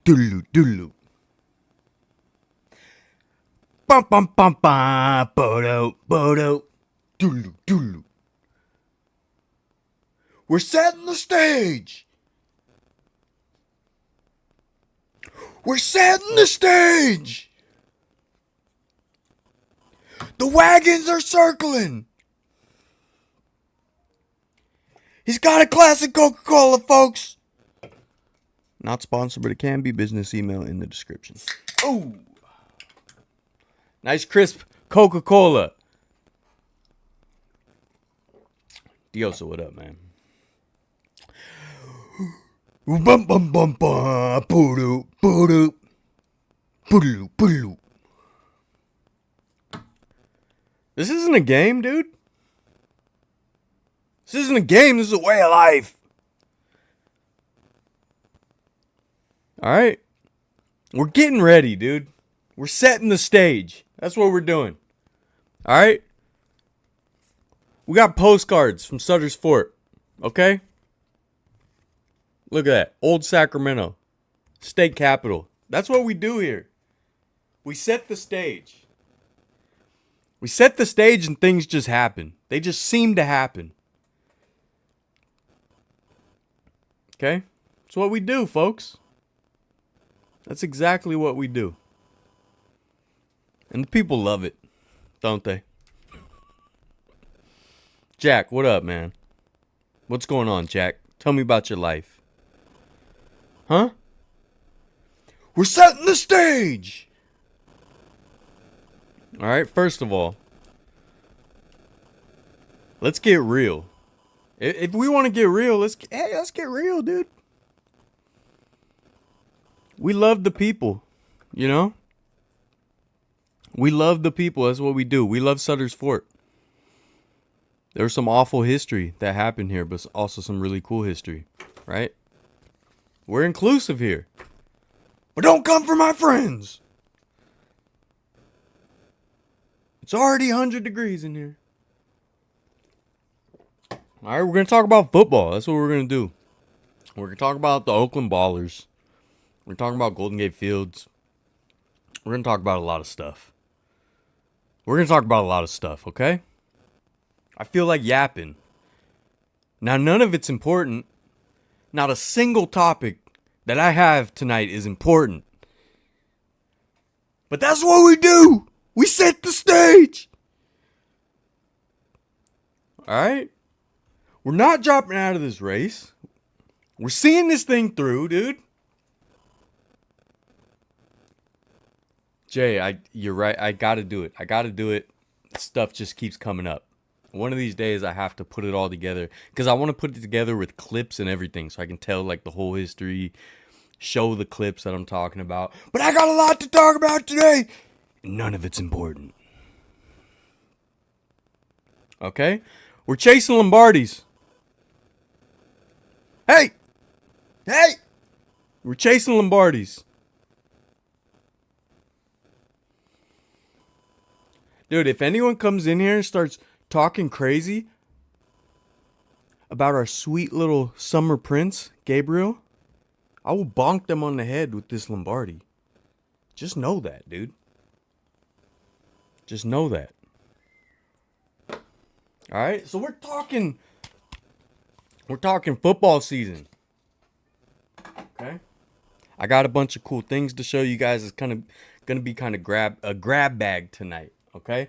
Doodaloo, doodaloo. Bum bum bum bum. Bodo, bodo. Doodaloo, doodaloo. We're setting the stage. We're setting the stage. The wagons are circling. He's got a classic Coca-Cola, folks. Not sponsored, but it can be. Business email in the description. Oh, nice crisp Coca-Cola. Diosa, what up, man? Bum bum bum bum. Boodoo, boodoo. Boodaloo, boodaloo. This isn't a game, dude. This isn't a game. This is a way of life. All right. We're getting ready, dude. We're setting the stage. That's what we're doing. All right. We got postcards from Sutter's Fort. Okay. Look at that. Old Sacramento. State capital. That's what we do here. We set the stage. We set the stage and things just happen. They just seem to happen. Okay? That's what we do, folks. That's exactly what we do. And the people love it, don't they? Jack, what up, man? What's going on, Jack? Tell me about your life. Huh? We're setting the stage! Alright, first of all, let's get real. If we want to get real, let's get real, dude. We love the people, you know? We love the people. That's what we do. We love Sutter's Fort. There's some awful history that happened here, but also some really cool history, right? We're inclusive here. But don't come for my friends. It's already 100 degrees in here. All right, we're going to talk about football. That's what we're going to do. We're going to talk about the Oakland Ballers. We're talking about Golden Gate Fields. We're going to talk about a lot of stuff. We're going to talk about a lot of stuff, okay? I feel like yapping. Now, none of it's important. Not a single topic that I have tonight is important. But that's what we do. We set the stage. All right? We're not dropping out of this race. We're seeing this thing through, dude. Jay, you're right. I gotta do it. I gotta do it. Stuff just keeps coming up. One of these days I have to put it all together. Because I want to put it together with clips and everything. So I can tell like the whole history. Show the clips that I'm talking about. But I got a lot to talk about today. None of it's important. Okay? We're chasing Lombardis. Hey! Hey! We're chasing Lombardis. Dude, if anyone comes in here and starts talking crazy about our sweet little summer prince, Gabriel, I will bonk them on the head with this Lombardi. Just know that, dude. Just know that. Alright, so we're talking football season. Okay? I got a bunch of cool things to show you guys. It's kind of gonna be kind of a grab bag tonight. Okay?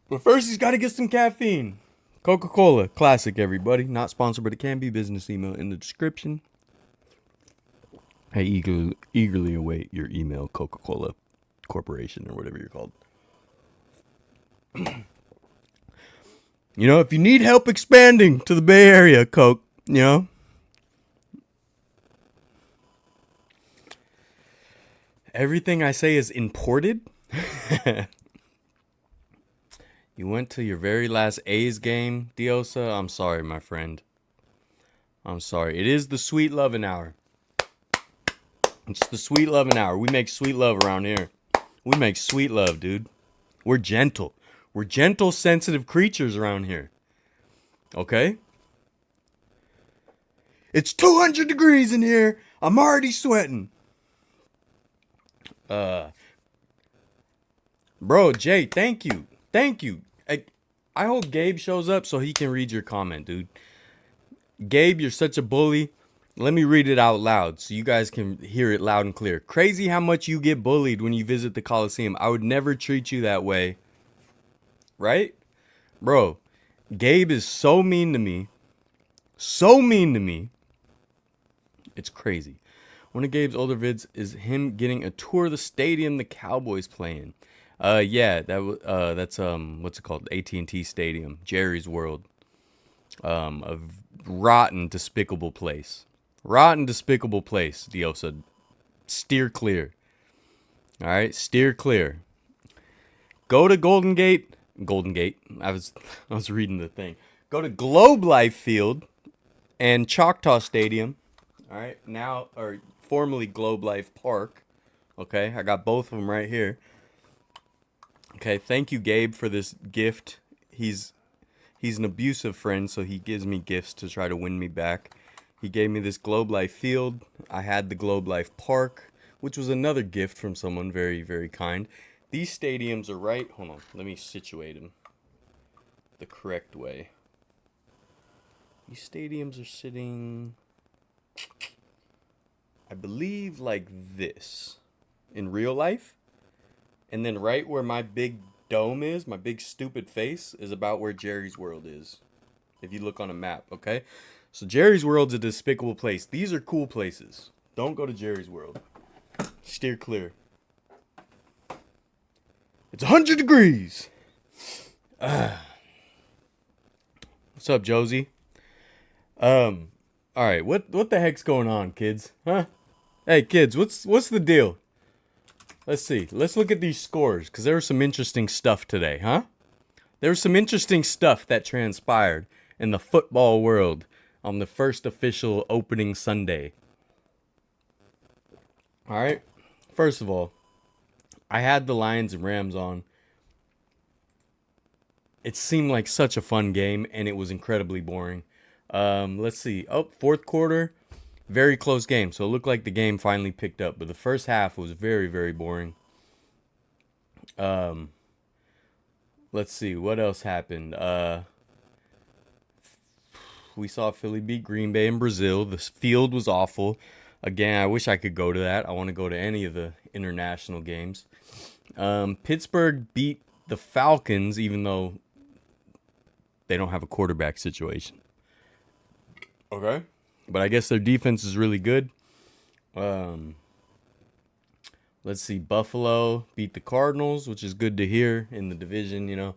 But first, he's got to get some caffeine. Coca-Cola. Classic, everybody. Not sponsored, but it can be. Business email in the description. I eagerly await your email, Coca-Cola Corporation, or whatever you're called. You know, if you need help expanding to the Bay Area, Coke, you know. Everything I say is imported. You went to your very last A's game, Diosa. I'm sorry, my friend. I'm sorry. It is the sweet loving hour. It's the sweet loving hour. We make sweet love around here. We make sweet love, dude. We're gentle. We're gentle, sensitive creatures around here. Okay? It's 200 degrees in here. I'm already sweating. Bro, Jay, thank you. Thank you. I hope Gabe shows up so he can read your comment, dude. Gabe, you're such a bully. Let me read it out loud so you guys can hear it loud and clear. Crazy how much you get bullied when you visit the Coliseum. I would never treat you that way. Right? Bro, Gabe is so mean to me. So mean to me. It's crazy. One of Gabe's older vids is him getting a tour of the stadium the Cowboys play in. Yeah, that's what's it called? AT&T Stadium, Jerry's World. A rotten, despicable place. Rotten, despicable place. Dio said, steer clear. All right, steer clear. Go to Golden Gate. I was reading the thing. Go to Globe Life Field and Choctaw Stadium. All right, now or formerly Globe Life Park. Okay, I got both of them right here. Okay, thank you, Gabe, for this gift. He's an abusive friend, so he gives me gifts to try to win me back. He gave me this Globe Life Field. I had the Globe Life Park, which was another gift from someone very, very kind. These stadiums are right. Hold on, let me situate them the correct way. These stadiums are sitting, I believe, like this in real life. And then right where my big dome is, my big stupid face, is about where Jerry's World is. If you look on a map, okay? So Jerry's World's a despicable place. These are cool places. Don't go to Jerry's World. Steer clear. It's 100 degrees. What's up, Josie? All right, what the heck's going on, kids? Huh? Hey, kids, what's the deal? Let's see. Let's look at these scores, because there was some interesting stuff today, huh? There was some interesting stuff that transpired in the football world on the first official opening Sunday. All right. First of all, I had the Lions and Rams on. It seemed like such a fun game, and it was incredibly boring. Let's see. Oh, fourth quarter. Very close game, so it looked like the game finally picked up. But the first half was very, very boring. Let's see. What else happened? We saw Philly beat Green Bay in Brazil. The field was awful. Again, I wish I could go to that. I want to go to any of the international games. Pittsburgh beat the Falcons, even though they don't have a quarterback situation. Okay. But I guess their defense is really good. Let's see. Buffalo beat the Cardinals, which is good to hear in the division, you know.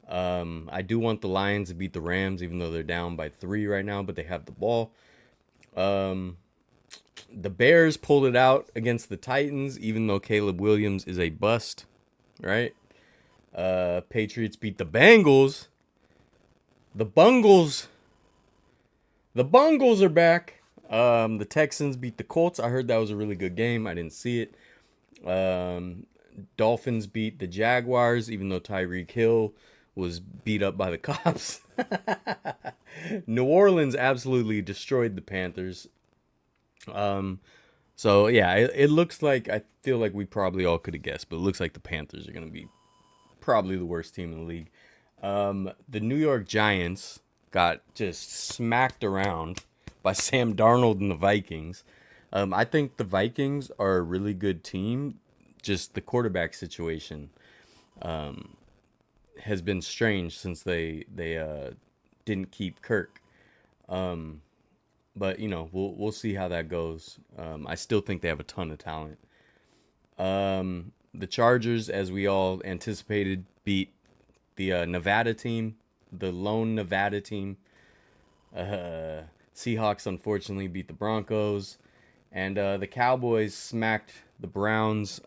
I do want the Lions to beat the Rams, even though they're down by 3 right now, but they have the ball. The Bears pulled it out against the Titans, even though Caleb Williams is a bust, right? Patriots beat the Bengals. The Bungles are back. The Texans beat the Colts. I heard that was a really good game. I didn't see it. Dolphins beat the Jaguars, even though Tyreek Hill was beat up by the cops. New Orleans absolutely destroyed the Panthers. So yeah, it looks like, I feel like we probably all could have guessed, but it looks like the Panthers are going to be probably the worst team in the league. The New York Giants got just smacked around by Sam Darnold and the Vikings. I think the Vikings are a really good team. Just the quarterback situation has been strange since they didn't keep Kirk. But you know, we'll see how that goes. I still think they have a ton of talent. The Chargers, as we all anticipated, beat the Nevada team, the lone Nevada team. Seahawks unfortunately beat the Broncos, and the Cowboys smacked the Browns.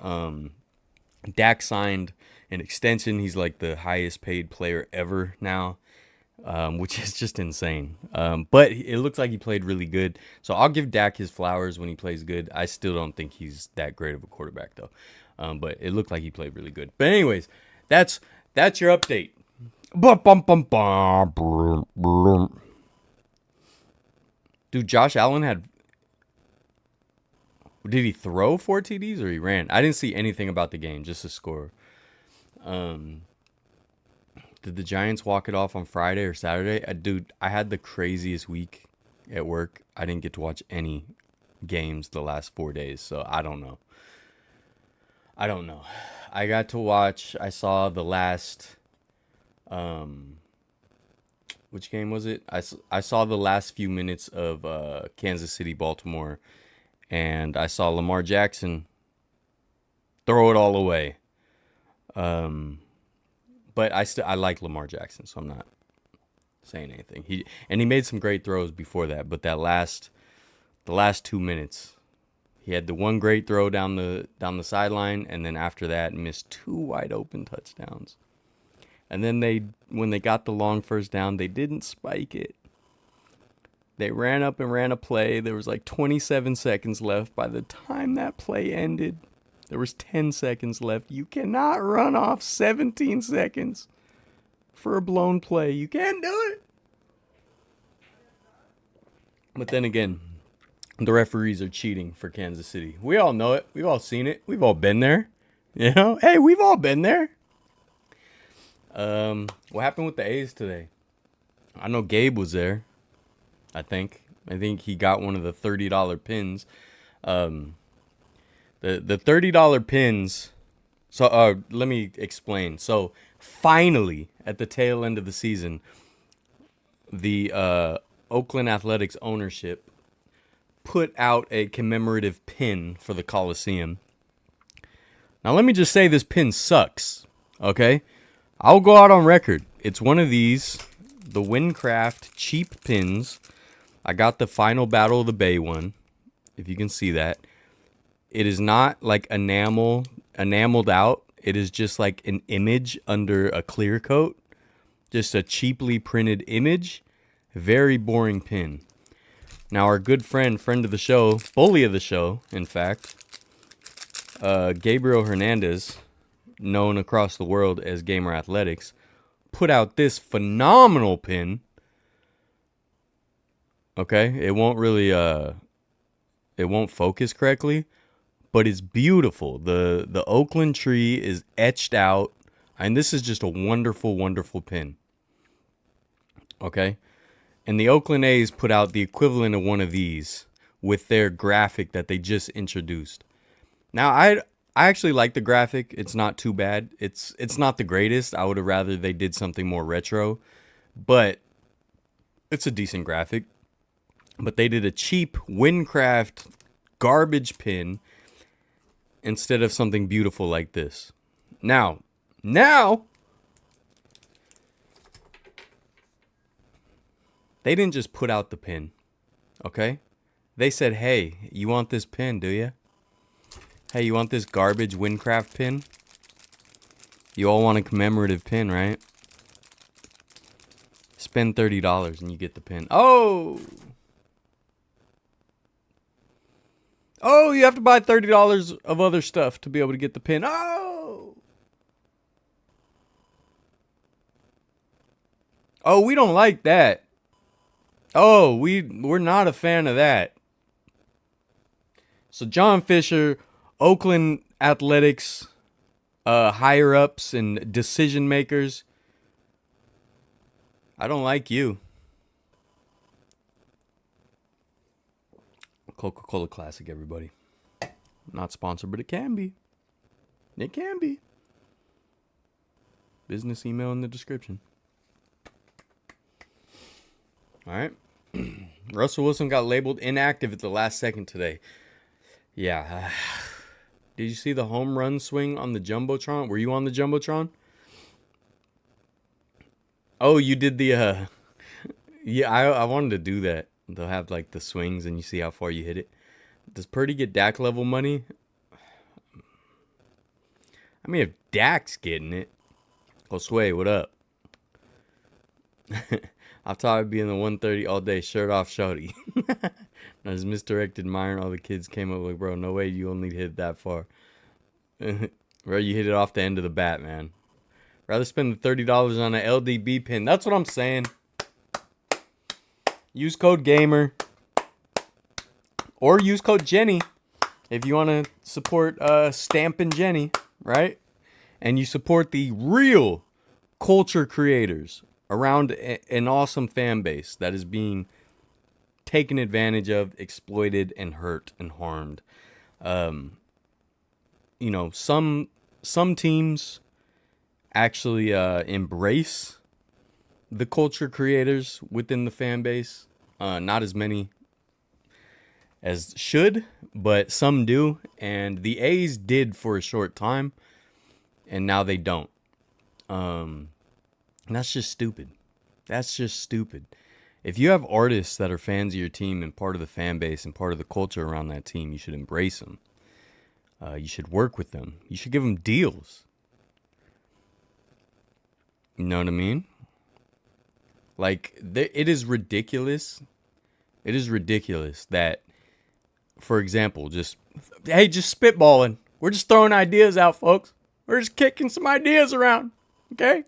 Dak signed an extension. He's like the highest paid player ever now, which is just insane. But it looks like he played really good. So I'll give Dak his flowers when he plays good. I still don't think he's that great of a quarterback, though. But it looked like he played really good. But anyways, that's your update. Dude, Josh Allen had... Did he throw 4 TDs or he ran? I didn't see anything about the game, just the score. Did the Giants walk it off on Friday or Saturday? Dude, I had the craziest week at work. I didn't get to watch any games the last 4 days, so I don't know. I got to watch. I saw the last. Which game was it? I saw the last few minutes of Kansas City, Baltimore, and I saw Lamar Jackson throw it all away. But I like Lamar Jackson, so I'm not saying anything. He made some great throws before that, but the last 2 minutes, he had the one great throw down the sideline, and then after that missed 2 wide open touchdowns. And then when they got the long first down, they didn't spike it. They ran up and ran a play. There was like 27 seconds left. By the time that play ended, there was 10 seconds left. You cannot run off 17 seconds for a blown play. You can't do it. But then again, the referees are cheating for Kansas City. We all know it. We've all seen it. We've all been there. You know? Hey, we've all been there. What happened with the A's today? I know Gabe was there. I think he got one of the $30 pins. The $30 pins. So let me explain. So finally, at the tail end of the season, the Oakland Athletics ownership put out a commemorative pin for the Coliseum. Now let me just say this pin sucks. Okay? I'll go out on record. It's one of these, the Windcraft cheap pins. I got the Final Battle of the Bay one, if you can see that. It is not like enameled out. It is just like an image under a clear coat. Just a cheaply printed image. Very boring pin. Now our good friend of the show, bully of the show, in fact, Gabriel Hernandez, known across the world as Gamer Athletics, put out this phenomenal pin. Okay, it won't really it won't focus correctly, but it's beautiful. The Oakland tree is etched out, and this is just a wonderful, wonderful pin. Okay, and the Oakland A's put out the equivalent of one of these with their graphic that they just introduced. Now I actually like the graphic. It's not too bad. It's not the greatest. I would have rather they did something more retro, but it's a decent graphic. But they did a cheap Windcraft garbage pin instead of something beautiful like this. Now, they didn't just put out the pin, okay? They said, hey, you want this pin, do you? Hey, you want this garbage Windcraft pin? You all want a commemorative pin, right? Spend $30 and you get the pin. Oh, you have to buy $30 of other stuff to be able to get the pin. Oh, we don't like that. Oh, we're not a fan of that. So John Fisher, Oakland Athletics, higher ups and decision makers, I don't like you. Coca-Cola Classic, everybody. Not sponsored, but it can be. It can be. Business email in the description. All right. Russell Wilson got labeled inactive at the last second today. Yeah. Did you see the home run swing on the Jumbotron? Were you on the Jumbotron? Oh, you did the... Yeah, I wanted to do that. They'll have like the swings and you see how far you hit it. Does Purdy get Dak level money? I mean, if Dak's getting it. Josue, what up? I'll probably be in the 130 all day, shirt off, shorty. I was misdirected Myron. All the kids came up like, bro, no way you only hit it that far. Bro, you hit it off the end of the bat, man. Rather spend the $30 on an LDB pin. That's what I'm saying. Use code GAMER. Or use code Jenny if you want to support Stampin' Jenny, right? And you support the real culture creators around an awesome fan base that is being taken advantage of, exploited, and hurt and harmed. You know, some teams actually embrace the culture creators within the fan base. Not as many as should, but some do. And the A's did for a short time, and now they don't. And that's just stupid. That's just stupid. If you have artists that are fans of your team and part of the fan base and part of the culture around that team, you should embrace them. You should work with them. You should give them deals. You know what I mean? Like, it is ridiculous. It is ridiculous that, for example, just spitballing. We're just throwing ideas out, folks. We're just kicking some ideas around. Okay?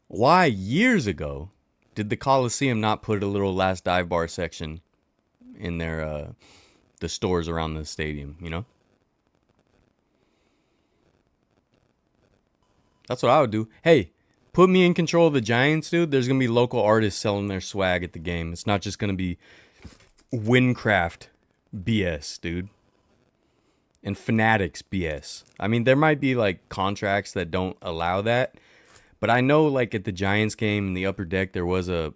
Why, years ago, did the Coliseum not put a little last dive bar section in their the stores around the stadium, you know? That's what I would do. Hey, put me in control of the Giants, dude. There's going to be local artists selling their swag at the game. It's not just going to be Windcraft BS, dude. And Fanatics BS. I mean, there might be like contracts that don't allow that. But I know, like, at the Giants game in the upper deck, there was a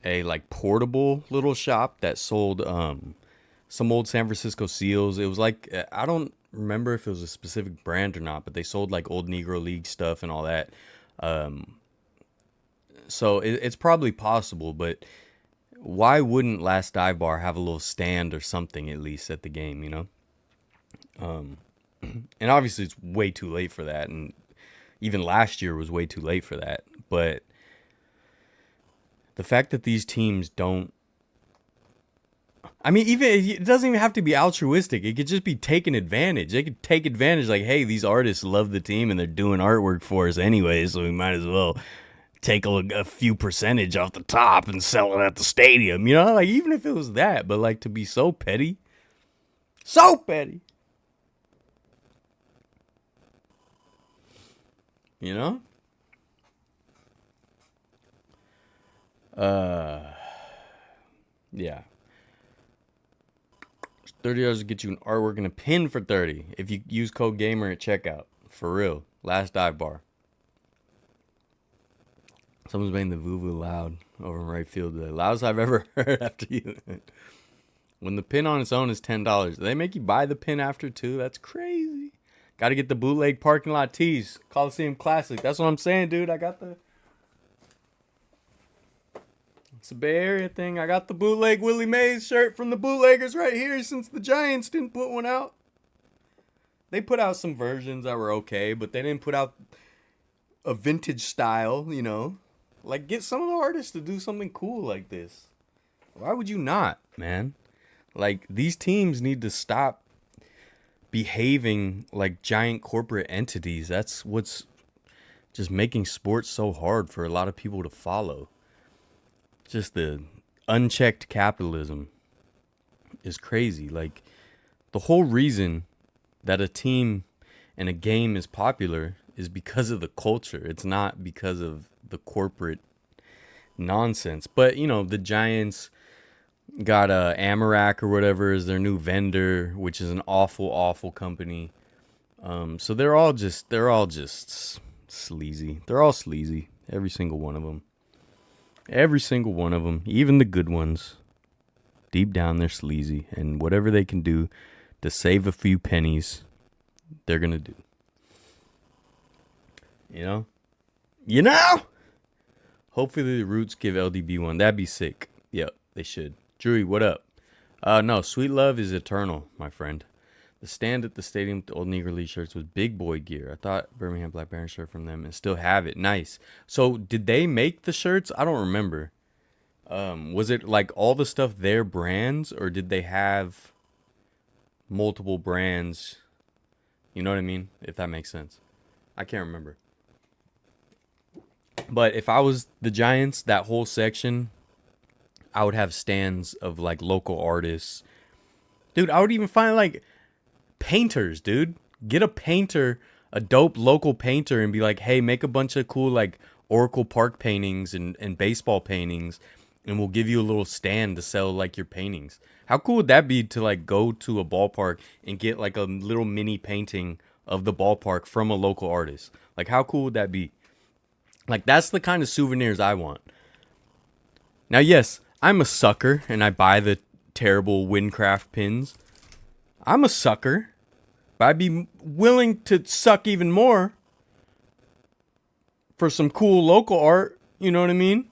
like portable little shop that sold some old San Francisco Seals. It was like, I don't remember if it was a specific brand or not, but they sold like old Negro League stuff and all that. So it's probably possible, but why wouldn't Last Dive Bar have a little stand or something at least at the game, you know? And obviously it's way too late for that, and even last year was way too late for that. But the fact that these teams don't, I mean, even it doesn't even have to be altruistic. It could just be taking advantage. They could take advantage, like, hey, these artists love the team and they're doing artwork for us anyway, so we might as well take a few percentage off the top and sell it at the stadium. You know, like, even if it was that, but like, to be so petty. So petty. You know? Yeah. $30 to get you an artwork and a pin for $30 if you use code GAMER at checkout. For real. Last Dive Bar. Someone's making the voo-voo loud over in right field. The loudest I've ever heard after you. When the pin on its own is $10, do they make you buy the pin after too? That's crazy. Got to get the bootleg parking lot tees. Coliseum Classic. That's what I'm saying, dude. I got the... It's a Bay Area thing. I got the bootleg Willie Mays shirt from the bootleggers right here since the Giants didn't put one out. They put out some versions that were okay, but they didn't put out a vintage style, you know. Like, get some of the artists to do something cool like this. Why would you not, man? Like, these teams need to stop behaving like giant corporate entities. That's what's just making sports so hard for a lot of people to follow. Just the unchecked capitalism is crazy. Like, the whole reason that a team and a game is popular is because of the culture. It's not because of the corporate nonsense. But, you know, the Giants got Amarak or whatever as their new vendor, which is an awful company. So they're all just sleazy. They're all sleazy. Every single one of them. Every single one of them. Even the good ones. Deep down, they're sleazy. And whatever they can do to save a few pennies, they're going to do. You know? You know? Hopefully the Roots give LDB one. That'd be sick. Yep, they should. Drewy, what up? No, Sweet Love is eternal, my friend. The stand at the stadium with the old Negro League shirts was big boy gear. I thought Birmingham Black Baron shirt from them and still have it. Nice. So did they make the shirts? I don't remember. Was it like all the stuff their brands, or did they have multiple brands? You know what I mean? If that makes sense. I can't remember. But if I was the Giants, that whole section, I would have stands of like local artists Dude, I would even find like painters, dude. Get a painter, a dope local painter, and be like, hey, make a bunch of cool like Oracle Park paintings and baseball paintings, and we'll give you a little stand to sell like your paintings. How cool would that be to like go to a ballpark and get like a little mini painting of the ballpark from a local artist? Like, how cool would that be? Like, that's the kind of souvenirs I want. Now, yes, I'm a sucker and I buy the terrible Windcraft pins. I'm a sucker, but I'd be willing to suck even more for some cool local art. You know what I mean?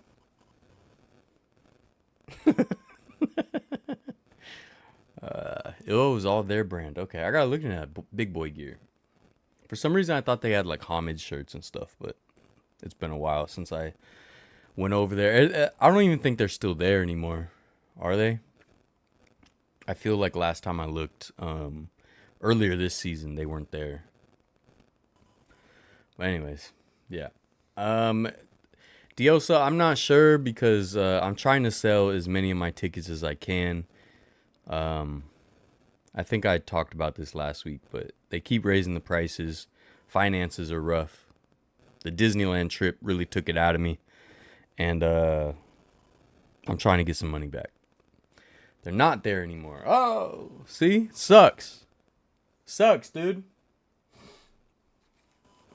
It was all their brand. Okay, I gotta look at that big boy gear. For some reason, I thought they had like homage shirts and stuff, but it's been a while since I went over there. I don't even think they're still there anymore. Are they? I feel like last time I looked, earlier this season, they weren't there. But anyways, yeah. Diosa, I'm not sure because I'm trying to sell as many of my tickets as I can. I think I talked about this last week, but they keep raising the prices. Finances are rough. The Disneyland trip really took it out of me. And I'm trying to get some money back. They're not there anymore. Oh, see? Sucks. Sucks, dude.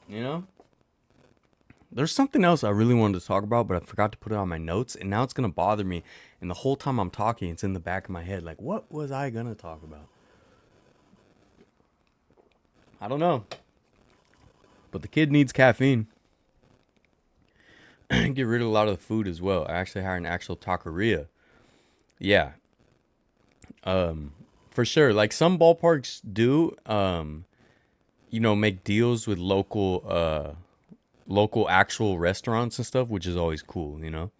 You know? There's something else I really wanted to talk about, but I forgot to put it on my notes. And now it's going to bother me. And the whole time I'm talking, it's in the back of my head. Like, what was I going to talk about? I don't know. But the kid needs caffeine. Get rid of a lot of the food as well. I actually hired an actual taqueria. Yeah. For sure. Like some ballparks do, make deals with local actual restaurants and stuff, which is always cool, you know?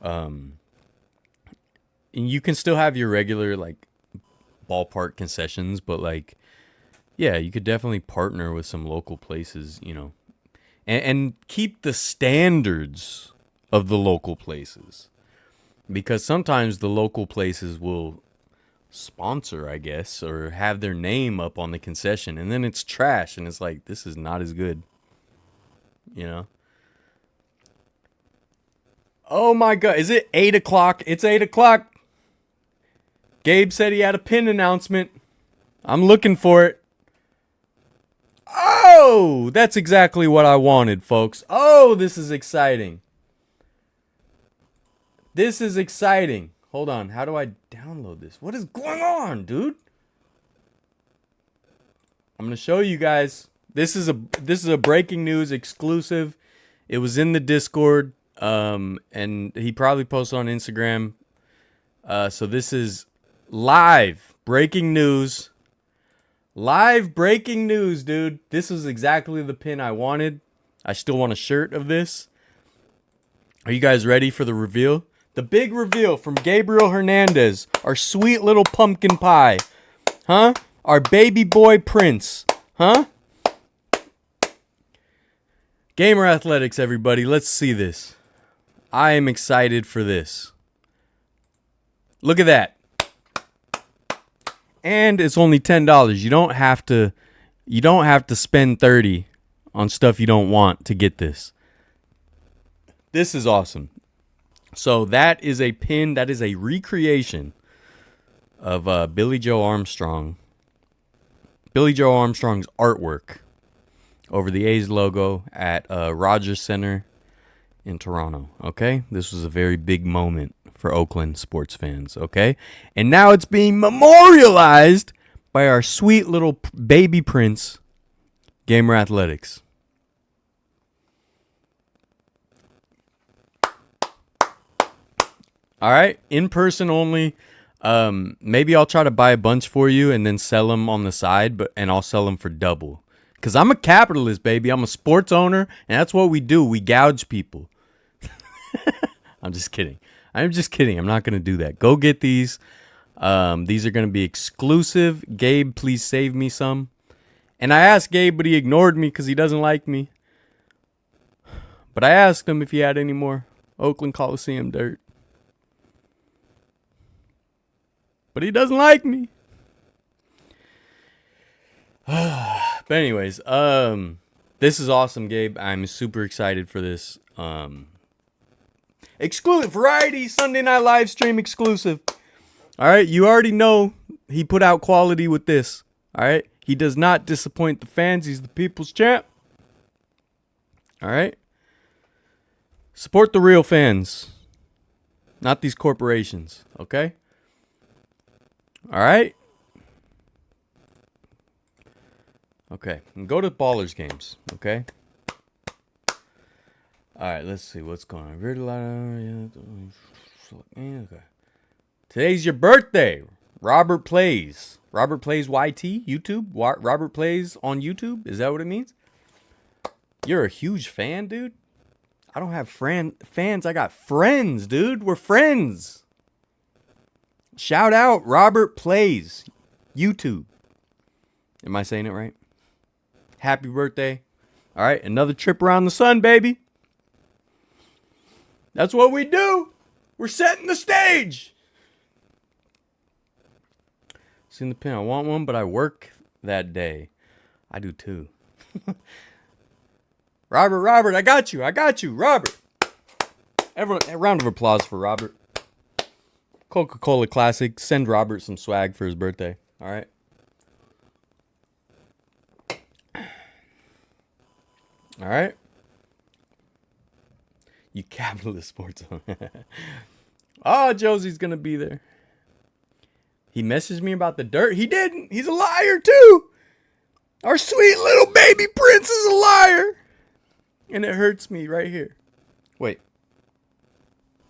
And you can still have your regular, like, ballpark concessions, but, like, yeah, you could definitely partner with some local places, you know, and keep the standards of the local places. Because sometimes the local places will sponsor, I guess, or have their name up on the concession, and then it's trash, and it's like, this is not as good, you know? Oh my God, is it 8 o'clock? It's 8 o'clock. Gabe said he had a pin announcement. I'm looking for it. Oh, that's exactly what I wanted, folks. Oh, this is exciting. This is exciting. Hold on. How do I download this? What is going on, dude? I'm going to show you guys. This is a breaking news exclusive. It was in the Discord, and he probably posted on Instagram. So this is live breaking news. Live breaking news, dude. This is exactly the pin I wanted. I still want a shirt of this. Are you guys ready for the reveal? The big reveal from Gabriel Hernandez. Our sweet little pumpkin pie. Huh? Our baby boy Prince. Huh? Gamer Athletics, everybody. Let's see this. I am excited for this. Look at that. And it's only $10. You don't have to spend $30 on stuff you don't want to get this. This is awesome. So that is a pin, that is a recreation of Billy Joe Armstrong. Billy Joe Armstrong's artwork over the A's logo at Rogers Center in Toronto. Okay? This was a very big moment for Oakland sports fans, okay? And now it's being memorialized by our sweet little baby prince, Gamer Athletics. All right, in person only. Maybe I'll try to buy a bunch for you and then sell them on the side, and I'll sell them for double. Because I'm a capitalist, baby. I'm a sports owner, and that's what we do. We gouge people. I'm just kidding. I'm not going to do that. Go get these. These are going to be exclusive. Gabe, please save me some. And I asked Gabe, but he ignored me because he doesn't like me. But I asked him if he had any more Oakland Coliseum dirt. But he doesn't like me. But anyways, this is awesome, Gabe. I'm super excited for this. Exclusive variety Sunday night live stream exclusive. All right, you already know he put out quality with this. All right, he does not disappoint the fans. He's the people's champ. All right, support the real fans, not these corporations. Okay. All right. Okay, and go to Ballers games. Okay. All right, let's see what's going on. Okay. Today's your birthday. Robert Plays. Robert Plays YT, YouTube. Robert Plays on YouTube. Is that what it means? You're a huge fan, dude? I don't have fans. I got friends, dude. We're friends. Shout out Robert Plays YouTube. Am I saying it right? Happy birthday. All right, another trip around the sun, baby. That's what we do. We're setting the stage. Seen the pin. I want one, but I work that day. I do too. Robert, I got you, Robert. Everyone, a round of applause for Robert. Coca-Cola Classic. Send Robert some swag for his birthday. All right. All right. You capitalist sports owner. Oh, Josie's going to be there. He messaged me about the dirt. He didn't. He's a liar, too. Our sweet little baby prince is a liar. And it hurts me right here. Wait.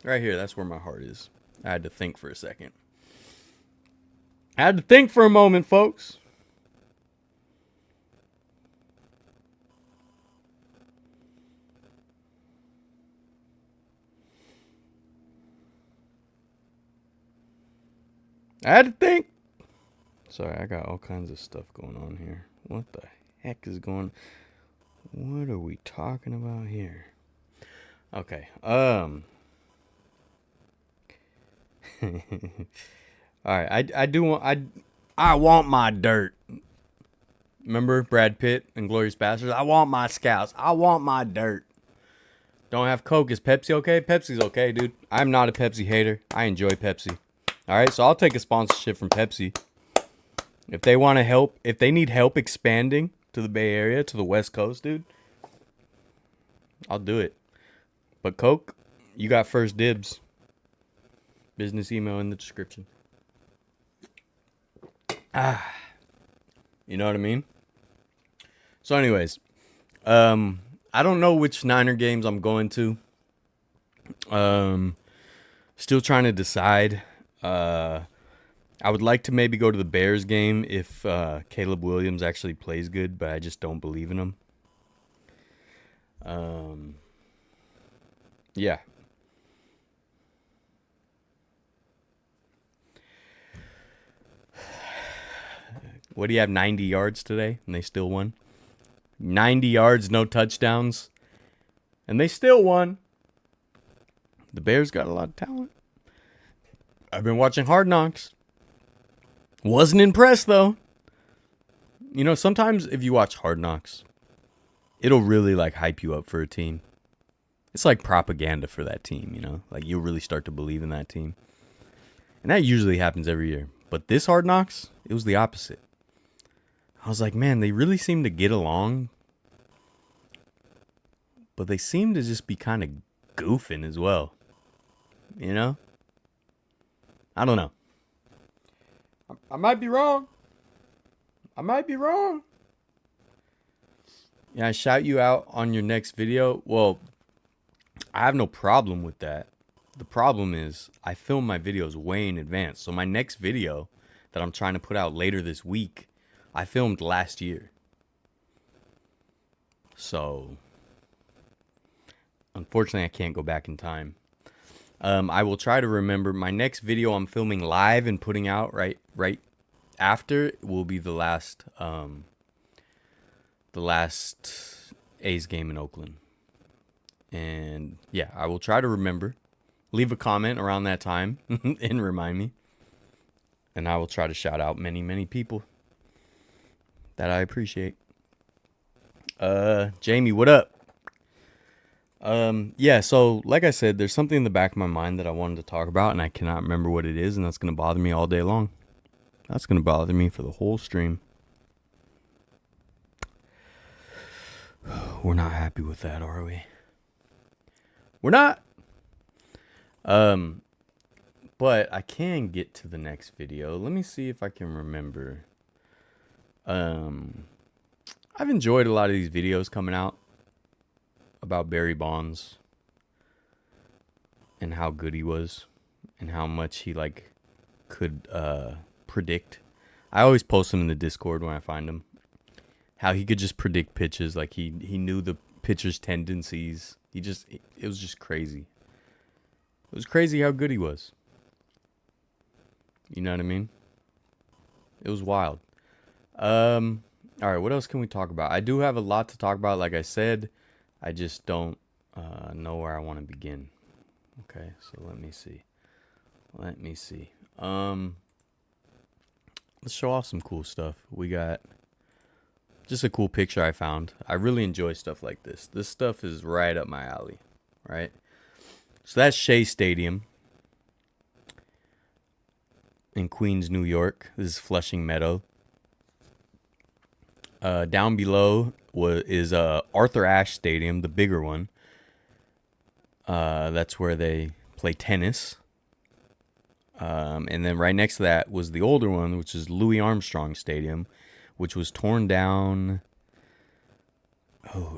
Right here. That's where my heart is. I had to think for a second. I had to think for a moment, folks. I had to think. Sorry, I got all kinds of stuff going on here. What the heck is going on? What are we talking about here? Okay. All right. I want my dirt. Remember Brad Pitt and Glorious Bastards? I want my scouts. I want my dirt. Don't have Coke. Is Pepsi okay? Pepsi's okay, dude. I'm not a Pepsi hater. I enjoy Pepsi. All right, so I'll take a sponsorship from Pepsi. If they want to help, if they need help expanding to the Bay Area, to the West Coast, dude, I'll do it. But Coke, you got first dibs. Business email in the description. You know what I mean? So anyways, I don't know which Niner games I'm going to. Still trying to decide. I would like to maybe go to the Bears game if Caleb Williams actually plays good, but I just don't believe in him. Yeah. What do you have, 90 yards today? And they still won? 90 yards, no touchdowns. And they still won. The Bears got a lot of talent. I've been watching Hard Knocks. Wasn't impressed, though. You know, sometimes if you watch Hard Knocks, it'll really, like, hype you up for a team. It's like propaganda for that team, you know? Like, you'll really start to believe in that team. And that usually happens every year. But this Hard Knocks, it was the opposite. I was like, man, they really seem to get along. But they seem to just be kind of goofing as well. You know? I don't know. I might be wrong. Yeah, I shout you out on your next video. Well, I have no problem with that. The problem is I film my videos way in advance. So my next video that I'm trying to put out later this week, I filmed last year. So, unfortunately, I can't go back in time. I will try to remember. My next video I'm filming live and putting out right after will be the last A's game in Oakland. And yeah, I will try to remember. Leave a comment around that time and remind me. And I will try to shout out many, many people that I appreciate. Jamie, what up? Yeah, so like I said, there's something in the back of my mind that I wanted to talk about, and I cannot remember what it is, and that's gonna bother me all day long. That's gonna bother me for the whole stream. We're not happy with that, are we? We're not. But I can get to the next video. Let me see if I can remember. I've enjoyed a lot of these videos coming out about Barry Bonds and how good he was and how much he could predict. I always post him in the Discord when I find him. How he could just predict pitches, like he knew the pitcher's tendencies. It was just crazy. It was crazy how good he was. You know what I mean? It was wild. All right, what else can we talk about? I do have a lot to talk about, like I said. I just don't know where I want to begin. Okay, so let me see. Let's show off some cool stuff. We got just a cool picture I found. I really enjoy stuff like this. This stuff is right up my alley, right? So that's Shea Stadium in Queens, New York. This is Flushing Meadow. Down below is Arthur Ashe Stadium, the bigger one. That's where they play tennis. And then right next to that was the older one, which is Louis Armstrong Stadium, which was torn down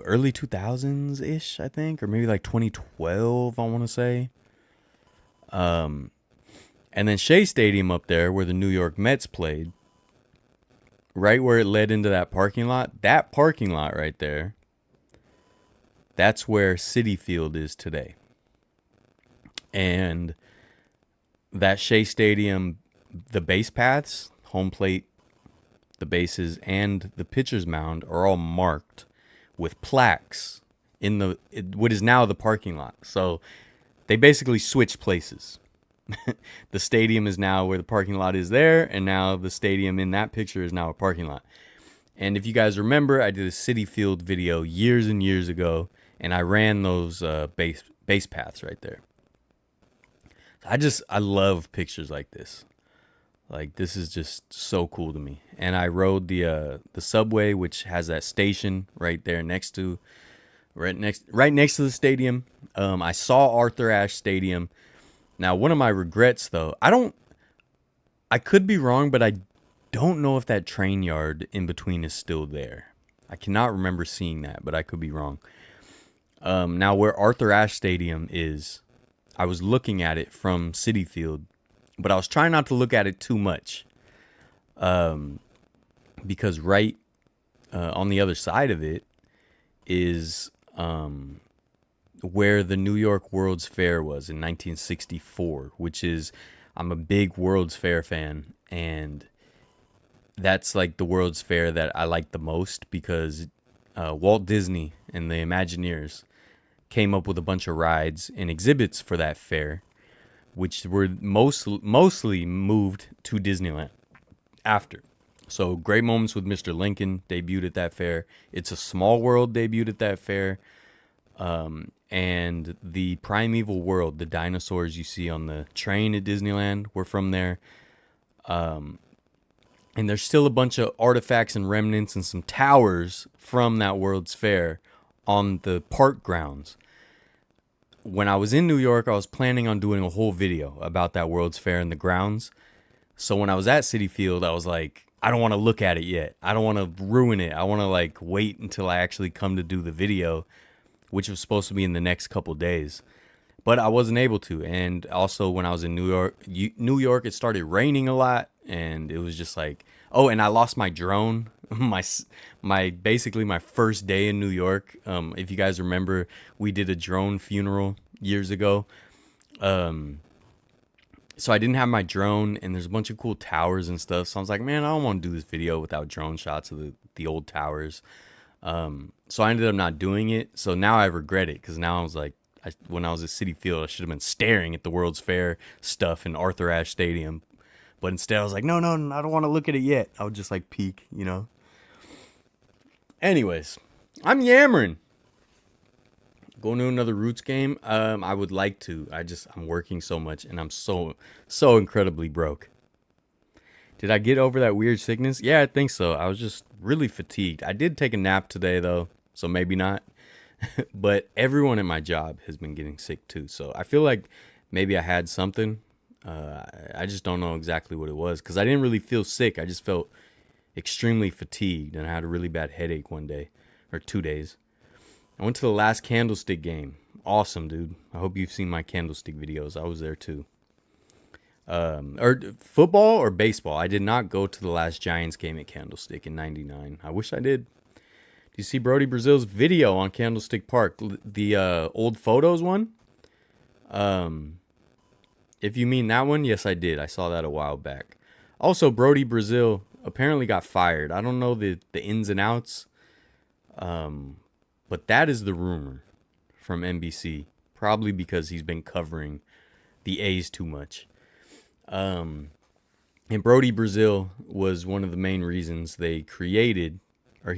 early 2000s-ish, I think, or maybe like 2012, I want to say. And then Shea Stadium up there, where the New York Mets played, right where it led into that parking lot right there, that's where Citi Field is today. And that Shea Stadium, the base paths, home plate, the bases, and the pitcher's mound are all marked with plaques in what is now the parking lot. So they basically switched places. The stadium is now where the parking lot is there, and now the stadium in that picture is now a parking lot. And if you guys remember, I did a Citi Field video years and years ago, and I ran those base paths right there. I love pictures like this. Like, this is just so cool to me. And I rode the subway, which has that station right there next to the stadium. I saw Arthur Ashe Stadium. Now, one of my regrets, though, I could be wrong, but I don't know if that train yard in between is still there. I cannot remember seeing that, but I could be wrong. Now, where Arthur Ashe Stadium is, I was looking at it from Citi Field, but I was trying not to look at it too much. Because right on the other side of it is where the New York World's Fair was in 1964, which is, I'm a big World's Fair fan, and that's like the World's Fair that I like the most, because Walt Disney and the Imagineers came up with a bunch of rides and exhibits for that fair, which were mostly moved to Disneyland after. So Great Moments with Mr. Lincoln debuted at that fair. It's a Small World debuted at that fair. And the Primeval World, the dinosaurs you see on the train at Disneyland, were from there. And there's still a bunch of artifacts and remnants and some towers from that World's Fair on the park grounds. When I was in New York, I was planning on doing a whole video about that World's Fair and the grounds. So when I was at Citi Field, I was like, I don't want to look at it yet. I don't want to ruin it. I want to wait until I actually come to do the video, which was supposed to be in the next couple days. But I wasn't able to. And also when I was in New York, it started raining a lot, and it was just like, oh, and I lost my drone. Basically my first day in New York. If you guys remember, we did a drone funeral years ago. So I didn't have my drone, and there's a bunch of cool towers and stuff. So I was like, man, I don't want to do this video without drone shots of the old towers. So I ended up not doing it. So now I regret it, because now I was like, when I was at Citi Field, I should have been staring at the World's Fair stuff in Arthur Ashe Stadium. But instead, I was like, no, I don't want to look at it yet. I would just peek, you know. Anyways, I'm yammering. Going to another Roots game? I would like to. I'm working so much and I'm so incredibly broke. Did I get over that weird sickness? Yeah, I think so. I was just really fatigued. I did take a nap today though, so maybe not. But everyone at my job has been getting sick too. So I feel like maybe I had something. I just don't know exactly what it was because I didn't really feel sick. I just felt extremely fatigued and I had a really bad headache one day or 2 days. I went to the last Candlestick game. Awesome, dude. I hope you've seen my Candlestick videos. I was there too. Or football or baseball. I did not go to the last Giants game at Candlestick in '99. I wish I did. Do you see Brody Brazil's video on Candlestick Park? The old photos one? If you mean that one, yes, I did. I saw that a while back. Also, Brody Brazil apparently got fired. I don't know the ins and outs. But that is the rumor from NBC. Probably because he's been covering the A's too much. And Brody Brazil was one of the main reasons they created, or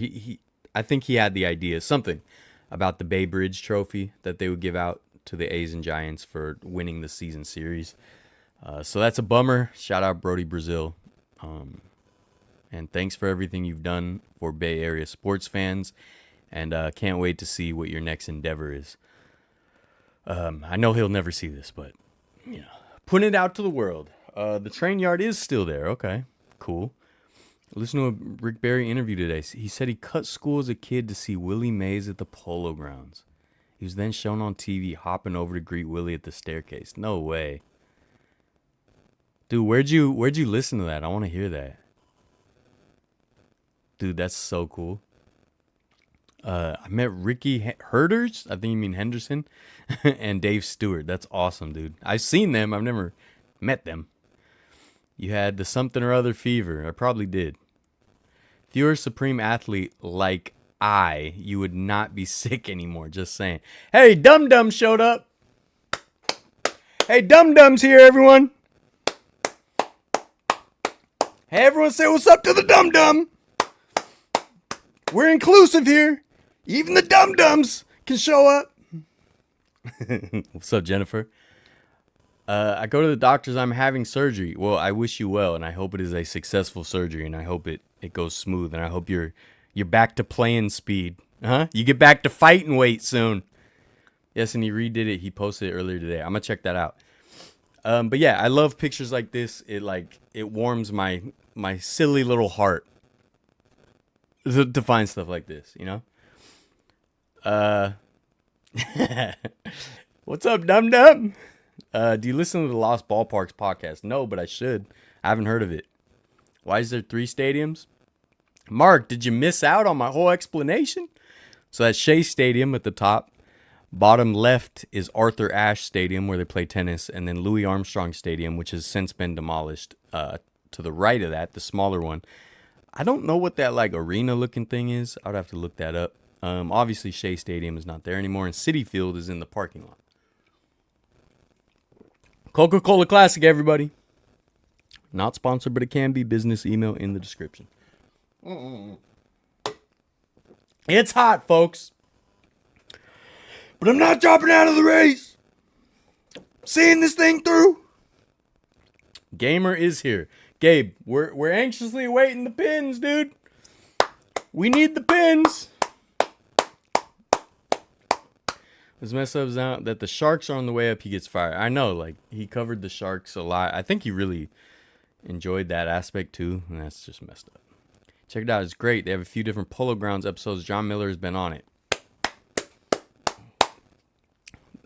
I think he had the idea, something about the Bay Bridge trophy that they would give out to the A's and Giants for winning the season series. So that's a bummer. Shout out Brody Brazil. And thanks for everything you've done for Bay Area sports fans. And can't wait to see what your next endeavor is. I know he'll never see this, but, you know, putting it out to the world. The train yard is still there. Okay, cool. Listen to a Rick Barry interview today. He said he cut school as a kid to see Willie Mays at the Polo Grounds. He was then shown on TV hopping over to greet Willie at the staircase. No way. Dude, where'd you listen to that? I want to hear that. Dude, that's so cool. I met Ricky Herders, I think you mean Henderson, and Dave Stewart. That's awesome, dude. I've seen them. I've never met them. You had the something or other fever. I probably did. If you were a supreme athlete like you would not be sick anymore. Just saying. Hey, Dum Dum showed up. Hey, Dum Dum's here, everyone. Hey, everyone say what's up to the Dum Dum. We're inclusive here. Even the Dum Dums can show up. What's up, Jennifer? I go to the doctors. I'm having surgery. Well, I wish you well, and I hope it is a successful surgery, and I hope it goes smooth, and I hope you're back to playing speed. You get back to fighting weight soon. Yes, and he redid it. He posted it earlier today. I'm gonna check that out. But yeah, I love pictures like this. It warms my silly little heart to find stuff like this, you know? What's up, Dum Dum? Do you listen to the Lost Ballparks podcast? No, but I should. I haven't heard of it. Why is there 3 stadiums? Mark, did you miss out on my whole explanation? So that's Shea Stadium at the top. Bottom left is Arthur Ashe Stadium where they play tennis. And then Louis Armstrong Stadium, which has since been demolished. To the right of that, the smaller one. I don't know what that arena looking thing is. I would have to look that up. Obviously, Shea Stadium is not there anymore. And Citi Field is in the parking lot. Coca-Cola Classic, everybody. Not sponsored, but it can be. Business email in the description. It's hot, folks. But I'm not dropping out of the race. Seeing this thing through. Gamer is here. Gabe, we're anxiously awaiting the pins, dude. We need the pins. This mess up is out that the Sharks are on the way up. He gets fired. I know, he covered the Sharks a lot. I think he really enjoyed that aspect too, and that's just messed up. Check it out. It's great. They have a few different Polo Grounds episodes. John Miller has been on it.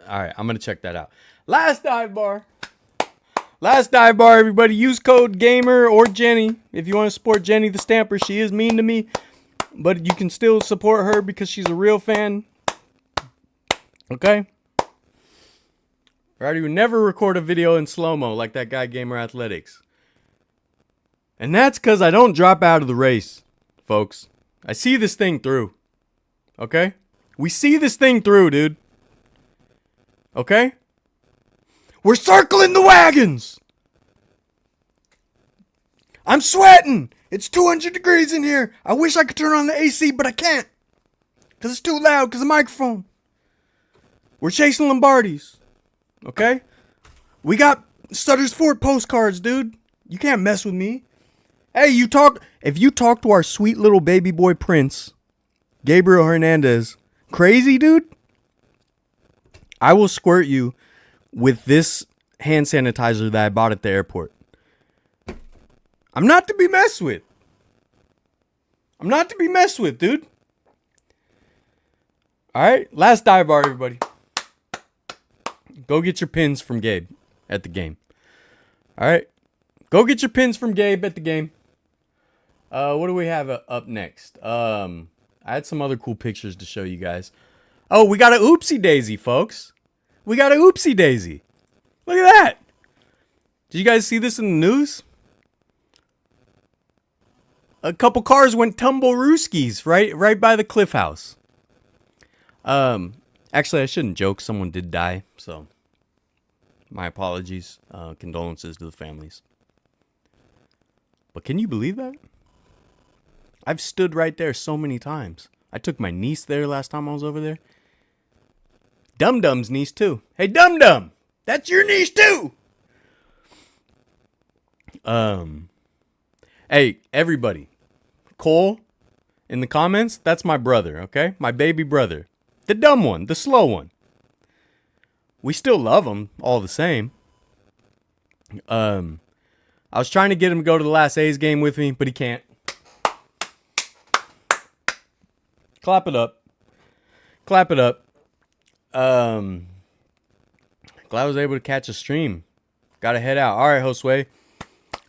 All right, I'm going to check that out. Last dive bar. Last dive bar, everybody. Use code GAMER or Jenny. If you want to support Jenny the Stamper, she is mean to me. But you can still support her because she's a real fan. Okay? Alrighty, we never record a video in slow-mo like that guy Gamer Athletics. And that's because I don't drop out of the race, folks. I see this thing through. Okay? We see this thing through, dude. Okay? We're circling the wagons! I'm sweating! It's 200 degrees in here! I wish I could turn on the AC, but I can't. Because it's too loud, because of the microphone. We're chasing Lombardis. Okay? We got Sutter's Fort postcards, dude. You can't mess with me. Hey, if you talk to our sweet little baby boy Prince, Gabriel Hernandez, crazy dude, I will squirt you with this hand sanitizer that I bought at the airport. I'm not to be messed with. I'm not to be messed with, dude. Alright, last dive bar, everybody. Go get your pins from Gabe at the game. Alright? Go get your pins from Gabe at the game. What do we have up next? I had some other cool pictures to show you guys. Oh, we got a oopsie daisy, folks. We got a oopsie daisy. Look at that. Did you guys see this in the news? A couple cars went tumble-rooskies right by the Cliff House. Actually, I shouldn't joke. Someone did die, so my apologies. Condolences to the families. But can you believe that? I've stood right there so many times. I took my niece there last time I was over there. Dum Dum's niece too. Hey, Dum Dum, that's your niece too. Hey, everybody. Cole, in the comments, that's my brother, okay? My baby brother. The dumb one, the slow one. We still love him all the same. I was trying to get him to go to the last A's game with me, but he can't. Clap it up. Clap it up. Glad I was able to catch a stream. Gotta head out. All right, Josue.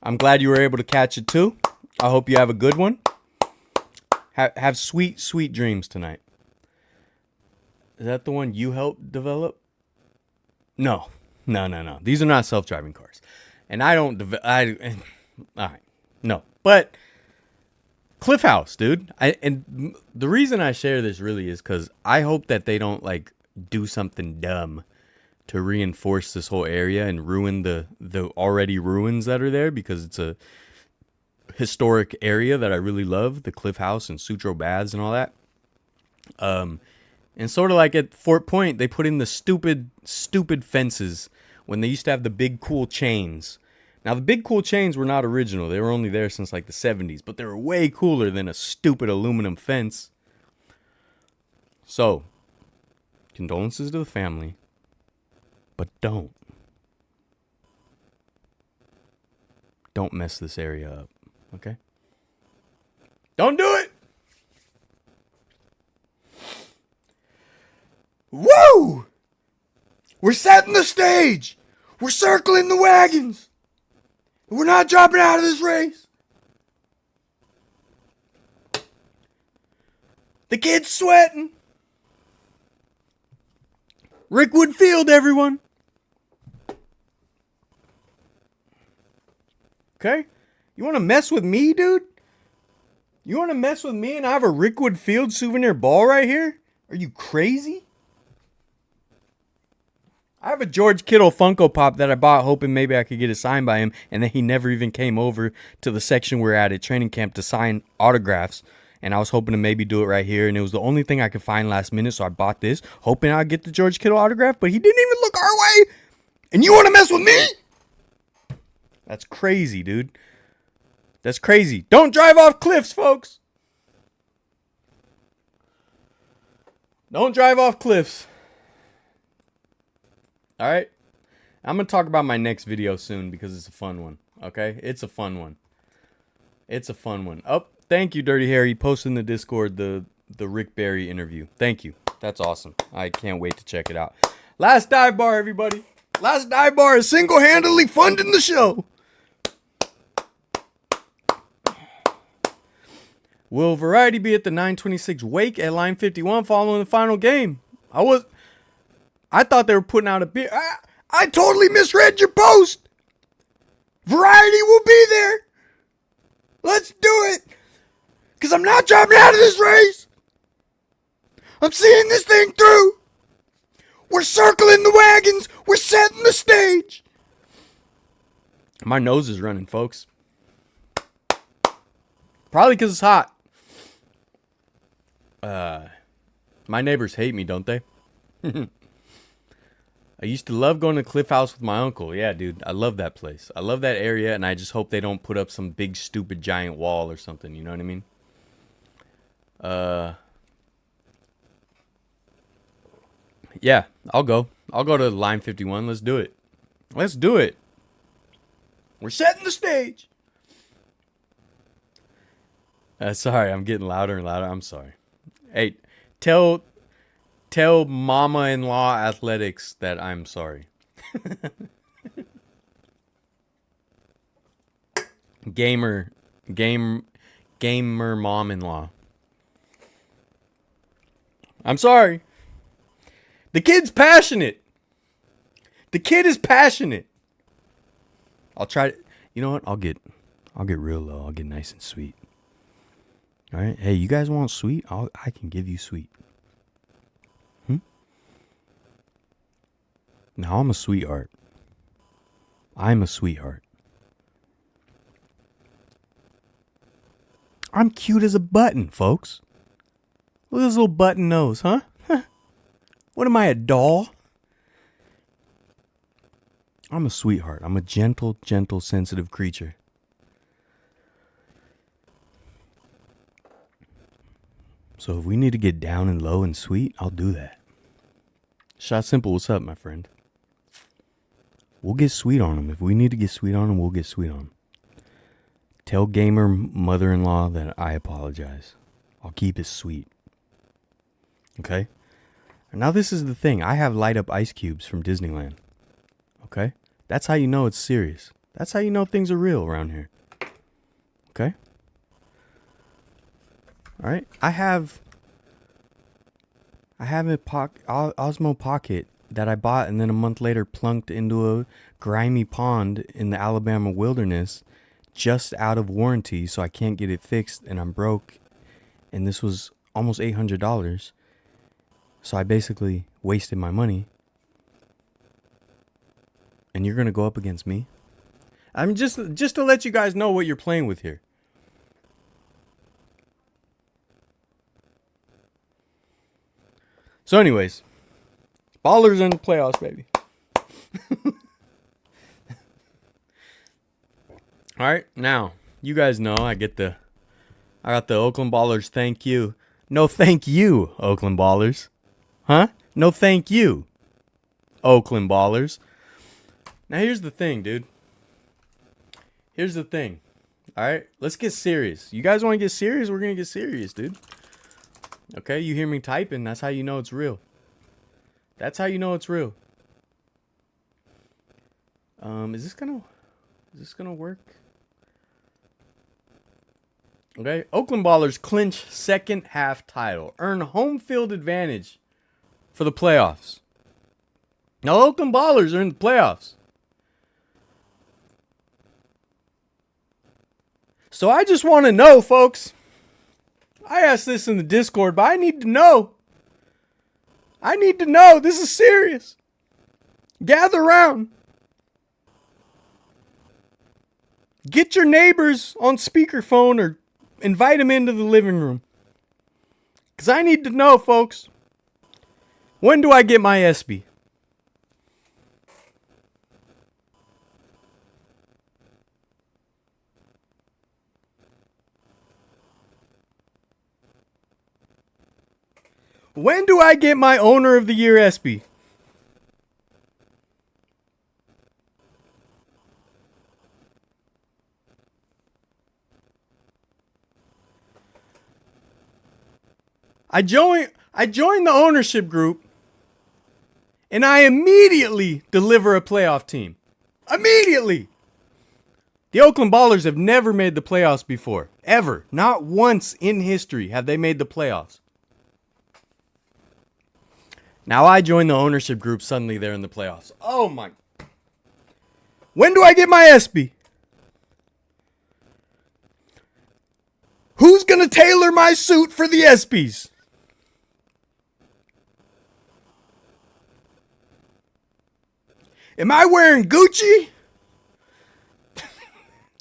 I'm glad you were able to catch it too. I hope you have a good one. Have sweet, sweet dreams tonight. Is that the one you helped develop? No. These are not self-driving cars. And I don't... all right. No. But... Cliff House, dude. And the reason I share this really is because I hope that they don't, like, do something dumb to reinforce this whole area and ruin the already ruins that are there, because it's a historic area that I really love, the Cliff House and Sutro Baths and all that. And sort of like at Fort Point, they put in the stupid fences when they used to have the big cool chains. Now, the big cool chains were not original. They were only there since like the 70s, but they were way cooler than a stupid aluminum fence. So, condolences to the family, but don't mess this area up, okay? Don't do it! Woo! We're setting the stage! We're circling the wagons! We're not dropping out of this race! The kid's sweating! Rickwood Field, everyone! Okay? You want to mess with me, dude? You want to mess with me and I have a Rickwood Field souvenir ball right here? Are you crazy? I have a George Kittle Funko Pop that I bought hoping maybe I could get it signed by him, and then he never even came over to the section we're at training camp to sign autographs. And I was hoping to maybe do it right here, and it was the only thing I could find last minute, so I bought this, hoping I'd get the George Kittle autograph, but he didn't even look our way! And you want to mess with me? That's crazy, dude. That's crazy. Don't drive off cliffs, folks! Don't drive off cliffs. Alright? I'm going to talk about my next video soon because it's a fun one. Okay? It's a fun one. It's a fun one. Oh, thank you, Dirty Harry. Posted in the Discord the Rick Barry interview. Thank you. That's awesome. I can't wait to check it out. Last dive bar, everybody. Last dive bar is single-handedly funding the show. Will Variety be at the 926 wake at line 51 following the final game? I thought they were putting out a beer. I totally misread your post. Variety will be there. Let's do it. Because I'm not dropping out of this race. I'm seeing this thing through. We're circling the wagons. We're setting the stage. My nose is running, folks. Probably because it's hot. My neighbors hate me, don't they? I used to love going to Cliff House with my uncle. Yeah, dude, I love that place. I love that area, and I just hope they don't put up some big, stupid, giant wall or something. You know what I mean? Yeah, I'll go. I'll go to line 51. Let's do it. Let's do it. We're setting the stage. Sorry, I'm getting louder and louder. I'm sorry. Hey, tell Mama-in-law Athletics that I'm sorry. Gamer mom-in-law. I'm sorry. The kid's passionate. The kid is passionate. I'll try to, you know what? I'll get real low. I'll get nice and sweet. All right. Hey, you guys want sweet? I can give you sweet. Now I'm a sweetheart. I'm a sweetheart. I'm cute as a button, folks. Look at this little button nose, huh? What am I, a doll? I'm a sweetheart. I'm a gentle, sensitive creature. So if we need to get down and low and sweet, I'll do that. Shot Simple, what's up, my friend? We'll get sweet on them. If we need to get sweet on them, we'll get sweet on them. Tell gamer mother-in-law that I apologize. I'll keep it sweet. Okay? Now this is the thing. I have light up ice cubes from Disneyland. Okay? That's how you know it's serious. That's how you know things are real around here. Okay? Alright? I have a Osmo Pocket that I bought and then a month later plunked into a grimy pond in the Alabama wilderness just out of warranty, so I can't get it fixed and I'm broke. And this was almost $800. So I basically wasted my money. And you're going to go up against me? I'm just to let you guys know what you're playing with here. So anyways, Ballers in the playoffs, baby. All right, now you guys know I got the Oakland Ballers. Thank you. No, thank you, Oakland Ballers. Huh? No, thank you, Oakland Ballers. Now here's the thing, dude. Here's the thing. All right, let's get serious. You guys want to get serious? We're gonna get serious, dude. Okay, you hear me typing? That's how you know it's real. That's how you know it's real. Is this gonna work? Okay, Oakland Ballers clinch second half title, earn home field advantage for the playoffs. Now Oakland Ballers are in the playoffs. So I just want to know, folks. I asked this in the Discord, but I need to know. I need to know. This is serious. Gather around. Get your neighbors on speakerphone or invite them into the living room. Because I need to know, folks. When do I get my SB? When do I get my Owner of the Year SB? I joined the ownership group and I immediately deliver a playoff team. Immediately. The Oakland Ballers have never made the playoffs before. Ever. Not once in history have they made the playoffs. Now I join the ownership group, suddenly they're in the playoffs. Oh my. When do I get my SB? Who's going to tailor my suit for the ESPYs? Am I wearing Gucci?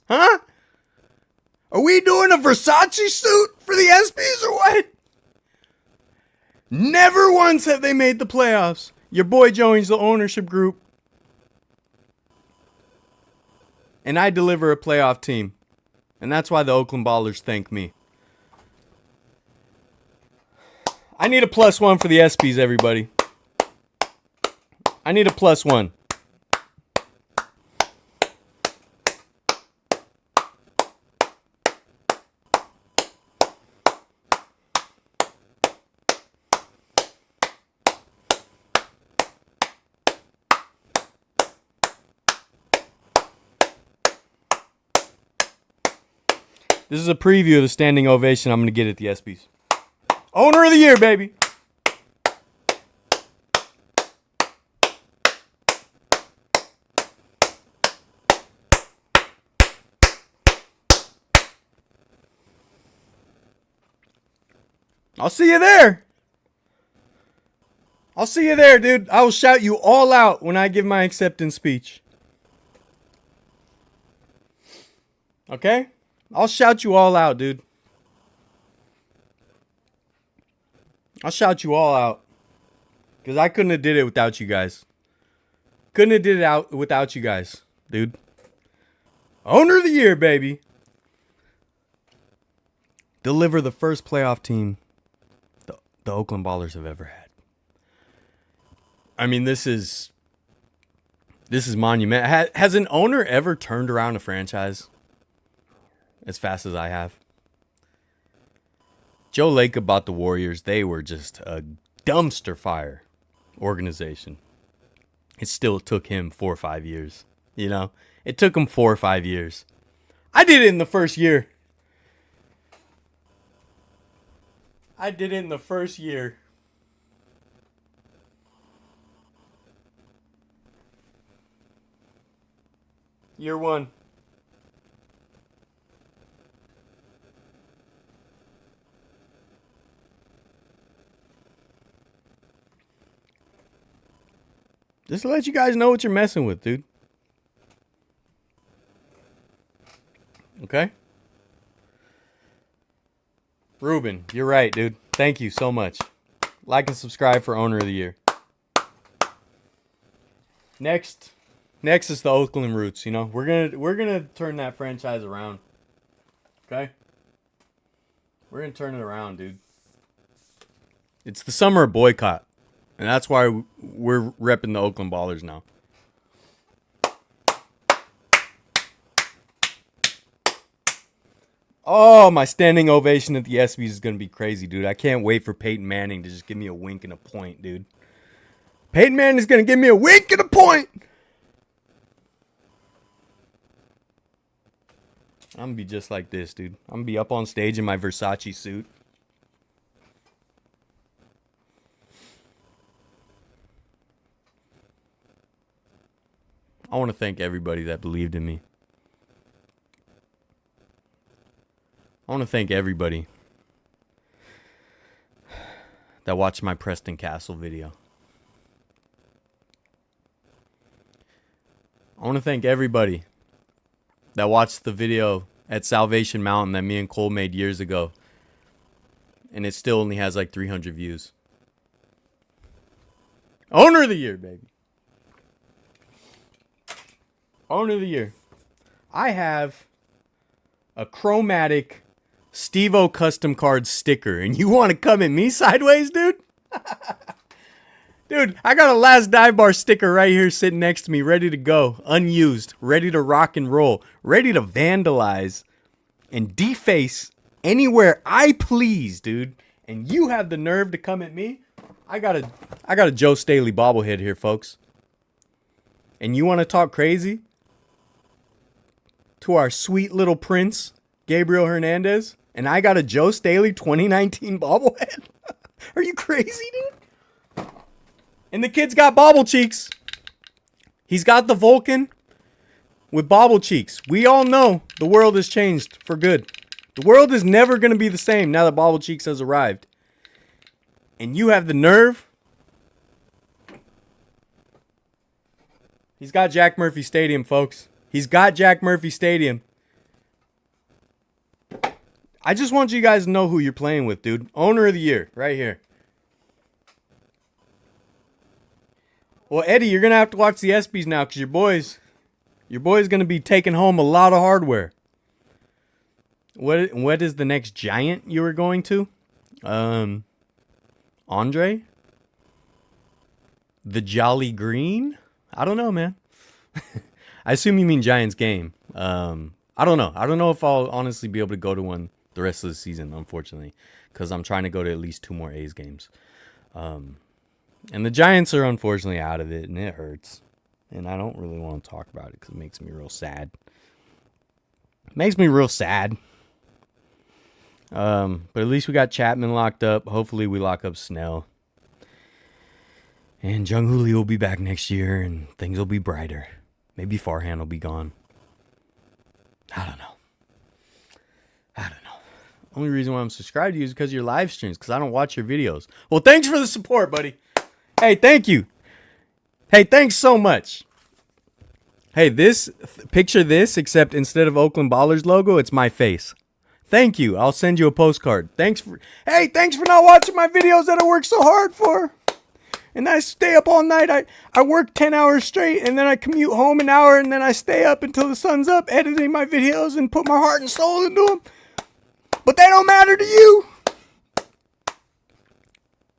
Huh? Are we doing a Versace suit for the ESPYs or what? Never once have they made the playoffs. Your boy joins the ownership group. And I deliver a playoff team. And that's why the Oakland Ballers thank me. I need a +1 for the ESPYs, everybody. I need a +1. This is a preview of the standing ovation I'm going to get at the ESPYs. Owner of the year, baby. I'll see you there. I'll see you there, dude. I will shout you all out when I give my acceptance speech. Okay? I'll shout you all out, dude. I'll shout you all out. Because I couldn't have did it without you guys. Couldn't have did it out without you guys, dude. Owner of the year, baby. Deliver the first playoff team the Oakland Ballers have ever had. I mean, this is monumental. Has an owner ever turned around a franchise as fast as I have? Joe Lacob bought the Warriors. They were just a dumpster fire organization. It still took him 4 or 5 years. You know, it took him 4 or 5 years. I did it in the first year. I did it in the first year. Year 1. Just to let you guys know what you're messing with, dude. Okay? Ruben, you're right, dude. Thank you so much. Like and subscribe for Owner of the Year. Next is the Oakland Roots, you know. We're gonna turn that franchise around. Okay? We're gonna turn it around, dude. It's the summer of boycott. And that's why we're repping the Oakland Ballers now. Oh, my standing ovation at the ESPYs is going to be crazy, dude. I can't wait for Peyton Manning to just give me a wink and a point, dude. Peyton Manning is going to give me a wink and a point. I'm going to be just like this, dude. I'm going to be up on stage in my Versace suit. I want to thank everybody that believed in me. I want to thank everybody that watched my Preston Castle video. I want to thank everybody that watched the video at Salvation Mountain that me and Cole made years ago. And it still only has like 300 views. Owner of the year, baby. Owner of the year. I have a chromatic Steve-O custom card sticker, and you want to come at me sideways, dude? Dude, I got a Last Dive Bar sticker right here sitting next to me, ready to go, unused, ready to rock and roll, ready to vandalize and deface anywhere I please, dude. And you have the nerve to come at me? I got a Joe Staley bobblehead here, folks. And you want to talk crazy to our sweet little prince, Gabriel Hernandez? And I got a Joe Staley 2019 bobblehead? Are you crazy, dude? And the kid's got bobble cheeks. He's got the Vulcan with bobble cheeks. We all know the world has changed for good. The world is never going to be the same now that bobble cheeks has arrived. And you have the nerve. He's got Jack Murphy Stadium, folks. He's got Jack Murphy Stadium. I just want you guys to know who you're playing with, dude. Owner of the year, right here. Well, Eddie, you're gonna have to watch the ESPYs now because your boy's gonna be taking home a lot of hardware. What is the next giant you were going to? Andre? The Jolly Green? I don't know, man. I assume you mean Giants game. I don't know. I don't know if I'll honestly be able to go to one the rest of the season, unfortunately, because I'm trying to go to at least 2 more A's games. And the Giants are unfortunately out of it, and it hurts. And I don't really want to talk about it because it makes me real sad. It makes me real sad. But at least we got Chapman locked up. Hopefully we lock up Snell. And Jung Hoo Lee will be back next year, and things will be brighter. Maybe Farhan will be gone. I don't know. Only reason why I'm subscribed to you is because of your live streams, because I don't watch your videos. Well, thanks for the support, buddy. Hey, thank you. Hey, thanks so much. Hey, picture this, except instead of Oakland Ballers logo, it's my face. Thank you. I'll send you a postcard. Thanks for not watching my videos that I work so hard for. And I stay up all night. I work 10 hours straight, and then I commute home an hour, and then I stay up until the sun's up editing my videos and put my heart and soul into them. But they don't matter to you.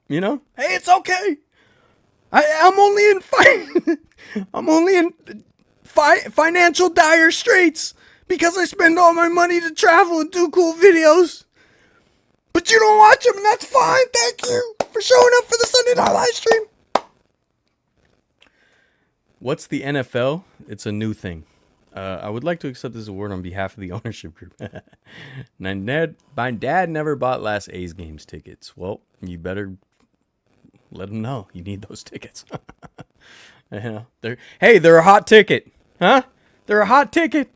You know? Hey, it's okay. I'm only in financial dire straits because I spend all my money to travel and do cool videos. But you don't watch them, and that's fine. Thank you for showing up for the Sunday night live stream. What's the NFL? It's a new thing. I would like to accept this award on behalf of the ownership group. My dad never bought last A's games tickets. Well, you better let him know you need those tickets. You know, they're a hot ticket, huh? They're a hot ticket.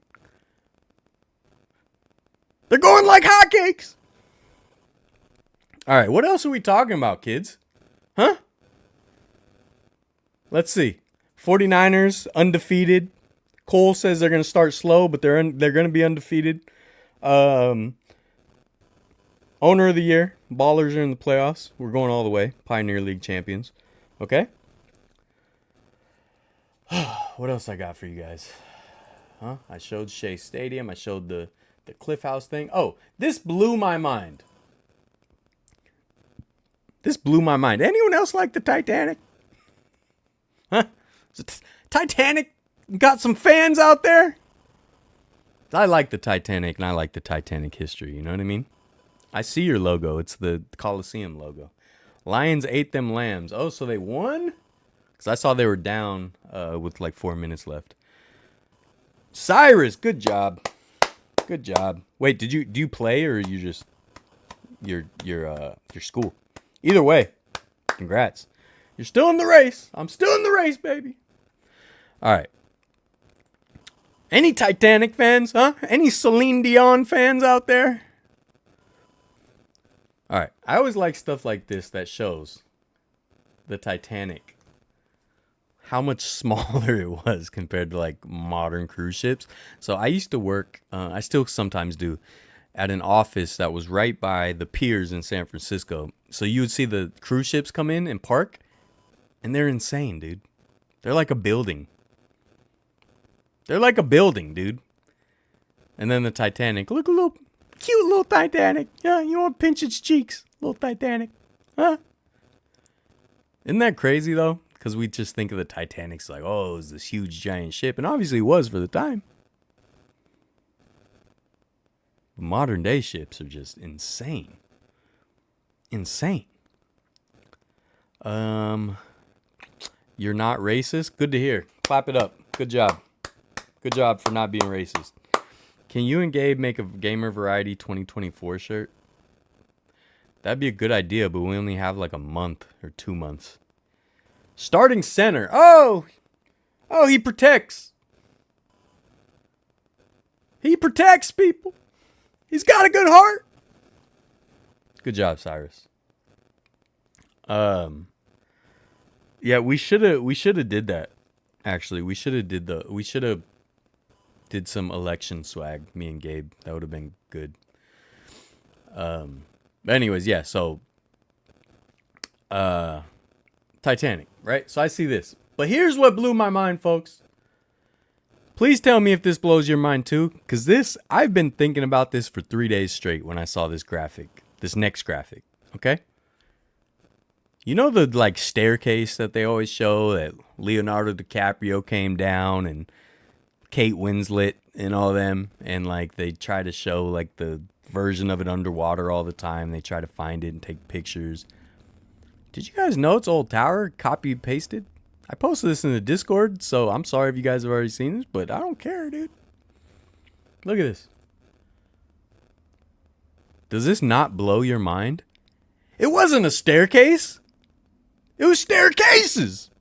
They're going like hotcakes. All right, what else are we talking about, kids? Huh? Let's see. 49ers undefeated. Cole says they're going to start slow, but they're going to be undefeated. Owner of the year. Ballers are in the playoffs. We're going all the way. Pioneer League champions. Okay? What else I got for you guys? Huh? I showed Shea Stadium. I showed the Cliff House thing. Oh, this blew my mind. Anyone else like the Titanic? Huh? Titanic got some fans out there? I like the Titanic, and I like the Titanic history. You know what I mean? I see your logo. It's the Coliseum logo. Lions ate them lambs. Oh, so they won? Because I saw they were down with like 4 minutes left. Cyrus, good job. Good job. Wait, do you play, or you just your school? Either way, congrats. You're still in the race. I'm still in the race, baby. All right. Any Titanic fans, huh? Any Celine Dion fans out there? All right. I always like stuff like this that shows the Titanic, how much smaller it was compared to like modern cruise ships. So I used to work, I still sometimes do, at an office that was right by the piers in San Francisco. So you would see the cruise ships come in and park, and they're insane, dude. They're like a building. Dude. And then the Titanic. Look, a little cute little Titanic. Yeah, you want to pinch its cheeks, little Titanic. Huh? Isn't that crazy, though? Because we just think of the Titanic's like, oh, it was this huge giant ship. And obviously it was for the time. Modern day ships are just insane. Insane. You're not racist? Good to hear. Clap it up. Good job. Good job for not being racist. Can you and Gabe make a Gamer Variety 2024 shirt? That'd be a good idea, but we only have like a month or 2 months. Starting center. Oh, he protects. He protects people. He's got a good heart. Good job, Cyrus. Yeah, we should have did that. Actually, we should have did some election swag, me and Gabe. That would have been good. But anyways, yeah, so Titanic, right? So I see this. But here's what blew my mind, folks. Please tell me if this blows your mind too, because I've been thinking about this for 3 days straight when I saw this graphic, this next graphic, okay? You know the like staircase that they always show that Leonardo DiCaprio came down and Kate Winslet and all them, and like they try to show like the version of it underwater all the time. They try to find it and take pictures. Did you guys know it's old tower copy pasted? I posted this in the Discord, so I'm sorry if you guys have already seen this, but I don't care, dude. Look at this. Does this not blow your mind? It wasn't a staircase. It was staircases.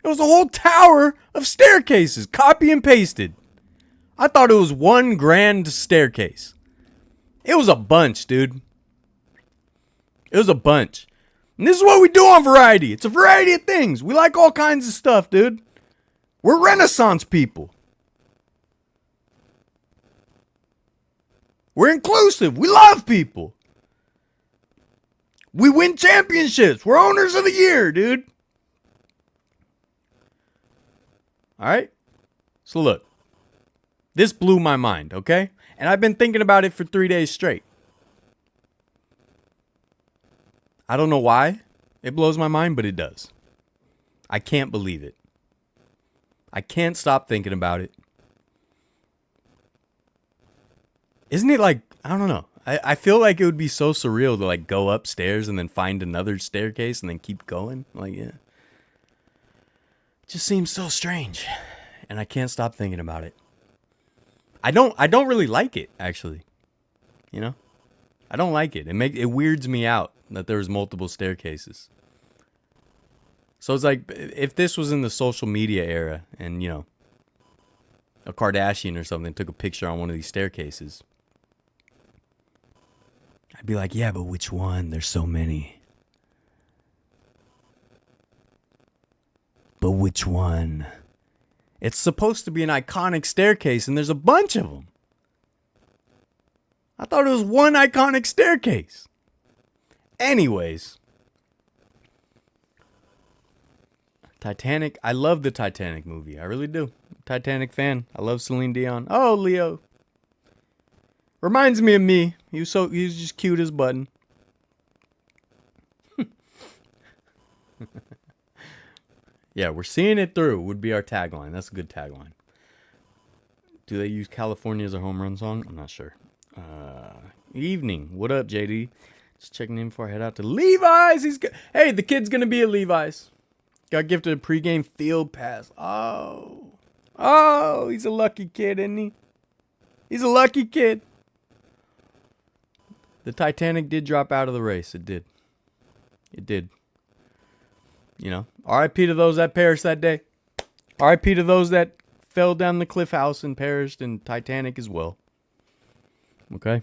It was a whole tower of staircases, copy and pasted. I thought it was one grand staircase. It was a bunch, dude. It was a bunch. And this is what we do on Variety. It's a variety of things. We like all kinds of stuff, dude. We're Renaissance people. We're inclusive. We love people. We win championships. We're owners of the year, dude. All right? So look. This blew my mind, okay? And I've been thinking about it for 3 days straight. I don't know why it blows my mind, but it does. I can't believe it. I can't stop thinking about it. Isn't it like, I don't know. I feel like it would be so surreal to like go upstairs and then find another staircase and then keep going. Like, yeah. It just seems so strange. And I can't stop thinking about it. I don't really like it, actually. You know? I don't like it. It weirds me out that there's multiple staircases. So it's like if this was in the social media era and, you know, a Kardashian or something took a picture on one of these staircases, I'd be like, yeah, but which one? There's so many. But which one? It's supposed to be an iconic staircase and there's a bunch of them. I thought it was one iconic staircase. Anyways. Titanic. I love the Titanic movie. I really do. Titanic fan. I love Celine Dion. Oh, Leo. Reminds me of me. He was just cute as button. Yeah, we're seeing it through would be our tagline. That's a good tagline. Do they use California as a home run song? I'm not sure. Evening. What up, JD? Just checking in before I head out to Levi's. Hey, the kid's going to be at Levi's. Got gifted a pregame field pass. Oh, he's a lucky kid, isn't he? He's a lucky kid. The Titanic did drop out of the race. It did. It did. You know, R.I.P. to those that perished that day. R.I.P. to those that fell down the cliff house and perished in Titanic as well. Okay?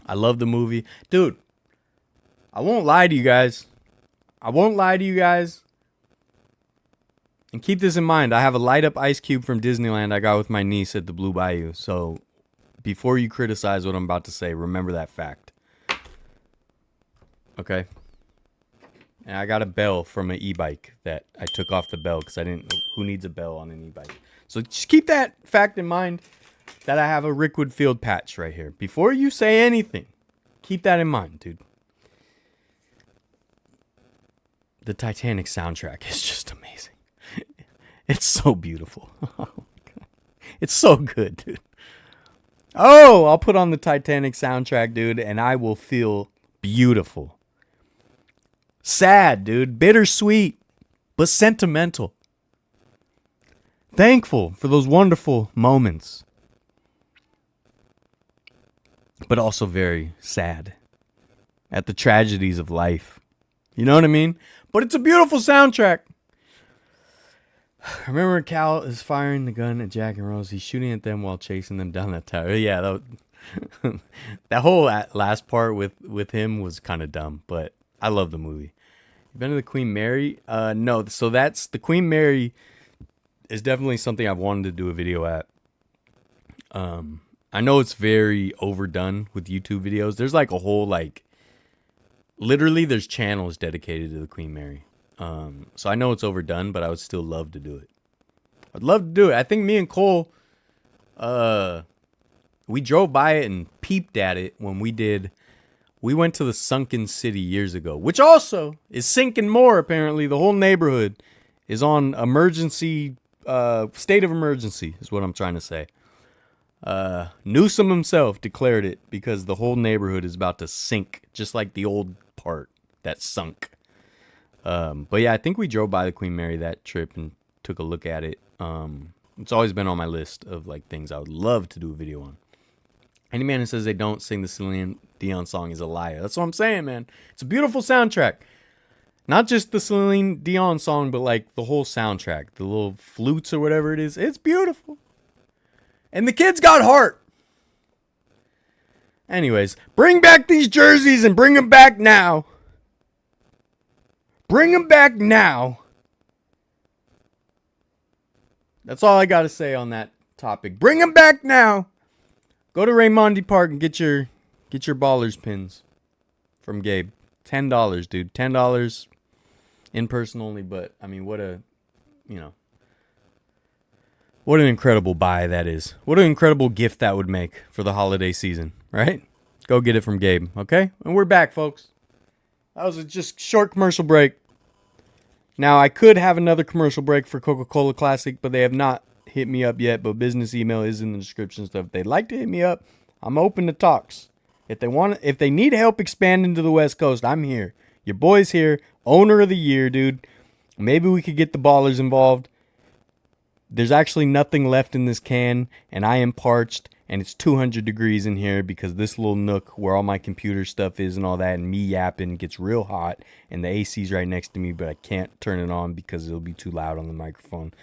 I love the movie. Dude, I won't lie to you guys. And keep this in mind. I have a light up ice cube from Disneyland I got with my niece at the Blue Bayou. So before you criticize what I'm about to say, remember that fact. Okay? And I got a bell from an e-bike that I took off the bell because I didn't know who needs a bell on an e-bike. So just keep that fact in mind that I have a Rickwood Field patch right here. Before you say anything, keep that in mind, dude. The Titanic soundtrack is just amazing. It's so beautiful. It's so good, dude. Oh, I'll put on the Titanic soundtrack, dude, and I will feel beautiful. Sad, dude. Bittersweet, but sentimental. Thankful for those wonderful moments. But also very sad at the tragedies of life. You know what I mean? But it's a beautiful soundtrack. Remember Cal is firing the gun at Jack and Rose. He's shooting at them while chasing them down that tower. Yeah, that whole last part with him was kind of dumb, but I love the movie. You been to the Queen Mary? No. So that's the Queen Mary is definitely something I've wanted to do a video at. I know it's very overdone with YouTube videos. There's like a whole literally there's channels dedicated to the Queen Mary. So I know it's overdone, but I would still love to do it. I'd love to do it. I think me and Cole, we drove by it and peeped at it when we went to the Sunken City years ago, which also is sinking more, apparently. The whole neighborhood is on emergency, state of emergency is what I'm trying to say. Newsom himself declared it because the whole neighborhood is about to sink, just like the old part that sunk. But yeah, I think we drove by the Queen Mary that trip and took a look at it. It's always been on my list of like things I would love to do a video on. Any man who says they don't sing the Celine Dion song is a liar. That's what I'm saying, man. It's a beautiful soundtrack. Not just the Celine Dion song, but like the whole soundtrack. The little flutes or whatever it is. It's beautiful. And the kids got heart. Anyways, bring back these jerseys and bring them back now. Bring them back now. That's all I got to say on that topic. Bring them back now. Go to Raimondi Park and get your ballers pins from Gabe. $10, dude. $10 in person only, but I mean, what an incredible buy that is. What an incredible gift that would make for the holiday season, right? Go get it from Gabe, okay? And we're back, folks. That was just short commercial break. Now, I could have another commercial break for Coca-Cola Classic, but they have not hit me up yet. But business email is in the description. So if they'd like to hit me up, I'm open to talks. If they need help expanding to the West Coast, I'm here. Your boy's here. Owner of the year, dude. Maybe we could get the ballers involved. There's actually nothing left in this can, and I am parched, and it's 200 degrees in here because this little nook where all my computer stuff is and all that, and me yapping gets real hot, and the AC's right next to me, but I can't turn it on because it'll be too loud on the microphone.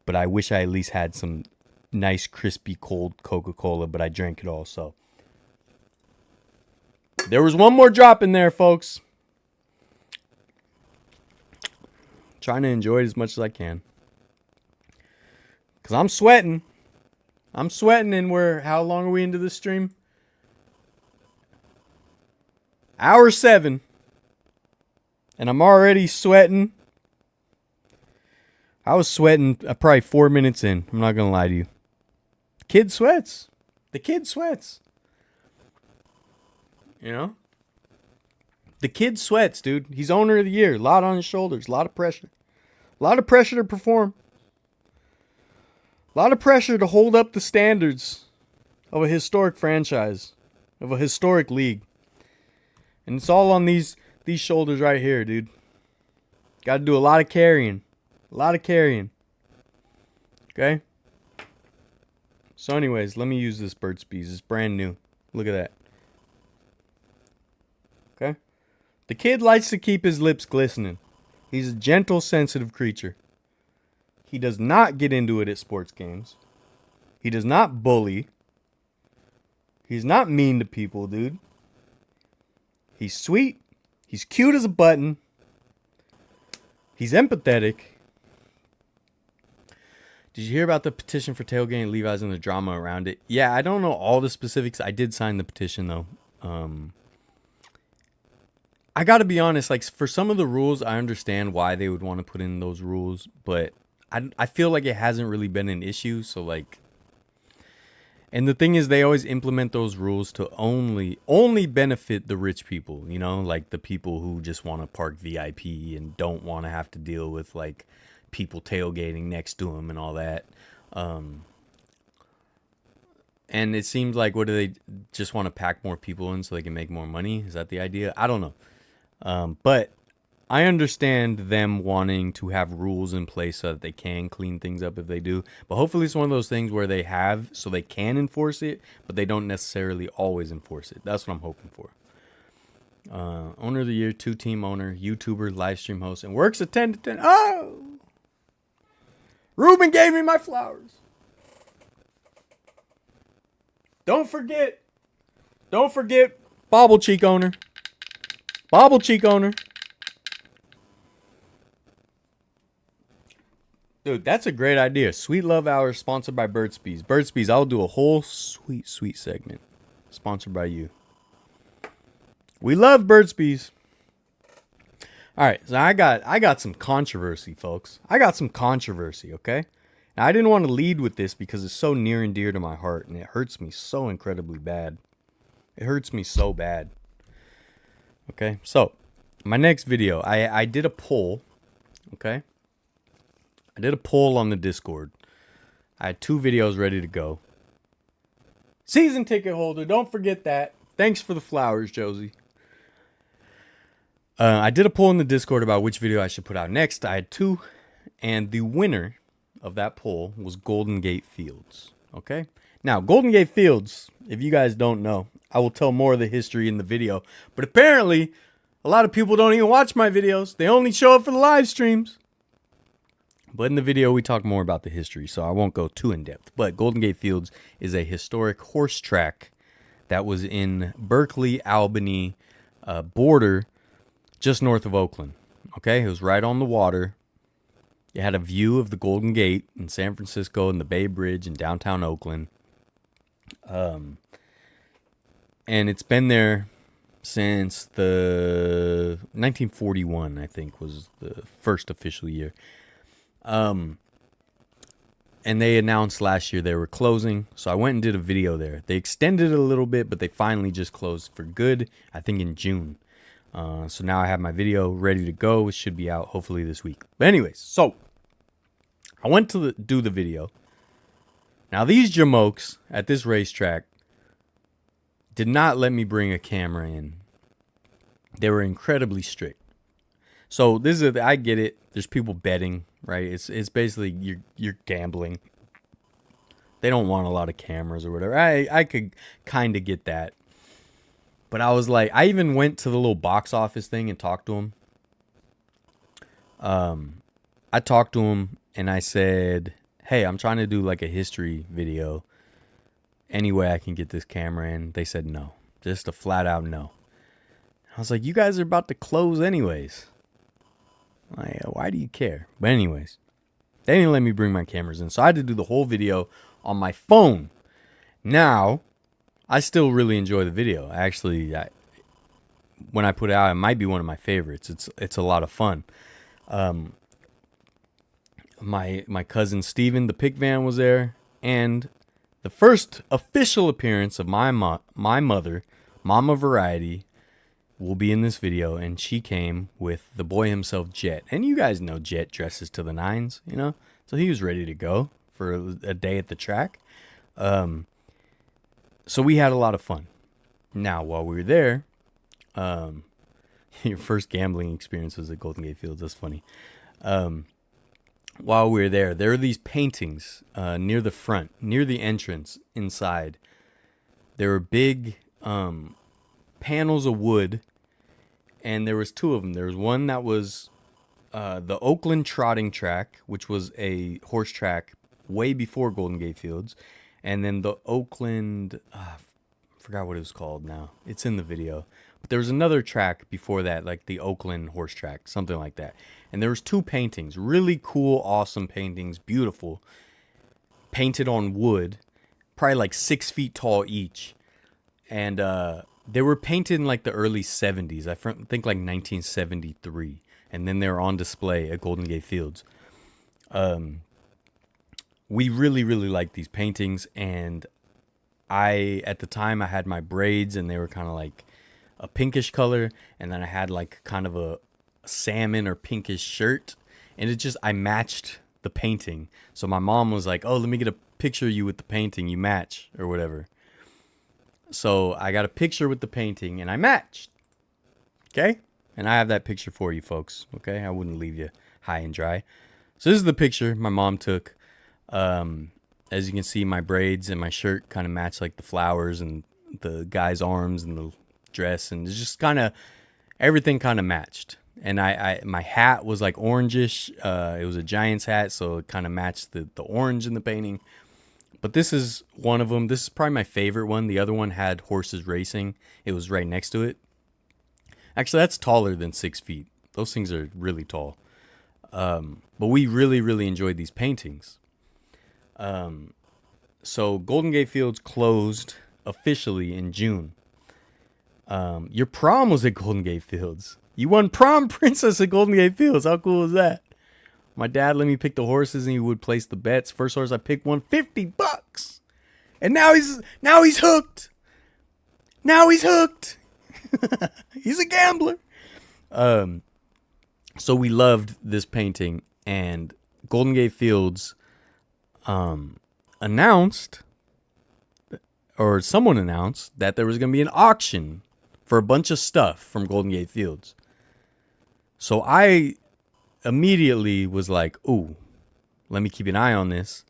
But I wish I at least had some nice, crispy, cold Coca-Cola, but I drank it all, so. There was one more drop in there, folks. Trying to enjoy it as much as I can. Because I'm sweating. I'm sweating, and how long are we into this stream? Hour 7. And I'm already sweating. I was sweating probably 4 minutes in. I'm not going to lie to you. The kid sweats. The kid sweats. You know? The kid sweats, dude. He's owner of the year. A lot on his shoulders. A lot of pressure. A lot of pressure to perform. A lot of pressure to hold up the standards of a historic franchise. Of a historic league. And it's all on these shoulders right here, dude. Got to do a lot of carrying. A lot of carrying. Okay? So anyways, let me use this Burt's Bees. It's brand new. Look at that. Okay? The kid likes to keep his lips glistening. He's a gentle, sensitive creature. He does not get into it at sports games. He does not bully. He's not mean to people, dude. He's sweet. He's cute as a button. He's empathetic. Did you hear about the petition for tailgating Levi's and the drama around it? Yeah, I don't know all the specifics. I did sign the petition, though. I got to be honest, like, for some of the rules, I understand why they would want to put in those rules, but I feel like it hasn't really been an issue, so, like... And the thing is, they always implement those rules to only benefit the rich people, you know? Like, the people who just want to park VIP and don't want to have to deal with, like... people tailgating next to him and all that. And it seems like, what do they just want to pack more people in so they can make more money? Is that the idea? I don't know. But I understand them wanting to have rules in place so that they can clean things up if they do. But hopefully it's one of those things where they have so they can enforce it, but they don't necessarily always enforce it. That's what I'm hoping for. Owner of the year, 2-team owner, YouTuber, Livestream host, and works a 10 to 10. Oh! Ruben gave me my flowers. Don't forget, Bobble Cheek owner. Bobble Cheek owner. Dude, that's a great idea. Sweet Love Hour sponsored by Burt's Bees. Burt's Bees, I'll do a whole sweet segment sponsored by you. We love Burt's Bees. All right, so I got some controversy, folks. I got some controversy, okay? Now, I didn't want to lead with this because it's so near and dear to my heart, and it hurts me so incredibly bad. It hurts me so bad. Okay, so my next video, I did a poll, okay? I did a poll on the Discord. I had 2 videos ready to go. Season ticket holder, don't forget that. Thanks for the flowers, Josie. I did a poll in the Discord about which video I should put out next. I had 2, and the winner of that poll was Golden Gate Fields. Okay? Now, Golden Gate Fields, if you guys don't know, I will tell more of the history in the video. But apparently, a lot of people don't even watch my videos. They only show up for the live streams. But in the video, we talk more about the history, so I won't go too in-depth. But Golden Gate Fields is a historic horse track that was in Berkeley, Albany border, just north of Oakland. Okay, it was right on the water. It had a view of the Golden Gate in San Francisco and the Bay Bridge in downtown Oakland. And it's been there since the 1941, I think, was the first official year. And they announced last year they were closing, so I went and did a video there. They extended it a little bit, but they finally just closed for good, I think in June. So now I have my video ready to go. It should be out hopefully this week. But anyways, so I went to do the video. Now these jamokes at this racetrack did not let me bring a camera in. They were incredibly strict. So this is I get it. There's people betting, right? It's basically you're gambling. They don't want a lot of cameras or whatever. I could kind of get that. But I was like, I even went to the little box office thing and talked to him. I talked to him and I said, hey, I'm trying to do like a history video. Any way I can get this camera in? They said no. Just a flat out no. I was like, you guys are about to close anyways. Like, why do you care? But anyways, they didn't let me bring my cameras in. So I had to do the whole video on my phone. Now, I still really enjoy the video. Actually, when I put it out, it might be one of my favorites. It's a lot of fun. My cousin Steven, the pick van, was there, and the first official appearance of my mother, Mama Variety, will be in this video, and she came with the boy himself, Jet. And you guys know Jet dresses to the nines, you know? So he was ready to go for a day at the track. So we had a lot of fun. Now, while we were there, your first gambling experience was at Golden Gate Fields. That's funny. While we were there are these paintings near the front, near the entrance inside. There were big panels of wood, and there was 2 of them. There was one that was the Oakland Trotting Track, which was a horse track way before Golden Gate Fields. And then the Oakland, I forgot what it was called now. It's in the video. But there was another track before that, like the Oakland horse track, something like that. And there was 2 paintings, really cool, awesome paintings, beautiful, painted on wood, probably like 6 feet tall each. And they were painted in like the early 70s. I think like 1973. And then they were on display at Golden Gate Fields. We really, really liked these paintings, and at the time, I had my braids, and they were kind of like a pinkish color, and then I had like kind of a salmon or pinkish shirt, and I matched the painting. So my mom was like, oh, let me get a picture of you with the painting, you match, or whatever. So I got a picture with the painting, and I matched. Okay? And I have that picture for you folks, okay? I wouldn't leave you high and dry. So this is the picture my mom took. As you can see, my braids and my shirt kind of match like the flowers and the guy's arms and the dress, and it's just kind of everything kind of matched. And my hat was like orangish. It was a Giants hat, so it kind of matched the orange in the painting. But this is one of them. This is probably my favorite one. The other one had horses racing. It was right next to it. Actually, that's taller than 6 feet. Those things are really tall. But we really, really enjoyed these paintings. So Golden Gate Fields closed officially in June. Your prom was at Golden Gate Fields. You won prom princess at Golden Gate Fields. How cool is that? My dad let me pick the horses and he would place the bets. First horse I picked won $50. And now he's hooked. Now he's hooked. He's a gambler. So we loved this painting, and Golden Gate Fields announced, or someone announced, that there was going to be an auction for a bunch of stuff from Golden Gate Fields. So I immediately was like, ooh, let me keep an eye on this.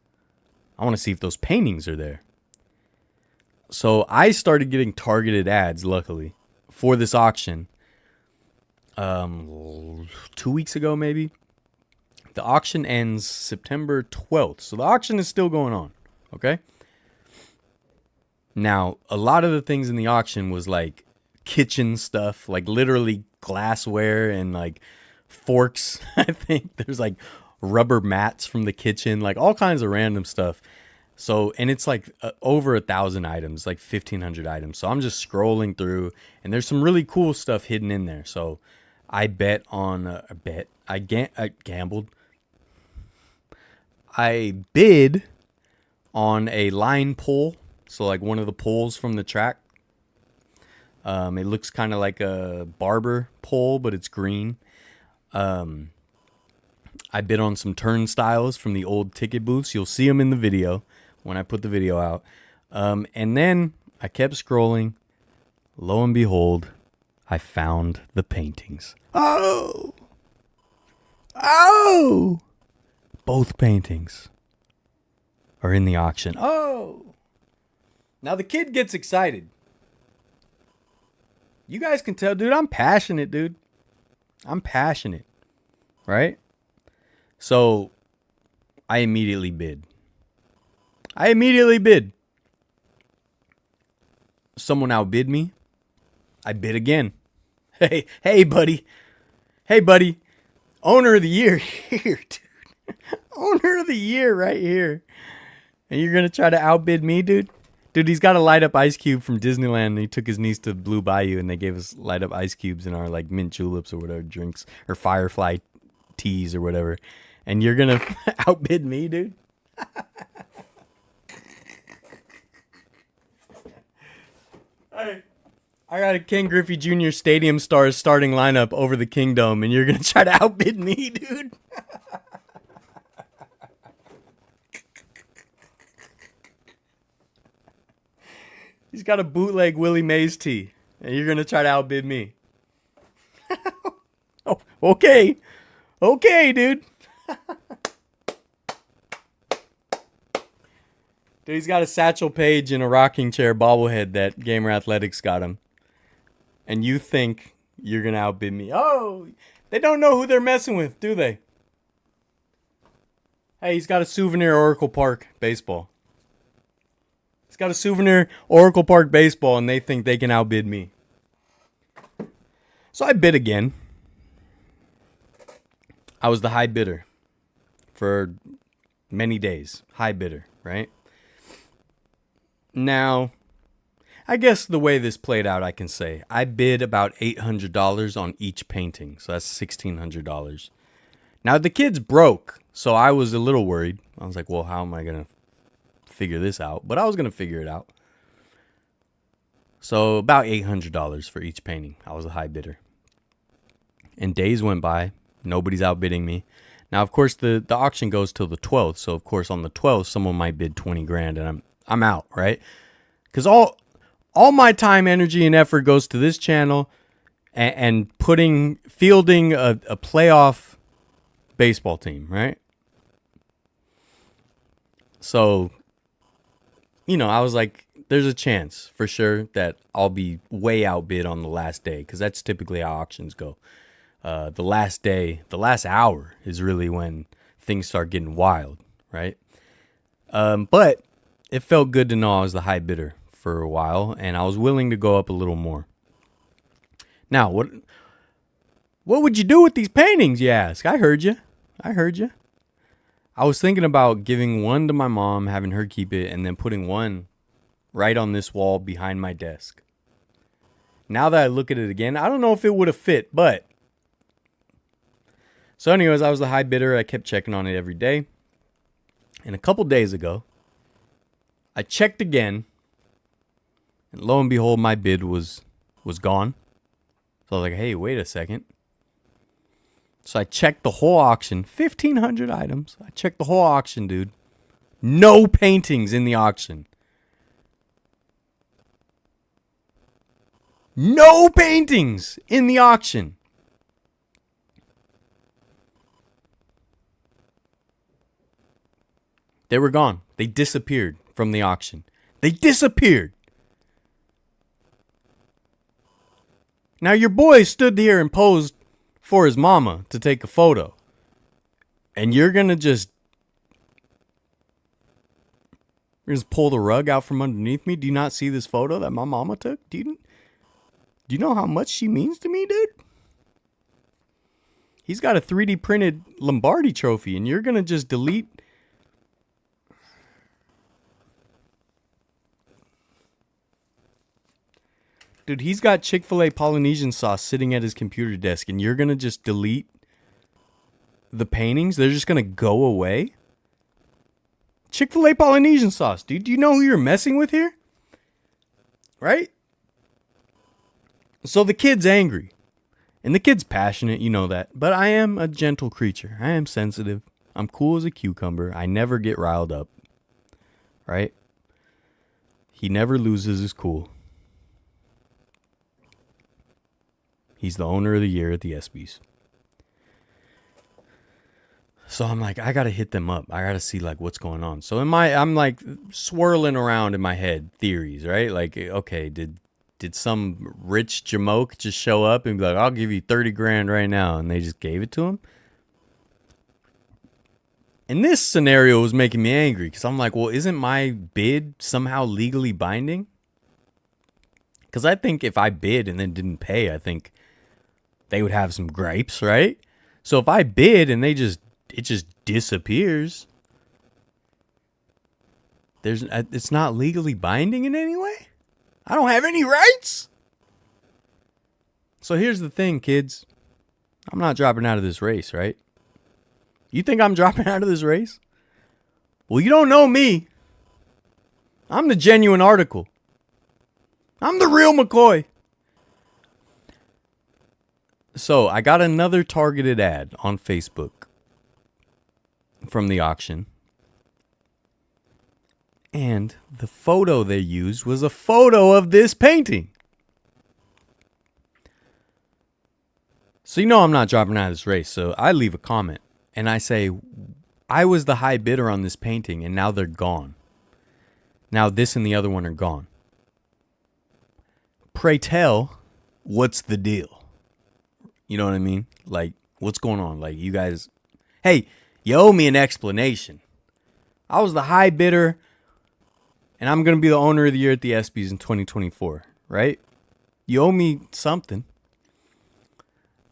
I want to see if those paintings are there. So I started getting targeted ads, luckily, for this auction. 2 weeks ago, maybe. The auction ends September 12th. So the auction is still going on. Okay. Now, a lot of the things in the auction was like kitchen stuff, like literally glassware and like forks. I think there's like rubber mats from the kitchen, like all kinds of random stuff. So, and it's like over 1,000 items, like 1,500 items. So I'm just scrolling through, and there's some really cool stuff hidden in there. So I bet on I gambled. I bid on a line pole. So like one of the poles from the track. It looks kind of like a barber pole, but it's green. I bid on some turnstiles from the old ticket booths. You'll see them in the video when I put the video out. And then I kept scrolling. Lo and behold, I found the paintings. Oh! Both paintings are in the auction. Oh! Now the kid gets excited. You guys can tell, dude, I'm passionate, dude. I'm passionate. Right? So I immediately bid. Someone outbid me. I bid again. Hey, buddy. Owner of the year here, dude. Owner of the year right here. And you're going to try to outbid me, dude? Dude, he's got a light up ice cube from Disneyland. And he took his niece to Blue Bayou and they gave us light up ice cubes in our like mint juleps or whatever drinks, or Firefly teas or whatever. And you're going to outbid me, dude? I got a Ken Griffey Jr. Stadium Stars starting lineup over the Kingdom, and you're going to try to outbid me, dude? He's got a bootleg Willie Mays tee, and you're going to try to outbid me. Oh, okay. Okay, dude. Dude, he's got a Satchel Paige and a rocking chair bobblehead that Gamer Athletics got him. And you think you're going to outbid me. Oh, they don't know who they're messing with, do they? Hey, he's got a souvenir Oracle Park baseball. He's got a souvenir Oracle Park baseball, and they think they can outbid me. So I bid again. I was the high bidder for many days. High bidder, right? Now, I guess the way this played out, I can say, I bid about $800 on each painting. So that's $1,600. Now, the kid's broke, so I was a little worried. I was like, well, how am I going to figure this out? But I was going to figure it out. So about $800 for each painting. I was a high bidder. And days went by. Nobody's outbidding me. Now, of course, the auction goes till the 12th. So, of course, on the 12th, someone might bid 20 grand and I'm out, right? Because all my time, energy, and effort goes to this channel and fielding a playoff baseball team, right? So, I was like, there's a chance for sure that I'll be way outbid on the last day, because that's typically how auctions go. The last day, the last hour is really when things start getting wild, right? But it felt good to know I was the high bidder for a while, and I was willing to go up a little more. Now, what would you do with these paintings, you ask? I heard you. I was thinking about giving one to my mom, having her keep it, and then putting one right on this wall behind my desk. Now that I look at it again, I don't know if it would have fit, but. So anyways, I was the high bidder. I kept checking on it every day. And a couple days ago, I checked again. And lo and behold, my bid was gone. So I was like, hey, wait a second. So I checked the whole auction. 1,500 items. I checked the whole auction, dude. No paintings in the auction. No paintings in the auction. They were gone. They disappeared from the auction. They disappeared. Now your boy stood here and posed for his mama to take a photo. And you're going to just pull the rug out from underneath me? Do you not see this photo that my mama took? Do you know how much she means to me, dude? He's got a 3D printed Lombardi trophy, and you're going to just delete. Dude, he's got Chick-fil-A Polynesian sauce sitting at his computer desk, and you're going to just delete the paintings? They're just going to go away? Chick-fil-A Polynesian sauce, dude. Do you know who you're messing with here? Right? So the kid's angry. And the kid's passionate, you know that. But I am a gentle creature. I am sensitive. I'm cool as a cucumber. I never get riled up. Right? He never loses his cool. He's the owner of the year at the ESPYs. So I'm like, I gotta hit them up. I gotta see like what's going on. So I'm like swirling around in my head theories, right? Like, okay, did some rich jamoke just show up and be like, I'll give you 30 grand right now, and they just gave it to him? And this scenario was making me angry because I'm like, well, isn't my bid somehow legally binding? Because I think if I bid and then didn't pay, I think they would have some gripes, right? So if I bid and it just disappears, it's not legally binding in any way? I don't have any rights? So here's the thing, kids. I'm not dropping out of this race, right? You think I'm dropping out of this race? Well, you don't know me. I'm the genuine article. I'm the real McCoy. So I got another targeted ad on Facebook from the auction. And the photo they used was a photo of this painting. So you know I'm not dropping out of this race. So I leave a comment and I say, I was the high bidder on this painting and now they're gone. Now this and the other one are gone. Pray tell, what's the deal? You know what I mean? Like, what's going on? Like, you guys, hey, you owe me an explanation. I was the high bidder, and I'm going to be the owner of the year at the ESPYs in 2024, right? You owe me something.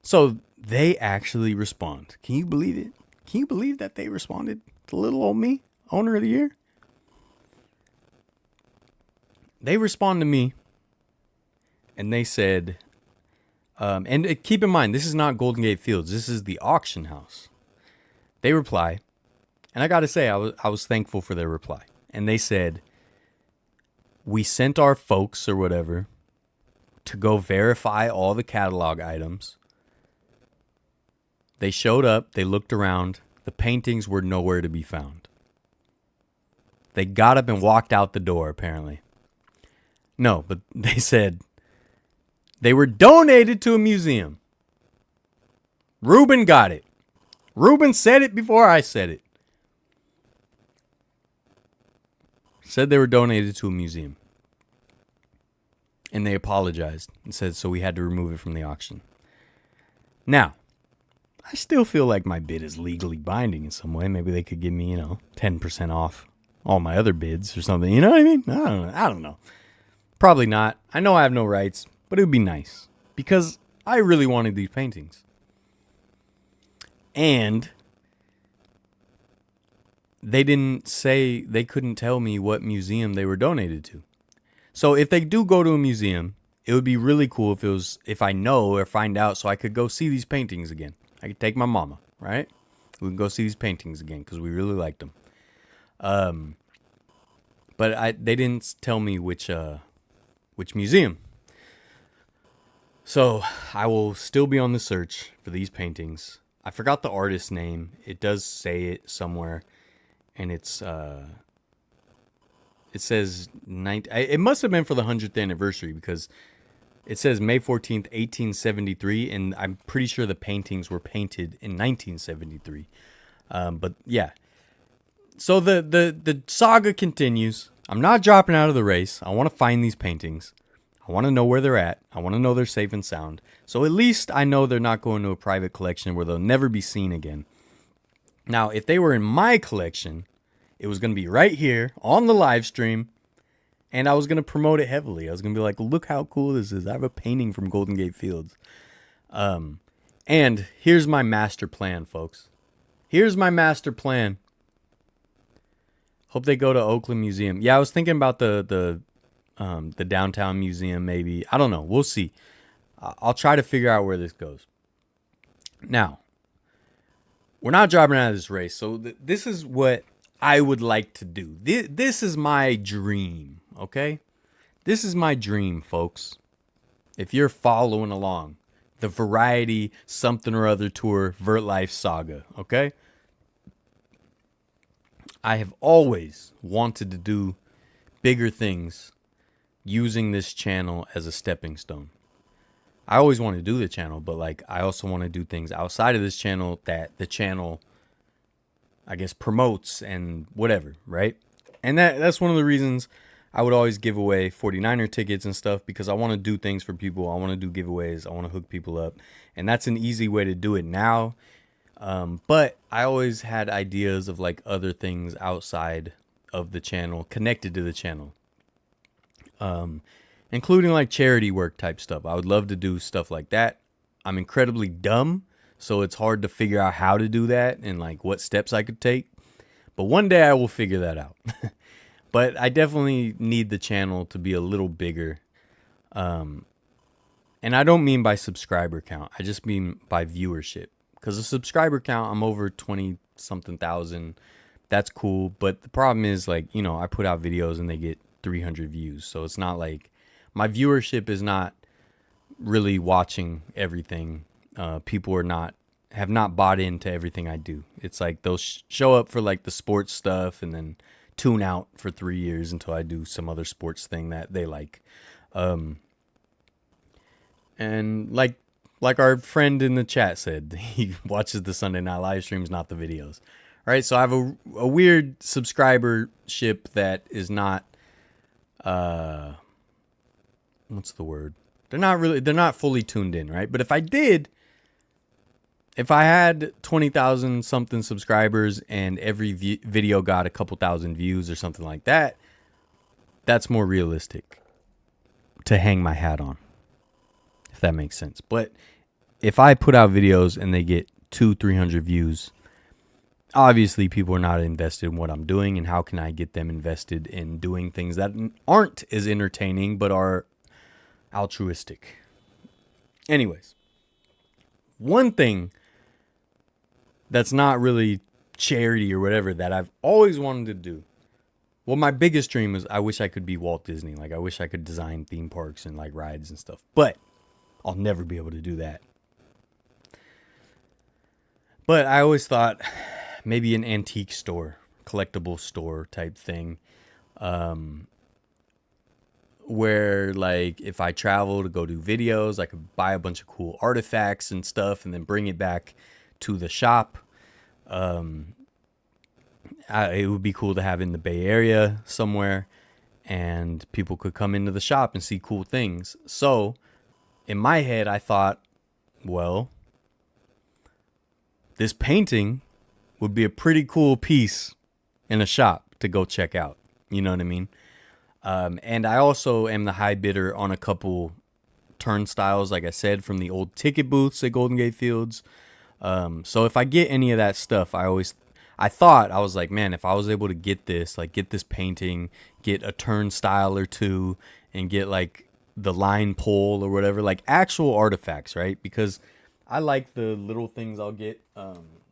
So they actually respond. Can you believe it? Can you believe that they responded to little old me, owner of the year? They respond to me. And they said, and keep in mind, this is not Golden Gate Fields. This is the auction house. They reply, and I got to say, I was thankful for their reply. And they said, we sent our folks or whatever to go verify all the catalog items. They showed up. They looked around. The paintings were nowhere to be found. They got up and walked out the door, apparently. No, but they said they were donated to a museum. Ruben got it. Ruben said it before I said it. Said they were donated to a museum. And they apologized and said, so we had to remove it from the auction. Now, I still feel like my bid is legally binding in some way. Maybe they could give me, 10% off all my other bids or something. You know what I mean? I don't know. Probably not. I know I have no rights, but it would be nice because I really wanted these paintings. And they couldn't tell me what museum they were donated to. So if they do go to a museum it would be really cool if I know or find out so I could go see these paintings again. I could take my mama, right? We can go see these paintings again because we really liked them. But they didn't tell me which museum. So I will still be on the search for these paintings. I forgot the artist's name. It does say it somewhere, and it says it must have been for the 100th anniversary because it says May 14th, 1873, and I'm pretty sure the paintings were painted in 1973. But yeah, so the saga continues. I'm not dropping out of the race. I want to find these paintings. I want to know where they're at. I want to know they're safe and sound. So at least I know they're not going to a private collection where they'll never be seen again. Now, if they were in my collection, it was going to be right here on the live stream, and I was going to promote it heavily. I was going to be like, look how cool this is. I have a painting from Golden Gate Fields. And here's my master plan, folks. Here's my master plan. Hope they go to Oakland Museum. Yeah, I was thinking about the downtown museum, maybe. I don't know. We'll see. I'll try to figure out where this goes. Now, we're not dropping out of this race. So this is what I would like to do. This is my dream, okay? This is my dream, folks. If you're following along, the Variety Something or Other Tour Vertlife Saga, okay? I have always wanted to do bigger things using this channel as a stepping stone. I always want to do the channel, but like I also want to do things outside of this channel that the channel, I guess, promotes and whatever, right? And that's one of the reasons I would always give away 49er tickets and stuff, because I want to do things for people. I want to do giveaways. I want to hook people up. And that's an easy way to do it now. But I always had ideas of like other things outside of the channel, connected to the channel. Including like charity work type stuff. I would love to do stuff like that. I'm incredibly dumb, so it's hard to figure out how to do that and like what steps I could take. But one day I will figure that out. But I definitely need the channel to be a little bigger. And I don't mean by subscriber count. I just mean by viewership. Because the subscriber count, I'm over 20-something thousand. That's cool. But the problem is, like, you know, I put out videos and they get 300 views. So it's not like my viewership is not really watching everything. People have not bought into everything I do. It's like they'll show up for like the sports stuff and then tune out for 3 years until I do some other sports thing that they like. And like our friend in the chat said, he watches the Sunday night live streams, not the videos. All right, so I have a weird subscribership that is not, what's the word? They're not fully tuned in, right? But if I had 20,000 something subscribers and every video got a couple thousand views or something like that, that's more realistic to hang my hat on, if that makes sense. But if I put out videos and they get 200-300 views, obviously people are not invested in what I'm doing, and how can I get them invested in doing things that aren't as entertaining but are altruistic? Anyways, one thing that's not really charity or whatever that I've always wanted to do. Well, my biggest dream is I wish I could be Walt Disney. Like, I wish I could design theme parks and like rides and stuff, but I'll never be able to do that. But I always thought maybe an antique store, collectible store type thing, where like if I travel to go do videos, I could buy a bunch of cool artifacts and stuff and then bring it back to the shop. It would be cool to have in the Bay Area somewhere, and people could come into the shop and see cool things. So in my head, I thought, well, this painting would be a pretty cool piece in a shop to go check out. You know what I mean? And I also am the high bidder on a couple turnstiles, like I said, from the old ticket booths at Golden Gate Fields. So if I get any of that stuff, I was like, man, if I was able to get this painting, get a turnstile or two, and get like the line pole or whatever, like actual artifacts, right? Because I like the little things I'll get,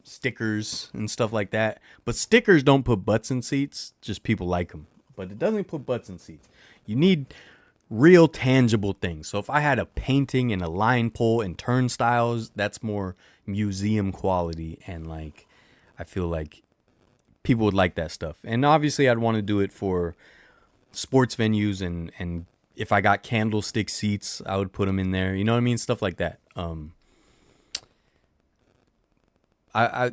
stickers and stuff like that. But stickers don't put butts in seats, just people like them. But it doesn't put butts in seats. You need real tangible things. So if I had a painting and a line pole and turnstiles, that's more museum quality, and like I feel like people would like that stuff. And obviously I'd want to do it for sports venues, and if I got candlestick seats, I would put them in there. You know what I mean? Stuff like that. I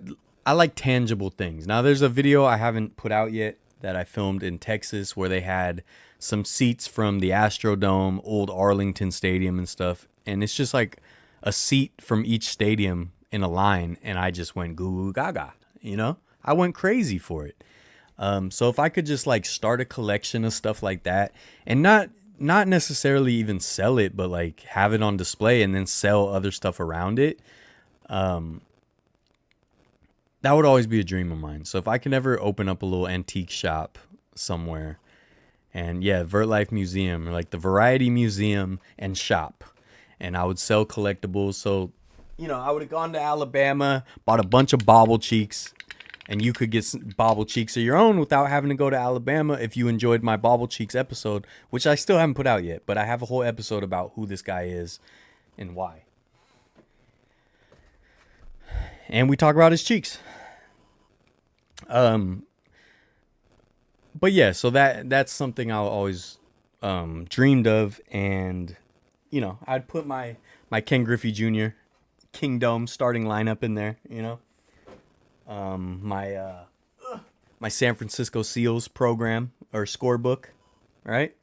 I like tangible things. Now there's a video I haven't put out yet that I filmed in Texas where they had some seats from the Astrodome, old Arlington Stadium and stuff. And it's just like a seat from each stadium in a line, and I just went goo goo gaga, you know? I went crazy for it. So if I could just like start a collection of stuff like that, and not necessarily even sell it, but like have it on display and then sell other stuff around it, that would always be a dream of mine. So if I can ever open up a little antique shop somewhere, and yeah, Vertlife Museum, or like the Variety Museum and shop, and I would sell collectibles. So, you know, I would have gone to Alabama, bought a bunch of bobble cheeks, and you could get some bobble cheeks of your own without having to go to Alabama if you enjoyed my bobble cheeks episode, which I still haven't put out yet, but I have a whole episode about who this guy is and why. And we talk about his cheeks. But yeah, so that's something I always dreamed of, and you know, I'd put my Ken Griffey Jr. Kingdom starting lineup in there, you know. My San Francisco Seals program or scorebook, right?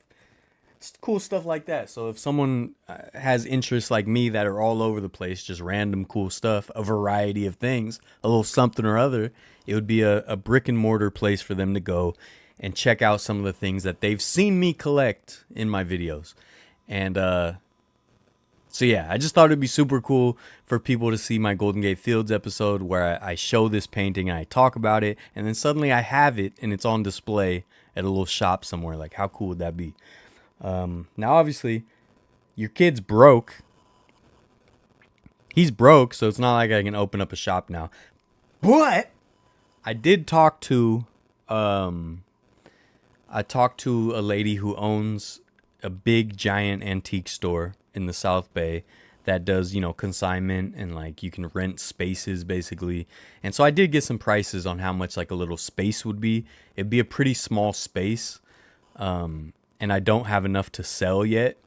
It's cool stuff like that. So if someone has interests like me that are all over the place, just random cool stuff, a variety of things, a little something or other, it would be a brick and mortar place for them to go and check out some of the things that they've seen me collect in my videos. And so yeah, I just thought it'd be super cool for people to see my Golden Gate Fields episode where I show this painting and I talk about it, and then suddenly I have it and it's on display at a little shop somewhere. Like, how cool would that be? Now, obviously, your kid's broke. He's broke, so it's not like I can open up a shop now. But I did talk to a lady who owns a big giant antique store in the South Bay that does, you know, consignment, and like you can rent spaces basically. And so I did get some prices on how much like a little space would be. It'd be a pretty small space. And I don't have enough to sell yet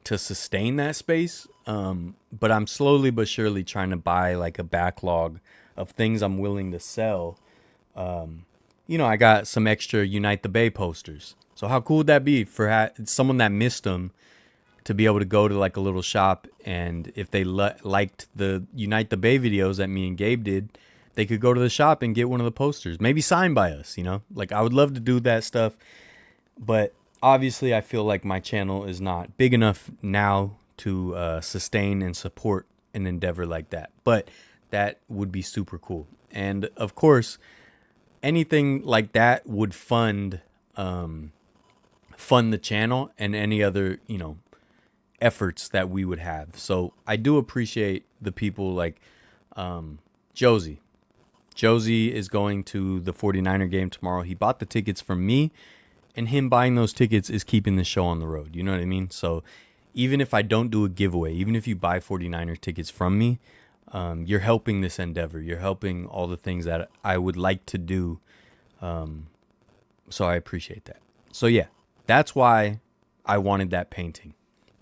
to sustain that space. But I'm slowly but surely trying to buy like a backlog of things I'm willing to sell. You know, I got some extra Unite the Bay posters. So how cool would that be for someone that missed them to be able to go to like a little shop, and if they liked the Unite the Bay videos that me and Gabe did, they could go to the shop and get one of the posters, maybe signed by us, you know? Like, I would love to do that stuff, but obviously I feel like my channel is not big enough now to sustain and support an endeavor like that, but that would be super cool. And of course, anything like that would fund the channel and any other, you know, efforts that we would have. So I do appreciate the people like Josie. Josie is going to the 49er game tomorrow. He bought the tickets from me, and him buying those tickets is keeping the show on the road. You know what I mean? So even if I don't do a giveaway, even if you buy 49er tickets from me, you're helping this endeavor. You're helping all the things that I would like to do. So I appreciate that. So yeah, that's why I wanted that painting.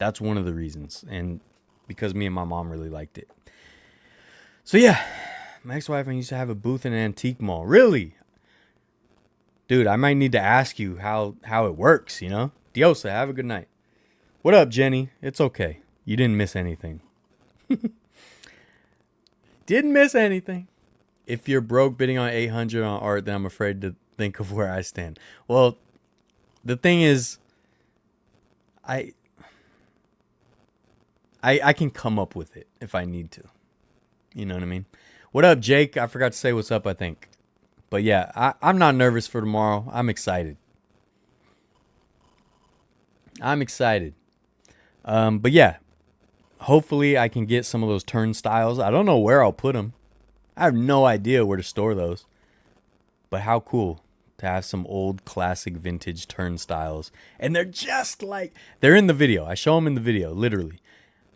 That's one of the reasons. And because me and my mom really liked it. So yeah, my ex-wife and I used to have a booth in an antique mall. Really? Dude, I might need to ask you how it works, you know? Diosa, have a good night. What up, Jenny? It's okay. You didn't miss anything. Didn't miss anything. If you're broke bidding on 800 on art, then I'm afraid to think of where I stand. Well, the thing is, I can come up with it if I need to. You know what I mean? What up, Jake? I forgot to say what's up, I think. But yeah, I'm not nervous for tomorrow. I'm excited. I'm excited. But yeah, hopefully I can get some of those turnstiles. I don't know where I'll put them. I have no idea where to store those. But how cool to have some old classic vintage turnstiles. And they're just like, they're in the video. I show them in the video, literally.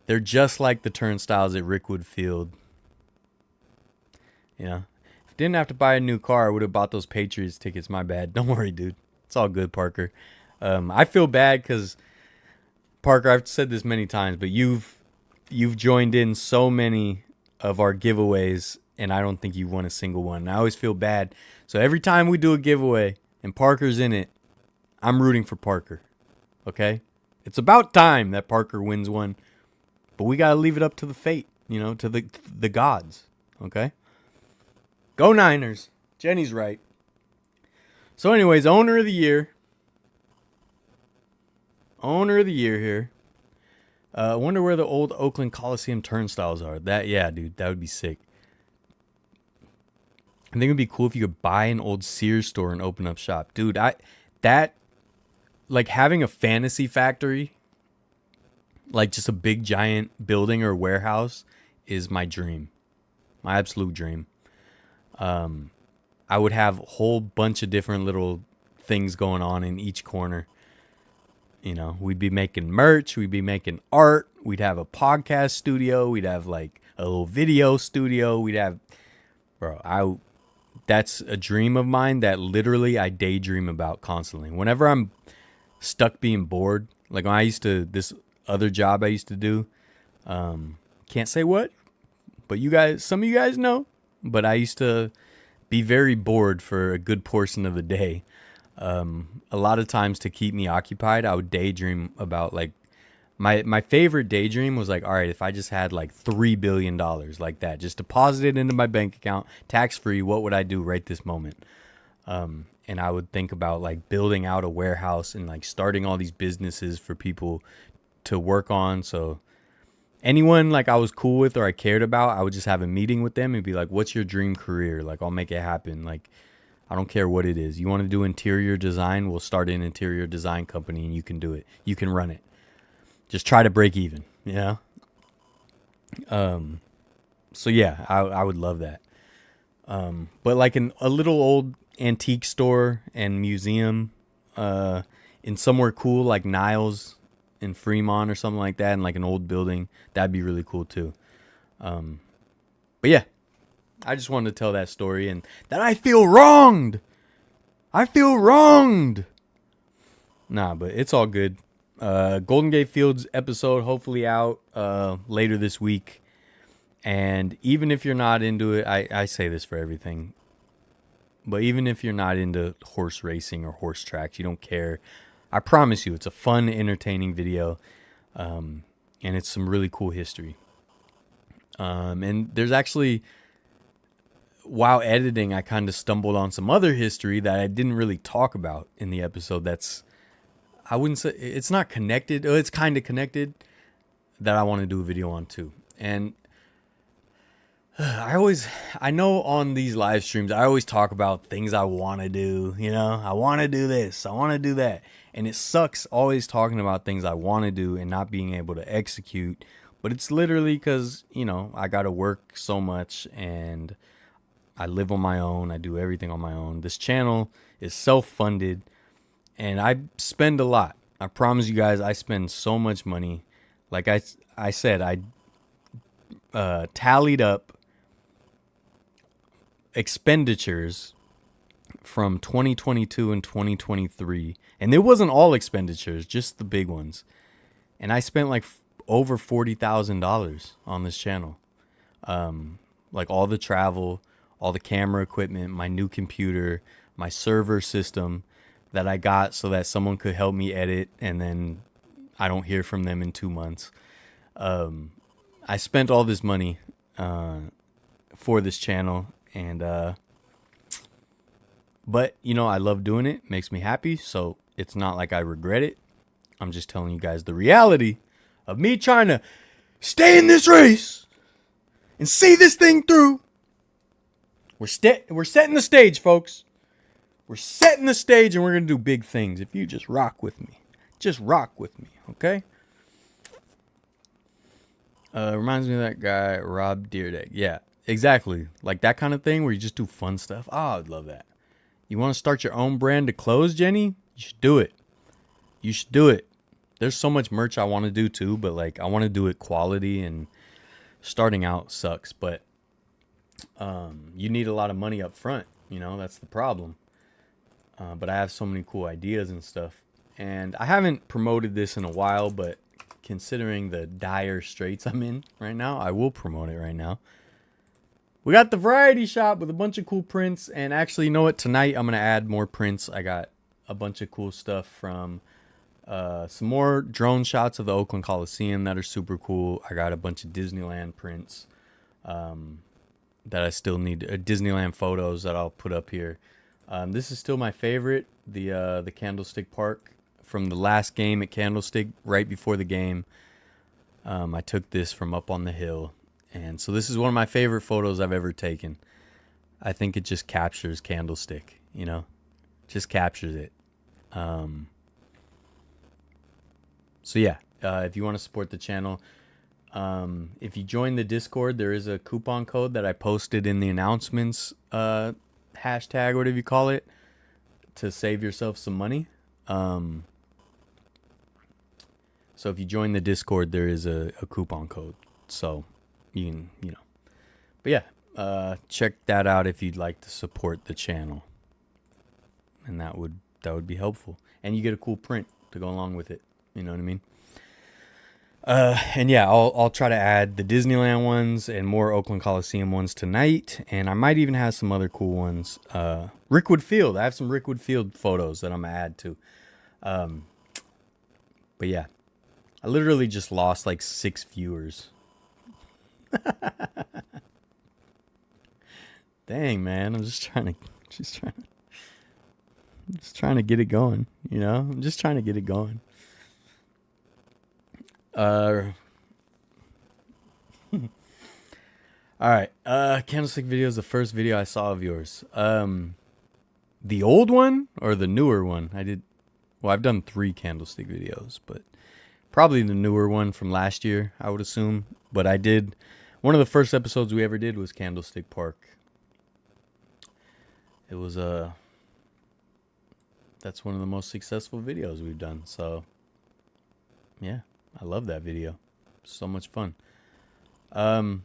They're just like the turnstiles at Rickwood Field. You know, if I didn't have to buy a new car, I would have bought those Patriots tickets. My bad. Don't worry, dude. It's all good, Parker. I feel bad because, Parker, I've said this many times, but you've joined in so many of our giveaways, and I don't think you won a single one. And I always feel bad. So every time we do a giveaway and Parker's in it, I'm rooting for Parker. Okay? It's about time that Parker wins one. But we got to leave it up to the fate, you know, to the gods. Okay? Go Niners. Jenny's right. So anyways, owner of the year. Owner of the year here. I wonder where the old Oakland Coliseum turnstiles are. Yeah, dude, that would be sick. I think it'd be cool if you could buy an old Sears store and open up shop. Dude, like having a fantasy factory, like just a big giant building or warehouse, is my dream. My absolute dream. I would have a whole bunch of different little things going on in each corner. You know, we'd be making merch, we'd be making art, we'd have a podcast studio, we'd have like a little video studio, we'd have, that's a dream of mine that literally I daydream about constantly. Whenever I'm stuck being bored, like when this other job I used to do, can't say what, but some of you guys know, but I used to be very bored for a good portion of the day. A lot of times to keep me occupied, I would daydream about like my favorite daydream was like, all right, if I just had like $3 billion like that, just deposit it into my bank account, tax free, what would I do right this moment? And I would think about like building out a warehouse and like starting all these businesses for people to work on. So anyone like I was cool with or I cared about, I would just have a meeting with them and be like, what's your dream career? Like, I'll make it happen. Like, I don't care what it is. You want to do interior design? We'll start an interior design company and you can do it. You can run it. Just try to break even, you know? So yeah, I would love that. But like a little old antique store and museum, in somewhere cool like Niles in Fremont or something like that, in like an old building, that'd be really cool too. But yeah, I just wanted to tell that story and that I feel wronged. I feel wronged. Nah, but it's all good. Golden Gate Fields episode hopefully out later this week. And even if you're not into it, I say this for everything, but even if you're not into horse racing or horse tracks, you don't care, I promise you it's a fun, entertaining video. And it's some really cool history. And there's actually, while editing, I kind of stumbled on some other history that I didn't really talk about in the episode. I wouldn't say it's not connected. It's kind of connected, that I want to do a video on too. And I know on these live streams, I always talk about things I want to do. You know, I want to do this, I want to do that. And it sucks always talking about things I want to do and not being able to execute. But it's literally because, you know, I got to work so much and I live on my own. I do everything on my own. This channel is self-funded and I spend a lot. I promise you guys, I spend so much money. Like I said, I tallied up expenditures from 2022 and 2023. And it wasn't all expenditures, just the big ones. And I spent like over $40,000 on this channel. Like all the travel, all the camera equipment, my new computer, my server system that I got so that someone could help me edit and then I don't hear from them in 2 months. I spent all this money for this channel and but you know, I love doing it. Makes me happy, so it's not like I regret it. I'm just telling you guys the reality of me trying to stay in this race and see this thing through. We're setting the stage, folks. We're setting the stage and we're going to do big things if you just rock with me. Just rock with me, okay? Reminds me of that guy, Rob Deerdeck. Yeah, exactly. Like that kind of thing where you just do fun stuff. Oh, I'd love that. You want to start your own brand of clothes, Jenny? You should do it. You should do it. There's so much merch I want to do too, but like I want to do it quality, and starting out sucks. But you need a lot of money up front. You know, that's the problem. But I have so many cool ideas and stuff. And I haven't promoted this in a while, but considering the dire straits I'm in right now, I will promote it right now. We got the variety shop with a bunch of cool prints. And actually, you know what? Tonight, I'm going to add more prints. I got a bunch of cool stuff from some more drone shots of the Oakland Coliseum that are super cool. I got a bunch of Disneyland prints that I still need. Disneyland photos that I'll put up here. This is still my favorite, the Candlestick Park from the last game at Candlestick. Right before the game, I took this from up on the hill, and so this is one of my favorite photos I've ever taken. I think it just captures Candlestick, you know, just captures it. So yeah, if you want to support the channel, if you join the Discord, there is a coupon code that I posted in the announcements hashtag, whatever you call it, to save yourself some money. So if you join the Discord, there is a coupon code, so you can, you know. But yeah, check that out if you'd like to support the channel, and that would be helpful. And you get a cool print to go along with it. You know what I mean? And yeah, I'll try to add the Disneyland ones and more Oakland Coliseum ones tonight, and I might even have some other cool ones. Rickwood Field, I have some Rickwood Field photos that I'm gonna add to. But yeah, I literally just lost like 6 viewers. Dang, man, I'm just trying to get it going. You know, I'm just trying to get it going. All right. Candlestick video is the first video I saw of yours. The old one or the newer one? I've done 3 Candlestick videos, but probably the newer one from last year, I would assume. But one of the first episodes we ever did was Candlestick Park. It was that's one of the most successful videos we've done. So yeah. I love that video. So much fun. All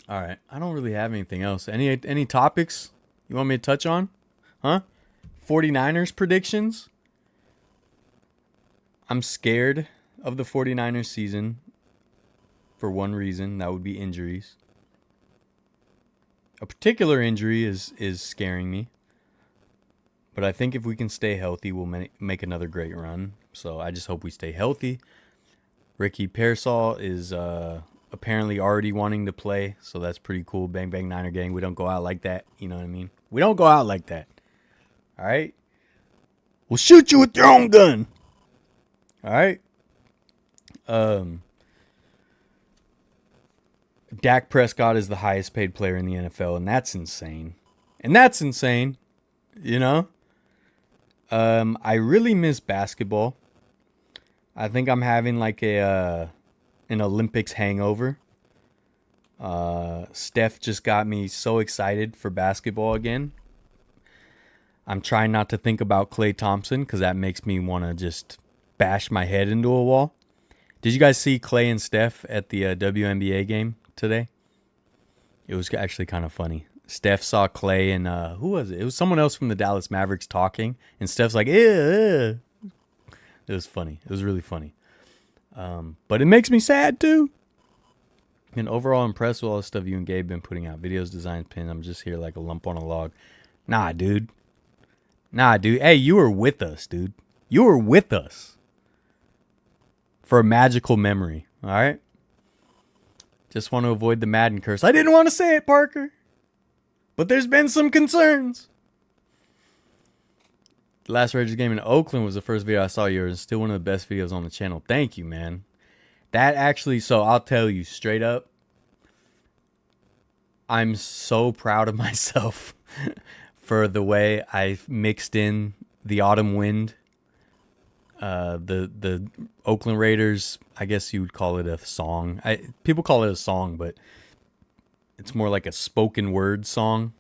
right. I don't really have anything else. Any topics you want me to touch on? Huh? 49ers predictions? I'm scared of the 49ers season for one reason. That would be injuries. A particular injury is scaring me. But I think if we can stay healthy, we'll make another great run. So I just hope we stay healthy. Ricky Pearsall is apparently already wanting to play, so that's pretty cool. Bang, bang, Niner gang. We don't go out like that. You know what I mean? We don't go out like that. All right? We'll shoot you with your own gun. All right? Dak Prescott is the highest paid player in the NFL, and that's insane. You know? I really miss basketball. I think I'm having like an Olympics hangover. Steph just got me so excited for basketball again. I'm trying not to think about Klay Thompson because that makes me want to just bash my head into a wall. Did you guys see Klay and Steph at the WNBA game today? It was actually kind of funny. Steph saw Klay and who was it? It was someone else from the Dallas Mavericks talking, and Steph's like, ew. It was funny. It was really funny. But it makes me sad too. And overall impressed with all the stuff you and Gabe been putting out. Videos, designs, pins. I'm just here like a lump on a log. Nah, dude. Hey, you were with us, dude. You were with us. For a magical memory. All right? Just want to avoid the Madden curse. I didn't want to say it, Parker. But there's been some concerns. The last Raiders game in Oakland was the first video I saw yours. It's still one of the best videos on the channel. Thank you, man. That actually, so I'll tell you straight up, I'm so proud of myself for the way I mixed in the autumn wind The Oakland Raiders, I guess you would call it a song. People call it a song, but it's more like a spoken word song.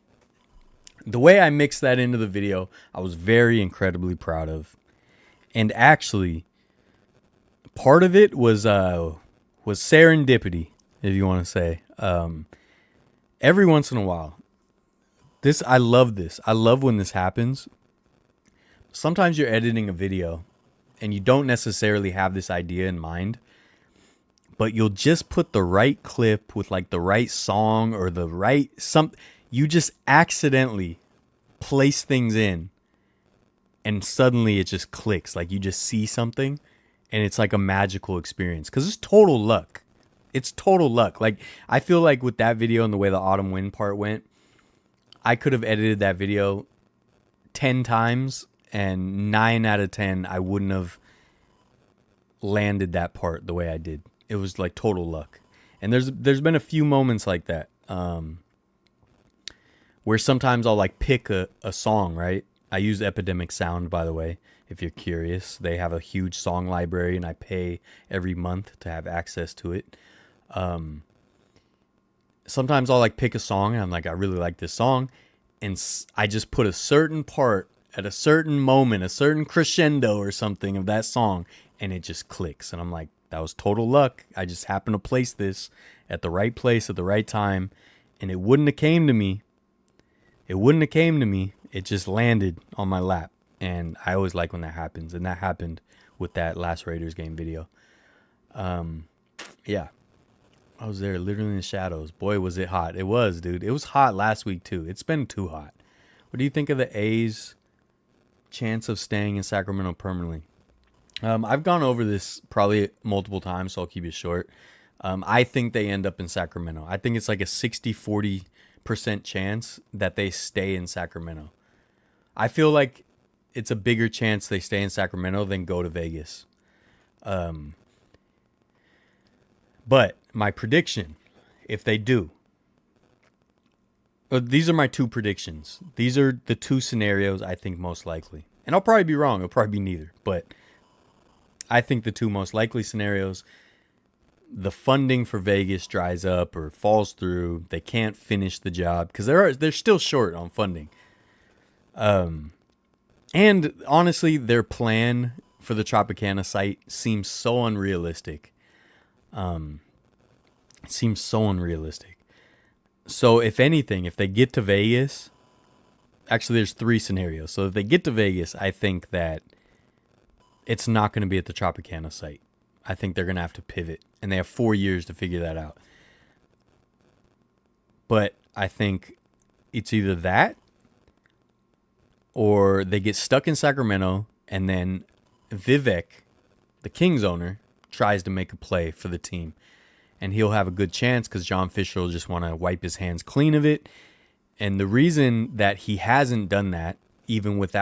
The way I mixed that into the video, I was very incredibly proud of. And actually, part of it was serendipity, if you want to say. Every once in a while, I love this. I love when this happens. Sometimes you're editing a video and you don't necessarily have this idea in mind, but you'll just put the right clip with like the right song or the right you just accidentally place things in and suddenly it just clicks. Like you just see something and it's like a magical experience because it's total luck. It's total luck. Like I feel like with that video and the way the autumn wind part went, I could have edited that video 10 times and 9 out of 10 I wouldn't have landed that part the way I did. It was like total luck. And there's been a few moments like that where sometimes I'll like pick a song, right? I use Epidemic Sound, by the way, if you're curious. They have a huge song library and I pay every month to have access to it. Sometimes I'll like pick a song and I'm like, I really like this song. And I just put a certain part at a certain moment, a certain crescendo or something of that song, and it just clicks. And I'm like, that was total luck. I just happened to place this at the right place at the right time. And it wouldn't have came to me. It just landed on my lap. And I always like when that happens. And that happened with that last Raiders game video. Yeah. I was there literally in the shadows. Boy, was it hot. It was, dude. It was hot last week, too. It's been too hot. What do you think of the A's chance of staying in Sacramento permanently? I've gone over this probably multiple times, so I'll keep it short. I think they end up in Sacramento. I think it's like a 60-40% chance that they stay in Sacramento. I feel like it's a bigger chance they stay in Sacramento than go to Vegas. But my prediction, if they do, these are my two predictions. These are the two scenarios I think most likely. And I'll probably be wrong. It'll probably be neither. But I think the two most likely scenarios, the funding for Vegas dries up or falls through. They can't finish the job because they're still short on funding. And honestly, their plan for the Tropicana site seems so unrealistic. It seems so unrealistic. So if anything, if they get to Vegas, actually there's three scenarios. So if they get to Vegas, I think that it's not going to be at the Tropicana site. I think they're going to have to pivot. And they have 4 years to figure that out. But I think it's either that or they get stuck in Sacramento and then Vivek, the Kings owner, tries to make a play for the team. And he'll have a good chance because John Fisher will just want to wipe his hands clean of it. And the reason that he hasn't done that, even with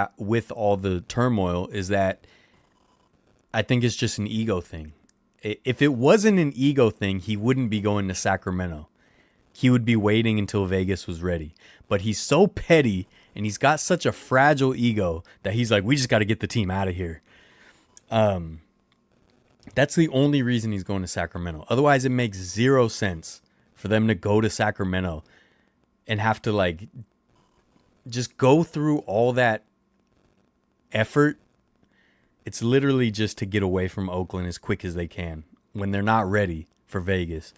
all the turmoil, is that I think it's just an ego thing. If it wasn't an ego thing, he wouldn't be going to Sacramento. He would be waiting until Vegas was ready. But he's so petty and he's got such a fragile ego that he's like, we just got to get the team out of here. That's the only reason he's going to Sacramento. Otherwise, it makes zero sense for them to go to Sacramento and have to like just go through all that effort. It's literally just to get away from Oakland as quick as they can when they're not ready for Vegas.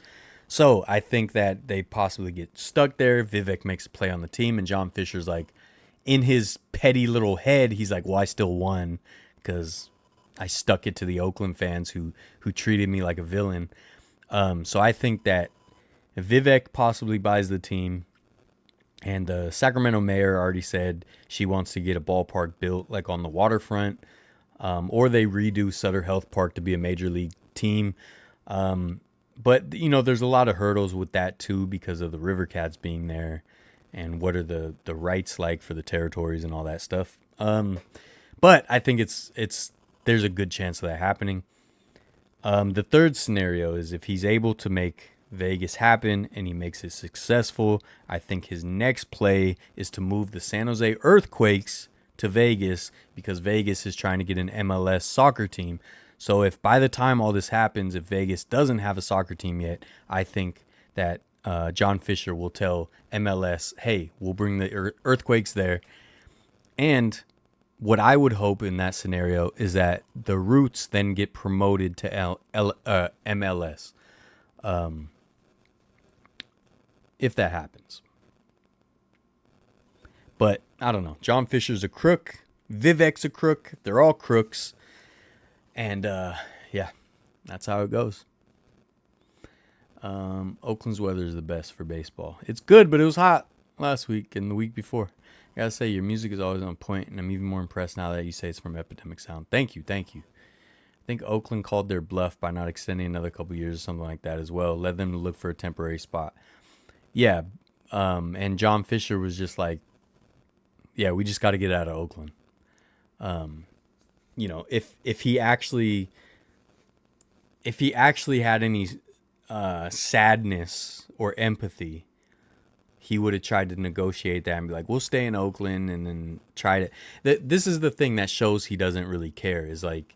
So I think that they possibly get stuck there. Vivek makes a play on the team, and John Fisher's like, in his petty little head, he's like, well, I still won because I stuck it to the Oakland fans who treated me like a villain. So I think that Vivek possibly buys the team, and the Sacramento mayor already said she wants to get a ballpark built like on the waterfront, or they redo Sutter Health Park to be a major league team. But, you know, there's a lot of hurdles with that, too, because of the River Cats being there and what are the rights like for the territories and all that stuff. But I think there's a good chance of that happening. The third scenario is if he's able to make Vegas happen and he makes it successful, I think his next play is to move the San Jose Earthquakes to Vegas because Vegas is trying to get an MLS soccer team. So if by the time all this happens, if Vegas doesn't have a soccer team yet, I think that John Fisher will tell MLS, hey, we'll bring the Earthquakes there. And what I would hope in that scenario is that the Roots then get promoted to MLS. If that happens. But I don't know. John Fisher's a crook. Vivek's a crook. They're all crooks. And yeah, that's how it goes. Oakland's weather is the best for baseball. It's good, but it was hot last week and the week before. I gotta say, your music is always on point, and I'm even more impressed now that you say it's from Epidemic Sound. Thank you. I think Oakland called their bluff by not extending another couple years or something like that as well. Led them to look for a temporary spot. Yeah, and John Fisher was just like, yeah, we just got to get out of Oakland. You know, if he actually had any sadness or empathy, he would have tried to negotiate that and be like, we'll stay in Oakland, and then try to. This is the thing that shows he doesn't really care. Is like,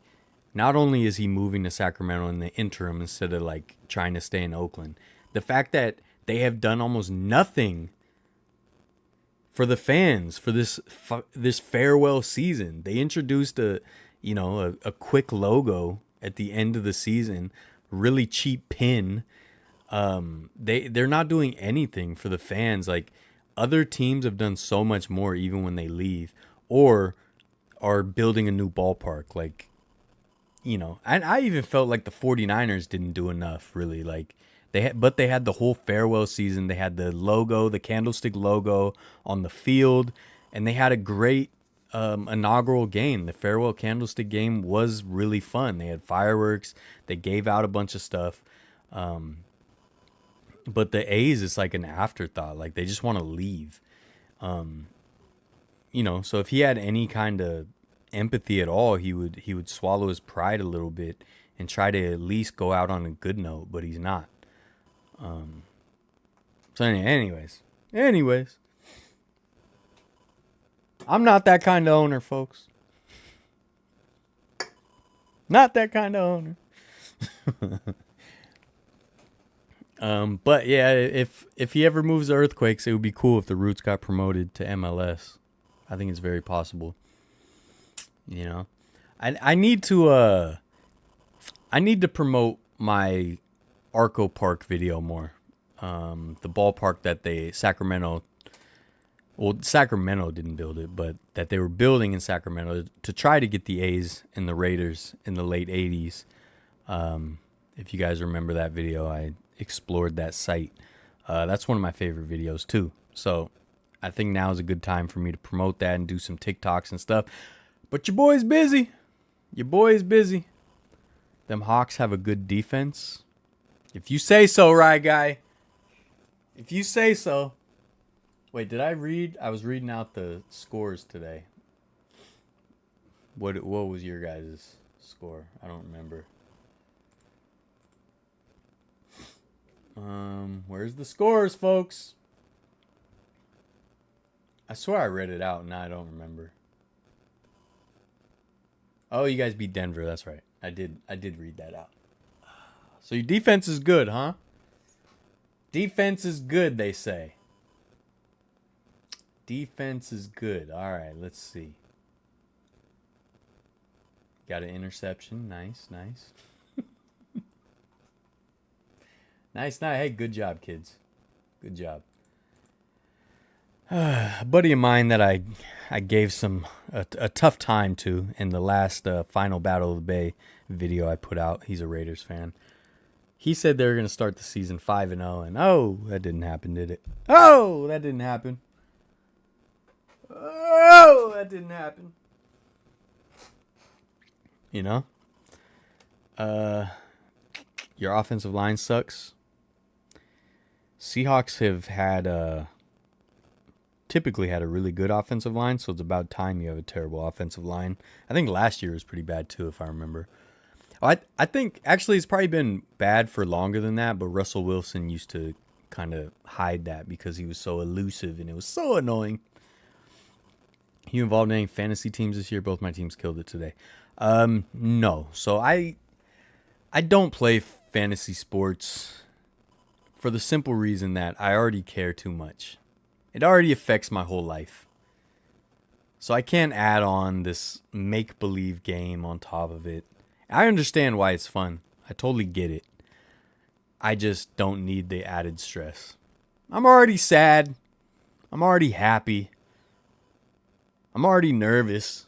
not only is he moving to Sacramento in the interim instead of like trying to stay in Oakland, the fact that they have done almost nothing for the fans for this farewell season. They introduced a quick logo at the end of the season, really cheap pin. They're not doing anything for the fans. Like, other teams have done so much more even when they leave, or are building a new ballpark. Like, you know, and I even felt like the 49ers didn't do enough, really. Like, they had the whole farewell season. They had the logo, the candlestick logo on the field, and they had a great inaugural game. The farewell candlestick game was really fun. They had fireworks. They gave out a bunch of stuff. But the A's is like an afterthought. Like, they just want to leave. You know, so if he had any kind of empathy at all, he would swallow his pride a little bit and try to at least go out on a good note, but he's not. So anyways, I'm not that kind of owner, folks. Not that kind of owner. But yeah, if he ever moves to Earthquakes, it would be cool if the Roots got promoted to MLS. I think it's very possible. You know, I need to promote my Arco Park video more. The ballpark that Sacramento didn't build it, but that they were building in Sacramento to try to get the A's and the Raiders in the late 80s. If you guys remember that video, I explored that site. That's one of my favorite videos too. So I think now is a good time for me to promote that and do some TikToks and stuff. But your boy's busy. Them Hawks have a good defense. If you say so, right, guy? If you say so. Wait, did I read? I was reading out the scores today. What was your guys' score? I don't remember. Where's the scores, folks? I swear I read it out, and now I don't remember. Oh, you guys beat Denver. That's right. I did read that out. So your defense is good, huh? Defense is good, they say. Defense is good. All right, let's see. Got an interception. Nice. Nice. Hey, good job, kids. Good job. A buddy of mine that I gave a tough time to in the last final Battle of the Bay video I put out. He's a Raiders fan. He said they were going to start the season 5-0, and that didn't happen, did it? That didn't happen. You know? Your offensive line sucks. Seahawks have typically had a really good offensive line, so it's about time you have a terrible offensive line. I think last year was pretty bad too, if I remember. I think actually it's probably been bad for longer than that, but Russell Wilson used to kind of hide that because he was so elusive and it was so annoying. You involved in any fantasy teams this year? Both my teams killed it today. No. So I don't play fantasy sports for the simple reason that I already care too much. It already affects my whole life. So I can't add on this make-believe game on top of it. I understand why it's fun. I totally get it. I just don't need the added stress. I'm already sad. I'm already happy. I'm already nervous.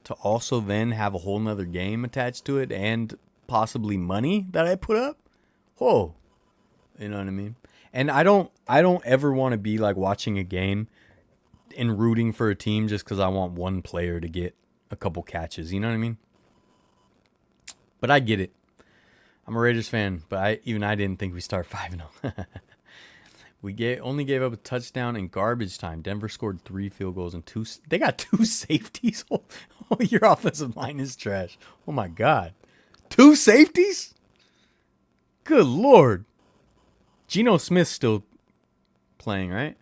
To also then have a whole nother game attached to it and possibly money that I put up. Whoa. You know what I mean? And I don't ever want to be like watching a game and rooting for a team just because I want one player to get a couple catches. You know what I mean? But I get it. I'm a Raiders fan, but I didn't think we start 5-0. We only gave up a touchdown in garbage time. Denver scored 3 field goals and 2. They got 2 safeties. Oh, your offensive line is trash. Oh my God, 2 safeties? Good Lord. Geno Smith's still playing, right?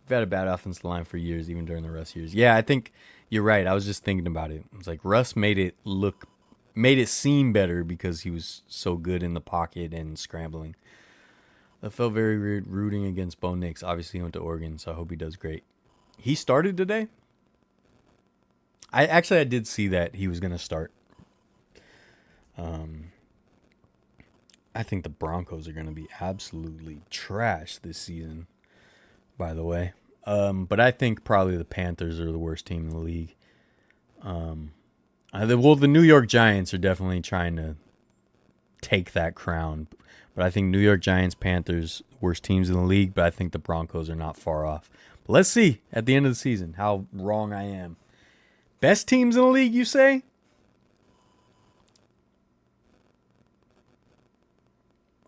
We've had a bad offensive line for years, even during the Russ years. Yeah, I think you're right. I was just thinking about it. It's like Russ made it seem better because he was so good in the pocket and scrambling. I felt very weird rooting against Bo Nix. Obviously, he went to Oregon, so I hope he does great. He started today? I did see that he was going to start. I think the Broncos are going to be absolutely trash this season, by the way. But I think probably the Panthers are the worst team in the league. The New York Giants are definitely trying to take that crown. But I think New York Giants, Panthers, worst teams in the league. But I think the Broncos are not far off. But let's see at the end of the season how wrong I am. Best teams in the league, you say?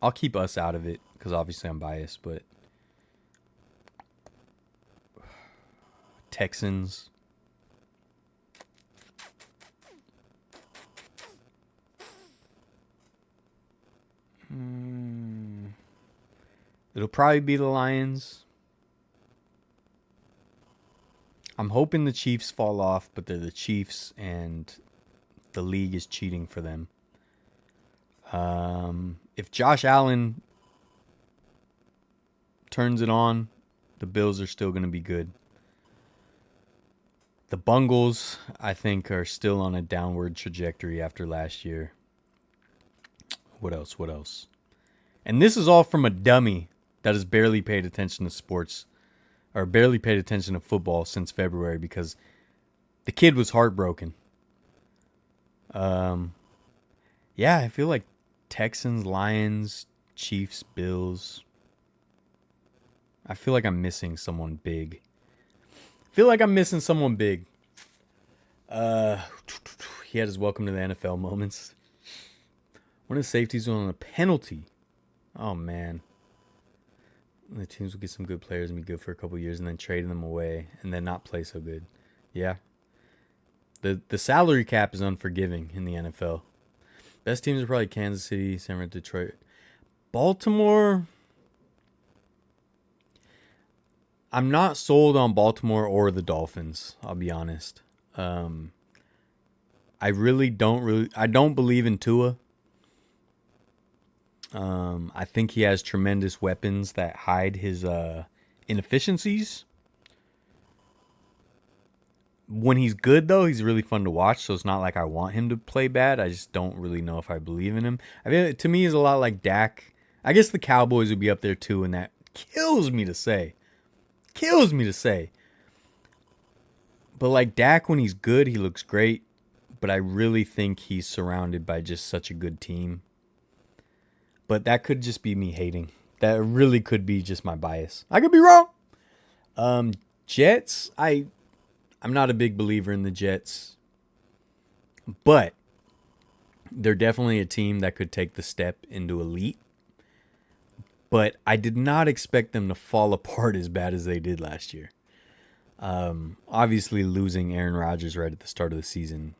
I'll keep us out of it because obviously I'm biased. But Texans. It'll probably be the Lions. I'm hoping the Chiefs fall off, but they're the Chiefs and the league is cheating for them. If Josh Allen turns it on, the Bills are still going to be good. The Bungles, I think, are still on a downward trajectory after last year. What else? And this is all from a dummy that has barely paid attention to sports or barely paid attention to football since February because the kid was heartbroken. Yeah, I feel like Texans, Lions, Chiefs, Bills. I feel like I'm missing someone big. He had his welcome to the NFL moments. One of the safeties went on a penalty. Oh, man. The teams will get some good players and be good for a couple years and then trade them away and then not play so good. Yeah. The salary cap is unforgiving in the NFL. Best teams are probably Kansas City, San Francisco, Detroit. Baltimore. I'm not sold on Baltimore or the Dolphins, I'll be honest. I don't believe in Tua. I think he has tremendous weapons that hide his inefficiencies. When he's good, though, he's really fun to watch, so it's not like I want him to play bad. I just don't really know if I believe in him. I mean, to me, he's a lot like Dak. I guess the Cowboys would be up there, too, and that kills me to say. But like Dak, when he's good, he looks great. But I really think he's surrounded by just such a good team. But that could just be me hating. That really could be just my bias. I could be wrong. Jets, I'm not a big believer in the Jets. But they're definitely a team that could take the step into elite. But I did not expect them to fall apart as bad as they did last year. Obviously, losing Aaron Rodgers right at the start of the season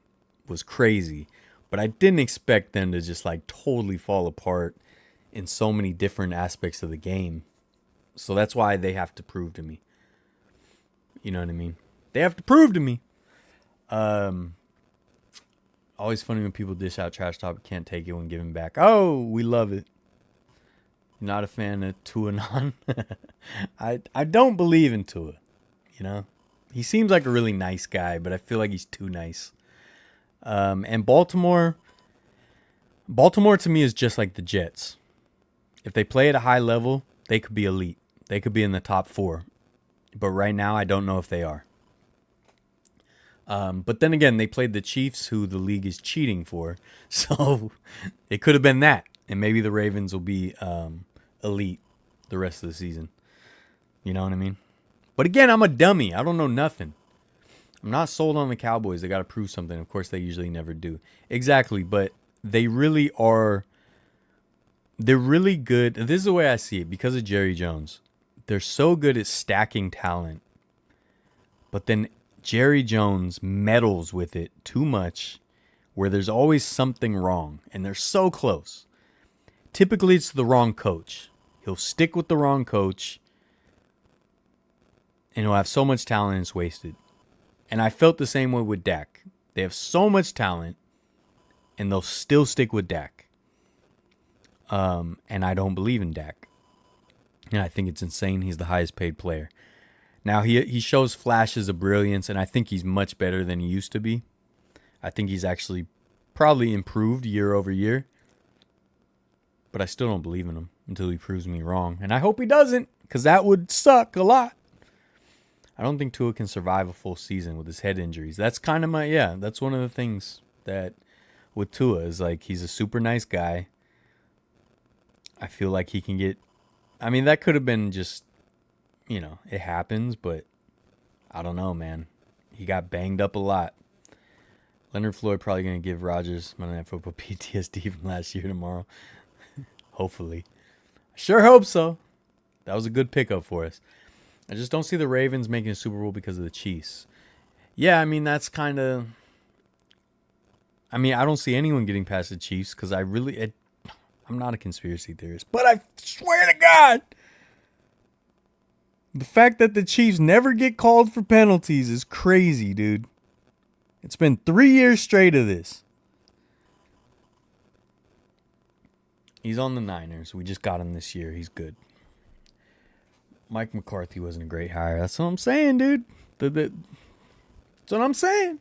was crazy. But I didn't expect them to just like totally fall apart in so many different aspects of the game. So that's why they have to prove to me. You know what I mean? They have to prove to me. Always funny when people dish out trash talk, can't take it when given back. Oh, we love it. Not a fan of Tua non. I don't believe in Tua. You know, he seems like a really nice guy, but I feel like he's too nice. And Baltimore to me is just like the Jets. If they play at a high level, they could be elite. They could be in the top 4. But right now, I don't know if they are. But then again, they played the Chiefs, who the league is cheating for. So it could have been that. And maybe the Ravens will be elite the rest of the season. You know what I mean? But again, I'm a dummy. I don't know nothing. I'm not sold on the Cowboys. They got to prove something. Of course, they usually never do. Exactly. But they really are. They're really good. This is the way I see it because of Jerry Jones. They're so good at stacking talent. But then Jerry Jones meddles with it too much where there's always something wrong. And they're so close. Typically, it's the wrong coach. He'll stick with the wrong coach. And he'll have so much talent it's wasted. And I felt the same way with Dak. They have so much talent. And they'll still stick with Dak. And I don't believe in Dak. And I think it's insane. He's the highest paid player. Now, he shows flashes of brilliance, and I think he's much better than he used to be. I think he's actually probably improved year over year. But I still don't believe in him until he proves me wrong. And I hope he doesn't, because that would suck a lot. I don't think Tua can survive a full season with his head injuries. That's kind of that's one of the things that with Tua is like he's a super nice guy. I feel like he can get, I mean, that could have been just, it happens, but I don't know, man. He got banged up a lot. Leonard Floyd probably going to give Rodgers Monday Night Football PTSD from last year tomorrow. Hopefully. I sure hope so. That was a good pickup for us. I just don't see the Ravens making a Super Bowl because of the Chiefs. Yeah, I mean, that's kind of... I mean, I don't see anyone getting past the Chiefs because I'm not a conspiracy theorist. But I swear to God, the fact that the Chiefs never get called for penalties is crazy, dude. It's been 3 years straight of this. He's on the Niners. We just got him this year. He's good. Mike McCarthy wasn't a great hire. That's what I'm saying, dude. That's what I'm saying.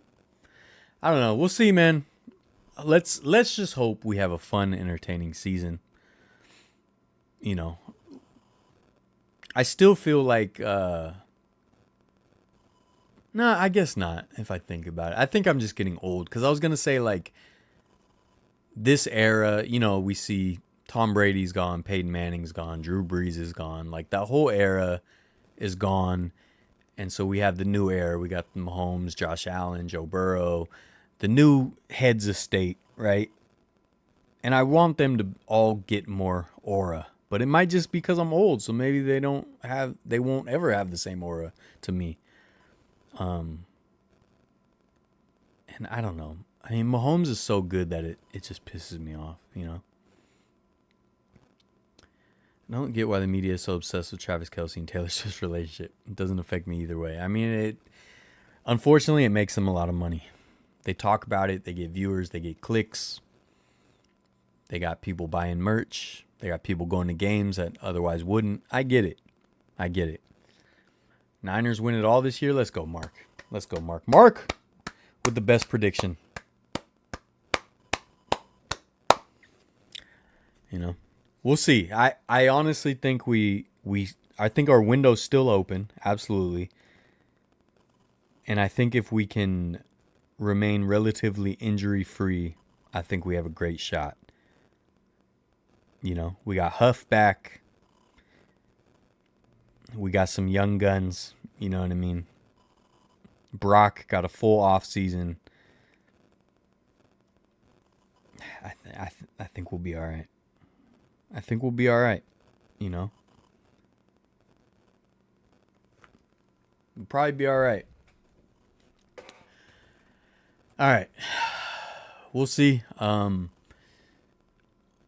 I don't know. We'll see, man. Let's just hope we have a fun, entertaining season. I still feel like... No, I guess not, if I think about it. I think I'm just getting old. Because I was going to say, like, this era, we see... Tom Brady's gone, Peyton Manning's gone, Drew Brees is gone. Like, that whole era is gone. And so we have the new era. We got Mahomes, Josh Allen, Joe Burrow, the new heads of state, right? And I want them to all get more aura. But it might just be because I'm old, so maybe they won't ever have the same aura to me. And I don't know. I mean, Mahomes is so good that it just pisses me off, I don't get why the media is so obsessed with Travis Kelce and Taylor Swift's relationship. It doesn't affect me either way. I mean, unfortunately, it makes them a lot of money. They talk about it. They get viewers. They get clicks. They got people buying merch. They got people going to games that otherwise wouldn't. I get it. Niners win it all this year. Let's go, Mark. Mark with the best prediction. We'll see. I honestly think I think our window's still open. Absolutely. And I think if we can remain relatively injury-free, I think we have a great shot. We got Huff back. We got some young guns. You know what I mean? Brock got a full off season. I think we'll be all right. We'll probably be all right. All right. We'll see.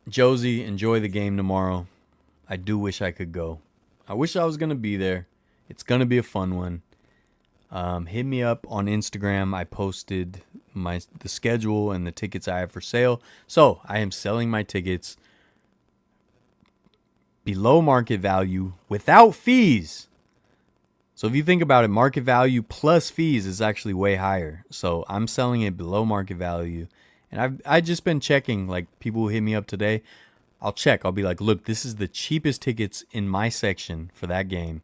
Josie, enjoy the game tomorrow. I do wish I could go. I wish I was going to be there. It's going to be a fun one. Hit me up on Instagram. I posted the schedule and the tickets I have for sale. So I am selling my tickets below market value without fees. So if you think about it, market value plus fees is actually way higher. So I'm selling it below market value. And I've just been checking, like people who hit me up today. I'll check. I'll be like, look, this is the cheapest tickets in my section for that game.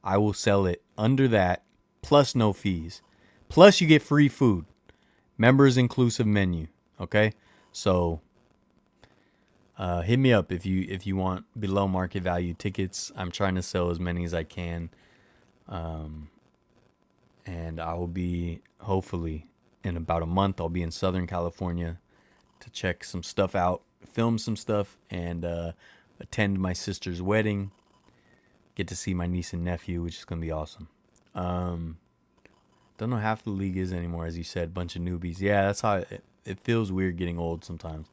I will sell it under that, plus no fees. Plus you get free food. Members inclusive menu. Okay? So hit me up if you want below market value tickets. I'm trying to sell as many as I can. And I will be, hopefully, in about a month, I'll be in Southern California to check some stuff out, film some stuff, and attend my sister's wedding. Get to see my niece and nephew, which is going to be awesome. Don't know half the league is anymore, as you said, bunch of newbies. Yeah, that's how it feels weird getting old sometimes.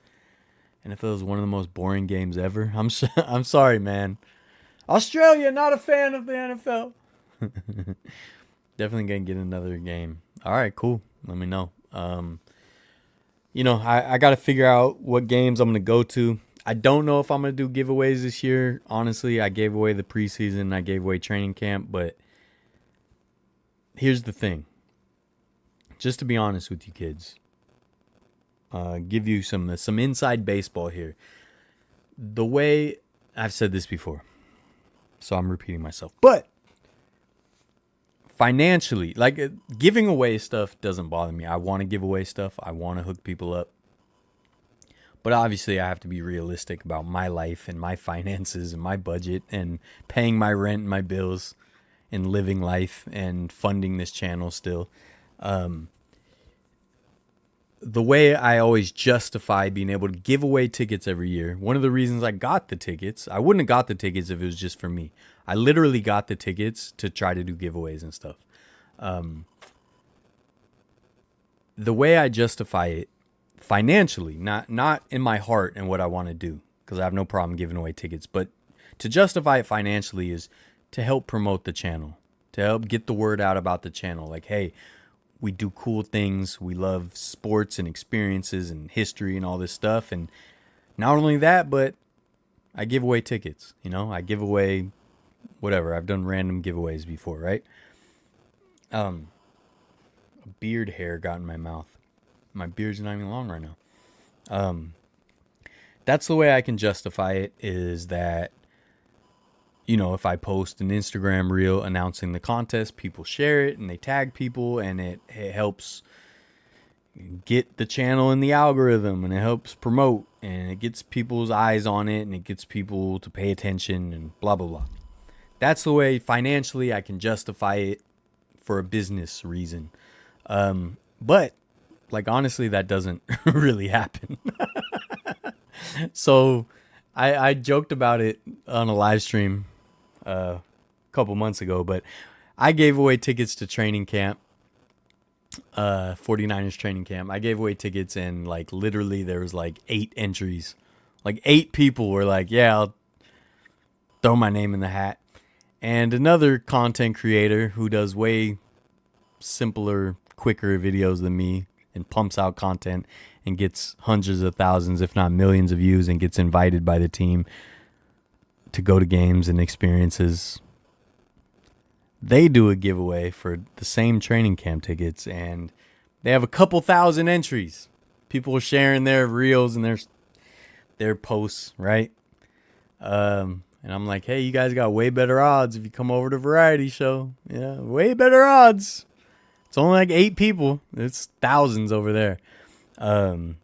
And it feels one of the most boring games ever. I'm sorry, man. Australia, not a fan of the NFL. Definitely gonna get another game. All right, cool. Let me know. I got to figure out what games I'm gonna go to. I don't know if I'm gonna do giveaways this year. Honestly, I gave away the preseason. I gave away training camp. But here's the thing. Just to be honest with you kids, give you some inside baseball here. The way I've said this before, so I'm repeating myself, but financially, like giving away stuff doesn't bother me. I want to give away stuff. I want to hook people up. But obviously I have to be realistic about my life and my finances and my budget and paying my rent and my bills and living life and funding this channel still. The way I always justify being able to give away tickets every year, one of the reasons I got the tickets, I wouldn't have got the tickets if it was just for me. I literally got the tickets to try to do giveaways and stuff. The way I justify it financially, not in my heart and what I want to do, because I have no problem giving away tickets, but to justify it financially is to help promote the channel, to help get the word out about the channel. Like, hey, we do cool things. We love sports and experiences and history and all this stuff. And not only that, but I give away tickets. I give away whatever. I've done random giveaways before, right? A beard hair got in my mouth. My beard's not even long right now. That's the way I can justify it, is that, if I post an Instagram reel announcing the contest, people share it and they tag people, and it helps get the channel in the algorithm, and it helps promote, and it gets people's eyes on it, and it gets people to pay attention, and blah, blah, blah. That's the way financially I can justify it for a business reason. But like, honestly, that doesn't really happen. So I joked about it on a live stream a couple months ago, but I gave away tickets to training camp, 49ers training camp. I gave away tickets, and like literally there was like 8 entries. Like 8 people were like, yeah, I'll throw my name in the hat. And another content creator who does way simpler, quicker videos than me and pumps out content and gets hundreds of thousands, if not millions of views, and gets invited by the team to go to games and experiences. They do a giveaway for the same training camp tickets, and they have a couple thousand entries. People are sharing their reels and their posts, right? And I'm like, hey, you guys got way better odds if you come over to Variety Show. Yeah, way better odds. It's only like 8 people. It's thousands over there. And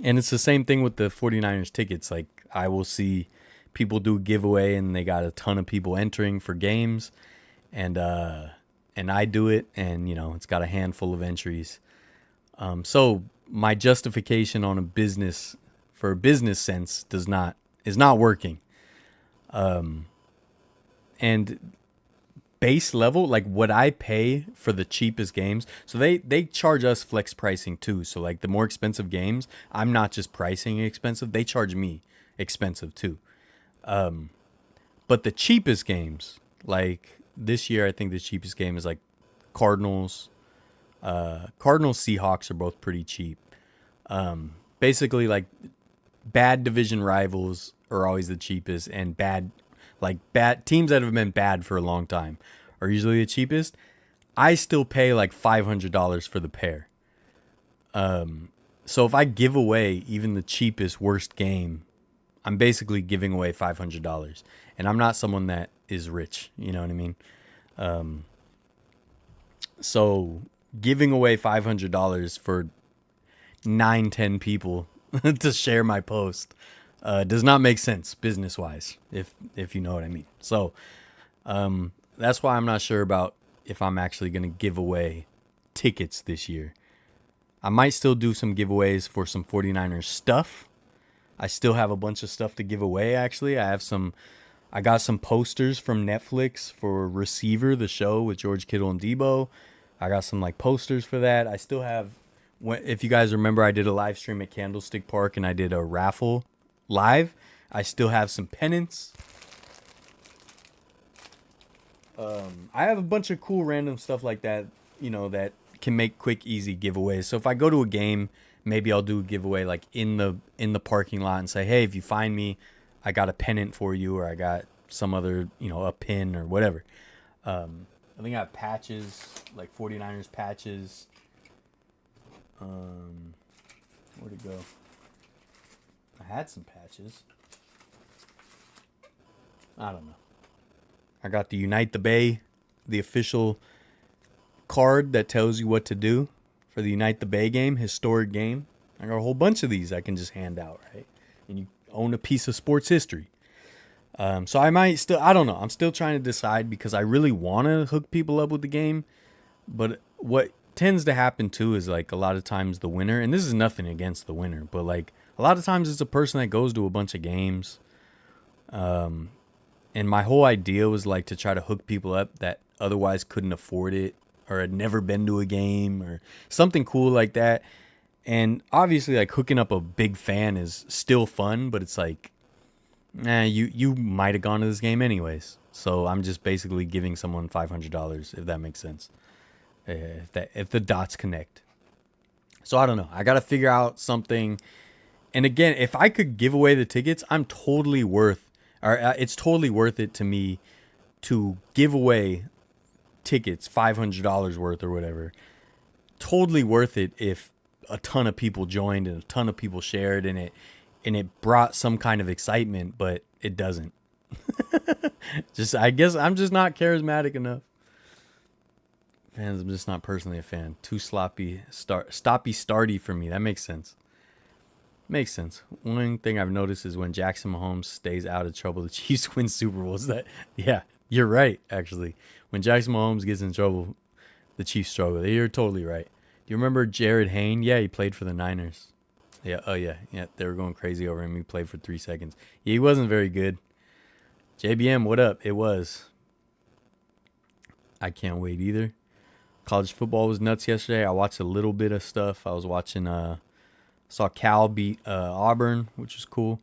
it's the same thing with the 49ers tickets. Like, I will see people do a giveaway and they got a ton of people entering for games. And I do it, and, it's got a handful of entries. So my justification on for a business sense is not working. And base level, like what I pay for the cheapest games, so they charge us flex pricing too. So like the more expensive games, I'm not just pricing expensive, they charge me expensive too. But the cheapest games, like this year, I think the cheapest game is like Cardinals. Cardinals, Seahawks are both pretty cheap. Basically, like, bad division rivals are always the cheapest, and bad teams that have been bad for a long time are usually the cheapest. I still pay like $500 for the pair. So if I give away even the cheapest worst game, I'm basically giving away $500, and I'm not someone that is rich. You know what I mean? So giving away $500 for 9-10 people to share my post does not make sense business wise, if you know what I mean. So that's why I'm not sure about if I'm actually going to give away tickets this year. I might still do some giveaways for some 49ers stuff. I still have a bunch of stuff to give away, actually. I got some posters from Netflix for Receiver, the show with George Kittle and Debo. I got some like posters for that. I still have, if you guys remember, I did a live stream at Candlestick Park and I did a raffle live. I still have some pennants. I have a bunch of cool random stuff like that, you know, that can make quick, easy giveaways. So if I go to a game, maybe I'll do a giveaway like in the parking lot and say, hey, if you find me, I got a pennant for you, or I got some other, you know, a pin or whatever. I think I have patches, like 49ers patches. Where'd it go? I had some patches. I don't know. I got the Unite the Bay, the official card that tells you what to do for the Unite the Bay game, historic game. I got a whole bunch of these I can just hand out, right? And you own a piece of sports history. So I might still, I don't know. I'm still trying to decide because I really want to hook people up with the game. But what tends to happen too is like a lot of times the winner, and this is nothing against the winner, but like a lot of times it's a person that goes to a bunch of games. And my whole idea was like to try to hook people up that otherwise couldn't afford it or had never been to a game or something cool like that. And obviously like hooking up a big fan is still fun, but it's like, you might have gone to this game anyways. So I'm just basically giving someone $500, if that makes sense. If the dots connect. So I don't know. I got to figure out something. And again, if I could give away the tickets, it's totally worth it to me to give away tickets, $500 worth or whatever. Totally worth it if a ton of people joined and a ton of people shared and it brought some kind of excitement, but it doesn't. I guess I'm just not charismatic enough. Fans, I'm just not personally a fan. Too stoppy starty for me. That makes sense. Makes sense. One thing I've noticed is when Jackson Mahomes stays out of trouble, the Chiefs win Super Bowls. Yeah, you're right, actually. When Jackson Mahomes gets in trouble, the Chiefs struggle. You're totally right. Do you remember Jared Hayne? Yeah, he played for the Niners. Yeah, oh yeah. They were going crazy over him. He played for 3 seconds. Yeah, he wasn't very good. JBM, what up? It was. I can't wait either. College football was nuts yesterday. I watched a little bit of stuff. I was watching... Saw Cal beat Auburn, which is cool.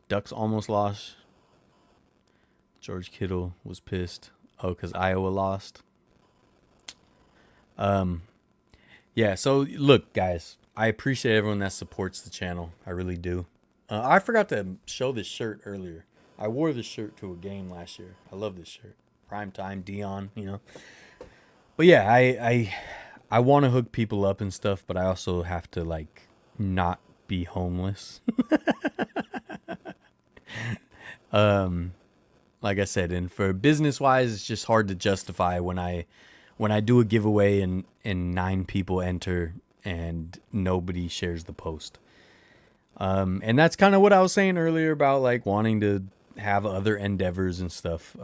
Ducks almost lost. George Kittle was pissed. Oh, because Iowa lost. Yeah, so look, guys. I appreciate everyone that supports the channel. I really do. I forgot to show this shirt earlier. I wore this shirt to a game last year. I love this shirt. Primetime, Dion, you know. But yeah, I want to hook people up and stuff, but I also have to, like, not be homeless. Like I said, and for business-wise, it's just hard to justify when I do a giveaway and 9 people enter and nobody shares the post. And that's kind of what I was saying earlier about, like, wanting to have other endeavors and stuff.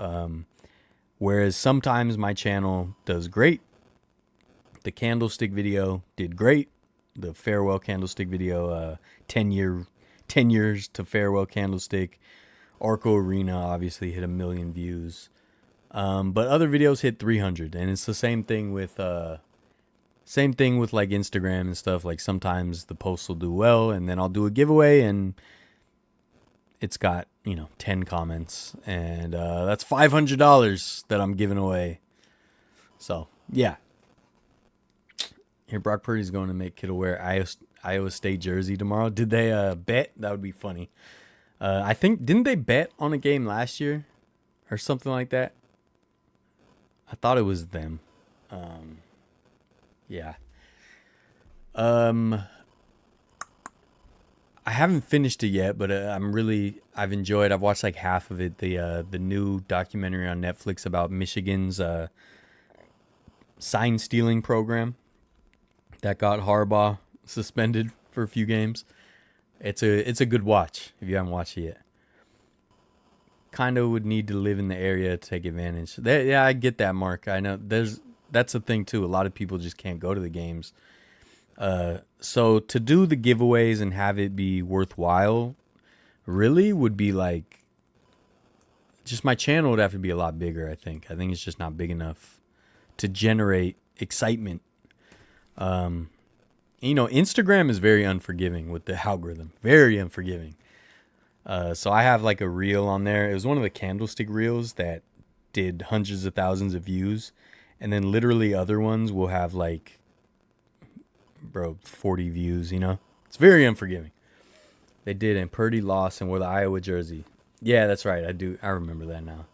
Whereas sometimes my channel does great. The candlestick video did great. The farewell candlestick video, 10 years to farewell candlestick. Arco Arena obviously hit 1 million views. But other videos hit 300, and it's the same thing with like Instagram and stuff. Like sometimes the posts will do well, and then I'll do a giveaway, and it's got 10 comments, and that's $500 that I'm giving away. So, yeah. Here, Brock Purdy's going to make Kittle wear Iowa State jersey tomorrow. Did they bet? That would be funny. I think, didn't they bet on a game last year or something like that? I thought it was them. Yeah. I haven't finished it yet, but I've enjoyed. I've watched like half of it. The new documentary on Netflix about Michigan's sign stealing program that got Harbaugh suspended for a few games. It's a good watch if you haven't watched it yet. Kind of would need to live in the area to take advantage. Yeah, I get that, Mark. I know that's the thing too. A lot of people just can't go to the games. So to do the giveaways and have it be worthwhile really would be like, just my channel would have to be a lot bigger. I think it's just not big enough to generate excitement. Instagram is very unforgiving with the algorithm, very unforgiving. So I have like a reel on there. It was one of the candlestick reels that did hundreds of thousands of views. And then literally other ones will have like, 40 views, It's very unforgiving. They did, and Purdy lost and wore the Iowa jersey. Yeah, that's right. I remember that now.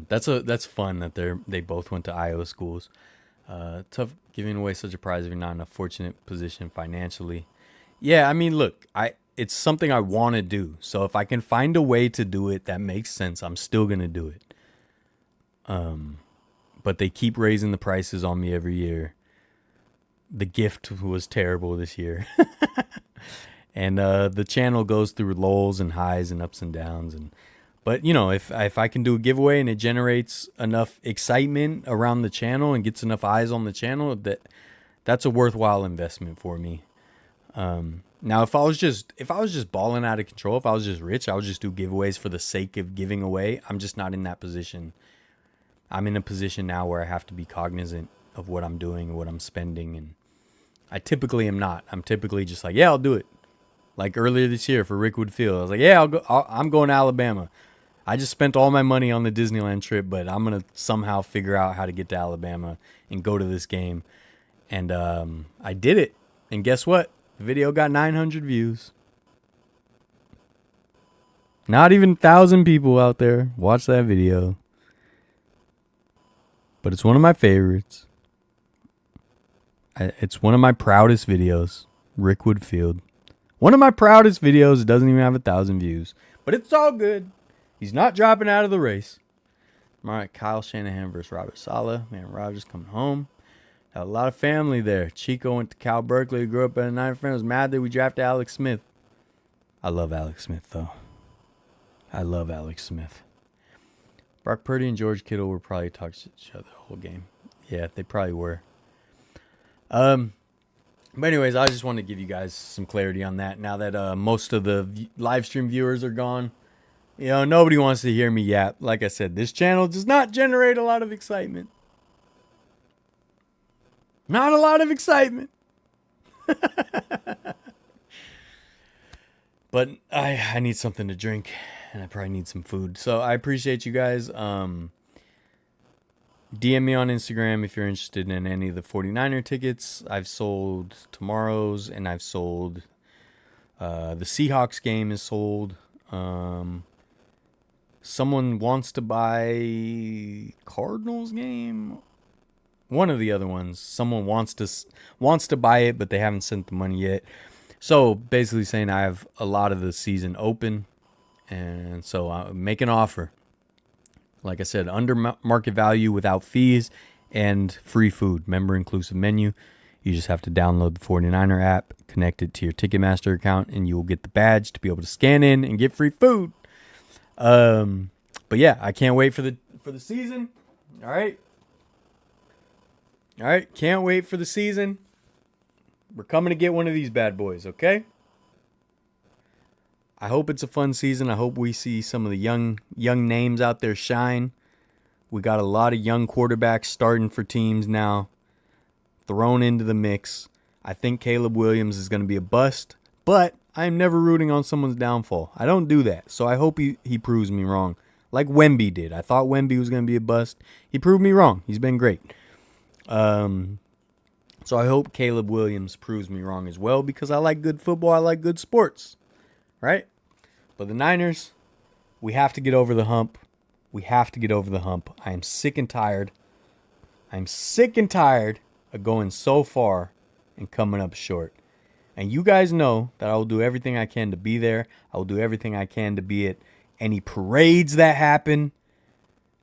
That's fun that they both went to Iowa schools. Tough giving away such a prize if you're not in a fortunate position financially. Yeah, I mean, look, it's something I want to do. So if I can find a way to do it that makes sense, I'm still gonna do it. But they keep raising the prices on me every year. The gift was terrible this year. And the channel goes through lows and highs and ups and downs. But if I can do a giveaway and it generates enough excitement around the channel and gets enough eyes on the channel, that's a worthwhile investment for me. Now, if I was just balling out of control, if I was just rich, I would just do giveaways for the sake of giving away. I'm just not in that position. I'm in a position now where I have to be cognizant of what I'm doing and what I'm spending, and I typically am not. I'm typically just like, yeah, I'll do it. Like earlier this year for Rickwood Field, I was like, yeah, I'm going to Alabama. I just spent all my money on the Disneyland trip, but I'm going to somehow figure out how to get to Alabama and go to this game. And I did it. And guess what? The video got 900 views. Not even 1,000 people out there watch that video. But it's one of my favorites. It's one of my proudest videos. Rickwood Field. One of my proudest videos. Doesn't even have 1,000 views. But it's all good. He's not dropping out of the race. All right, Kyle Shanahan versus Robert Saleh. Man, Roger's coming home. Had a lot of family there. Chico went to Cal Berkeley. Grew up at a Niner fan. Was mad that we drafted Alex Smith. I love Alex Smith, though. I love Alex Smith. Brock Purdy and George Kittle were probably talking to each other the whole game. Yeah, they probably were. But anyways, I just wanted to give you guys some clarity on that. Now that most of the live stream viewers are gone, nobody wants to hear me yap. Like I said, this channel does not generate a lot of excitement. Not a lot of excitement. But I need something to drink, and I probably need some food. So I appreciate you guys. DM me on Instagram if you're interested in any of the 49er tickets. I've sold tomorrow's, and I've sold the Seahawks game is sold. Someone wants to buy Cardinals game. One of the other ones. Someone wants to buy it, but they haven't sent the money yet. So basically saying I have a lot of the season open, and so I make an offer. Like I said, under market value without fees and free food, member inclusive menu. You just have to download the 49er app, connect it to your Ticketmaster account, and you will get the badge to be able to scan in and get free food. But yeah, I can't wait for the season. All right, can't wait for the season. We're coming to get one of these bad boys, okay? I hope it's a fun season. I hope we see some of the young names out there shine. We got a lot of young quarterbacks starting for teams now, thrown into the mix. I think Caleb Williams is going to be a bust, but I'm never rooting on someone's downfall. I don't do that, so I hope he proves me wrong like Wemby did. I thought Wemby was going to be a bust. He proved me wrong. He's been great. So I hope Caleb Williams proves me wrong as well, because I like good football. I like good sports, right? But the Niners, we have to get over the hump. We have to get over the hump. I am sick and tired. I'm sick and tired of going so far and coming up short. And you guys know that I will do everything I can to be there. I will do everything I can to be at any parades that happen.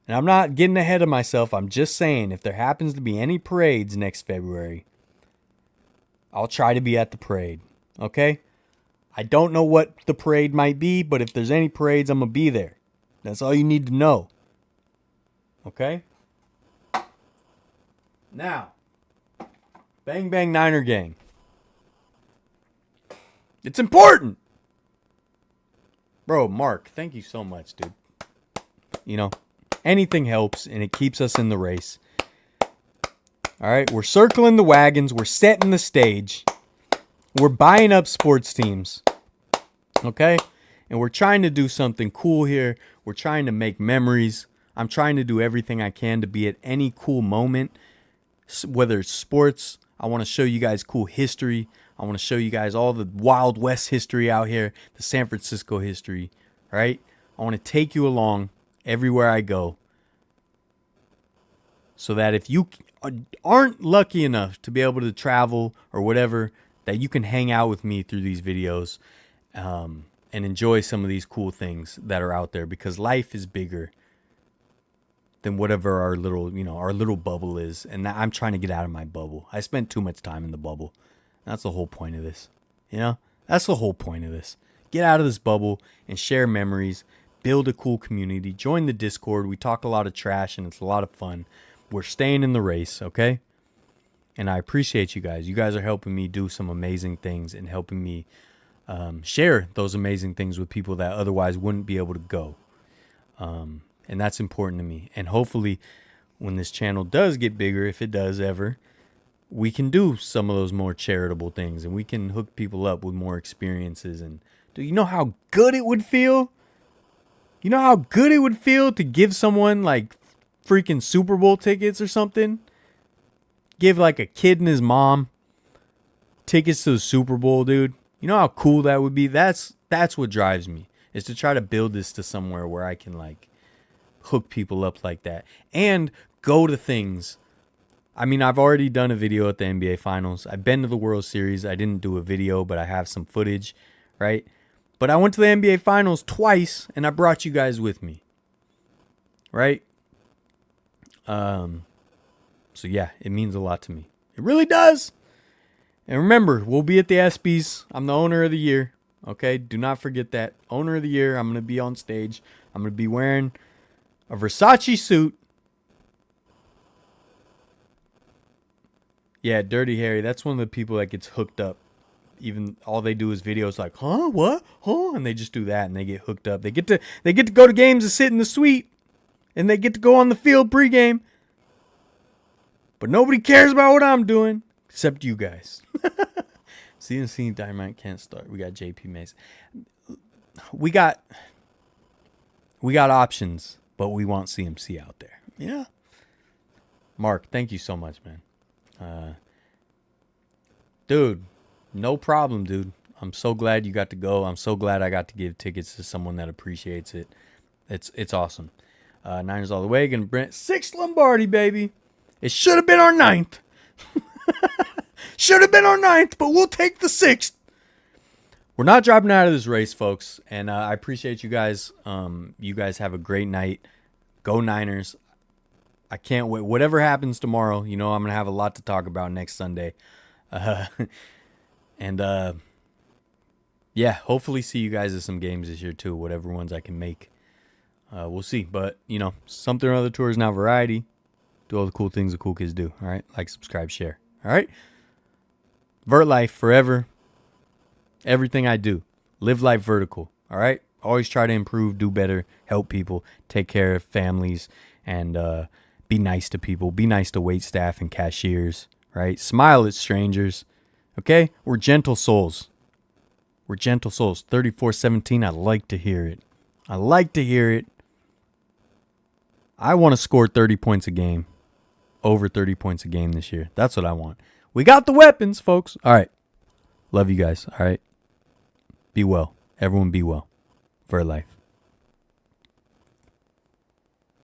And I'm not getting ahead of myself. I'm just saying, if there happens to be any parades next February, I'll try to be at the parade. Okay? I don't know what the parade might be, but if there's any parades, I'm going to be there. That's all you need to know. Okay? Now, Bang Bang Niner Gang. It's important. Bro, Mark, thank you so much, dude. You know, anything helps, and it keeps us in the race. All right, we're circling the wagons. We're setting the stage. We're buying up sports teams. Okay? And we're trying to do something cool here. We're trying to make memories. I'm trying to do everything I can to be at any cool moment. Whether it's sports, I want to show you guys cool history. I want to show you guys all the Wild West history out here, the San Francisco history, right? I want to take you along everywhere I go, so that if you aren't lucky enough to be able to travel or whatever, that you can hang out with me through these videos and enjoy some of these cool things that are out there, because life is bigger than whatever our little bubble is. And I'm trying to get out of my bubble. I spent too much time in the bubble. That's the whole point of this. You know, that's the whole point of this. Get out of this bubble and share memories, build a cool community, join the Discord. We talk a lot of trash and it's a lot of fun. We're staying in the race, okay? And I appreciate you guys. You guys are helping me do some amazing things and helping me share those amazing things with people that otherwise wouldn't be able to go. And that's important to me. And hopefully when this channel does get bigger, if it does ever, we can do some of those more charitable things, and we can hook people up with more experiences. And do you know how good it would feel? You know how good it would feel to give someone like freaking Super Bowl tickets or something? Give like a kid and his mom tickets to the Super Bowl, dude. You know how cool that would be? That's what drives me, is to try to build this to somewhere where I can like hook people up like that and go to things. I mean, I've already done a video at the NBA Finals. I've been to the World Series. I didn't do a video, but I have some footage, right? But I went to the NBA Finals twice, and I brought you guys with me, right? So yeah, it means a lot to me. It really does. And remember, we'll be at the ESPYs. I'm the owner of the year, okay? Do not forget that. Owner of the year. I'm going to be on stage. I'm going to be wearing a Versace suit. Yeah, Dirty Harry, that's one of the people that gets hooked up. Even all they do is videos like, huh, what, huh, and they just do that and they get hooked up. They get to go to games and sit in the suite, and they get to go on the field pregame. But nobody cares about what I'm doing except you guys. CNC Dynamite can't start. We got JP Mason. We got options, but we want CMC out there. Yeah. Mark, thank you so much, man. Dude, no problem, dude. I'm so glad you got to go. I'm so glad I got to give tickets to someone that appreciates it. It's awesome. Niners all the way. Gonna Brent 6th Lombardi, baby. It should have been our 9th. Should have been our 9th, but we'll take the 6th. We're not dropping out of this race, folks, and I appreciate you guys. You guys have a great night. Go Niners. I can't wait. Whatever happens tomorrow, you know I'm going to have a lot to talk about next Sunday. Yeah, hopefully see you guys at some games this year too, whatever ones I can make. We'll see. But, you know, something or other tours now variety. Do all the cool things the cool kids do. All right? Like, subscribe, share. All right? Vertlife forever. Everything I do. Live life vertical. All right? Always try to improve, do better, help people, take care of families, and be nice to people. Be nice to wait staff and cashiers, right? Smile at strangers, okay? We're gentle souls. We're gentle souls. 3417, I like to hear it. I like to hear it. I want to score 30 points a game. Over 30 points a game this year. That's what I want. We got the weapons, folks. All right. Love you guys. All right. Be well. Everyone be well. Vertlife.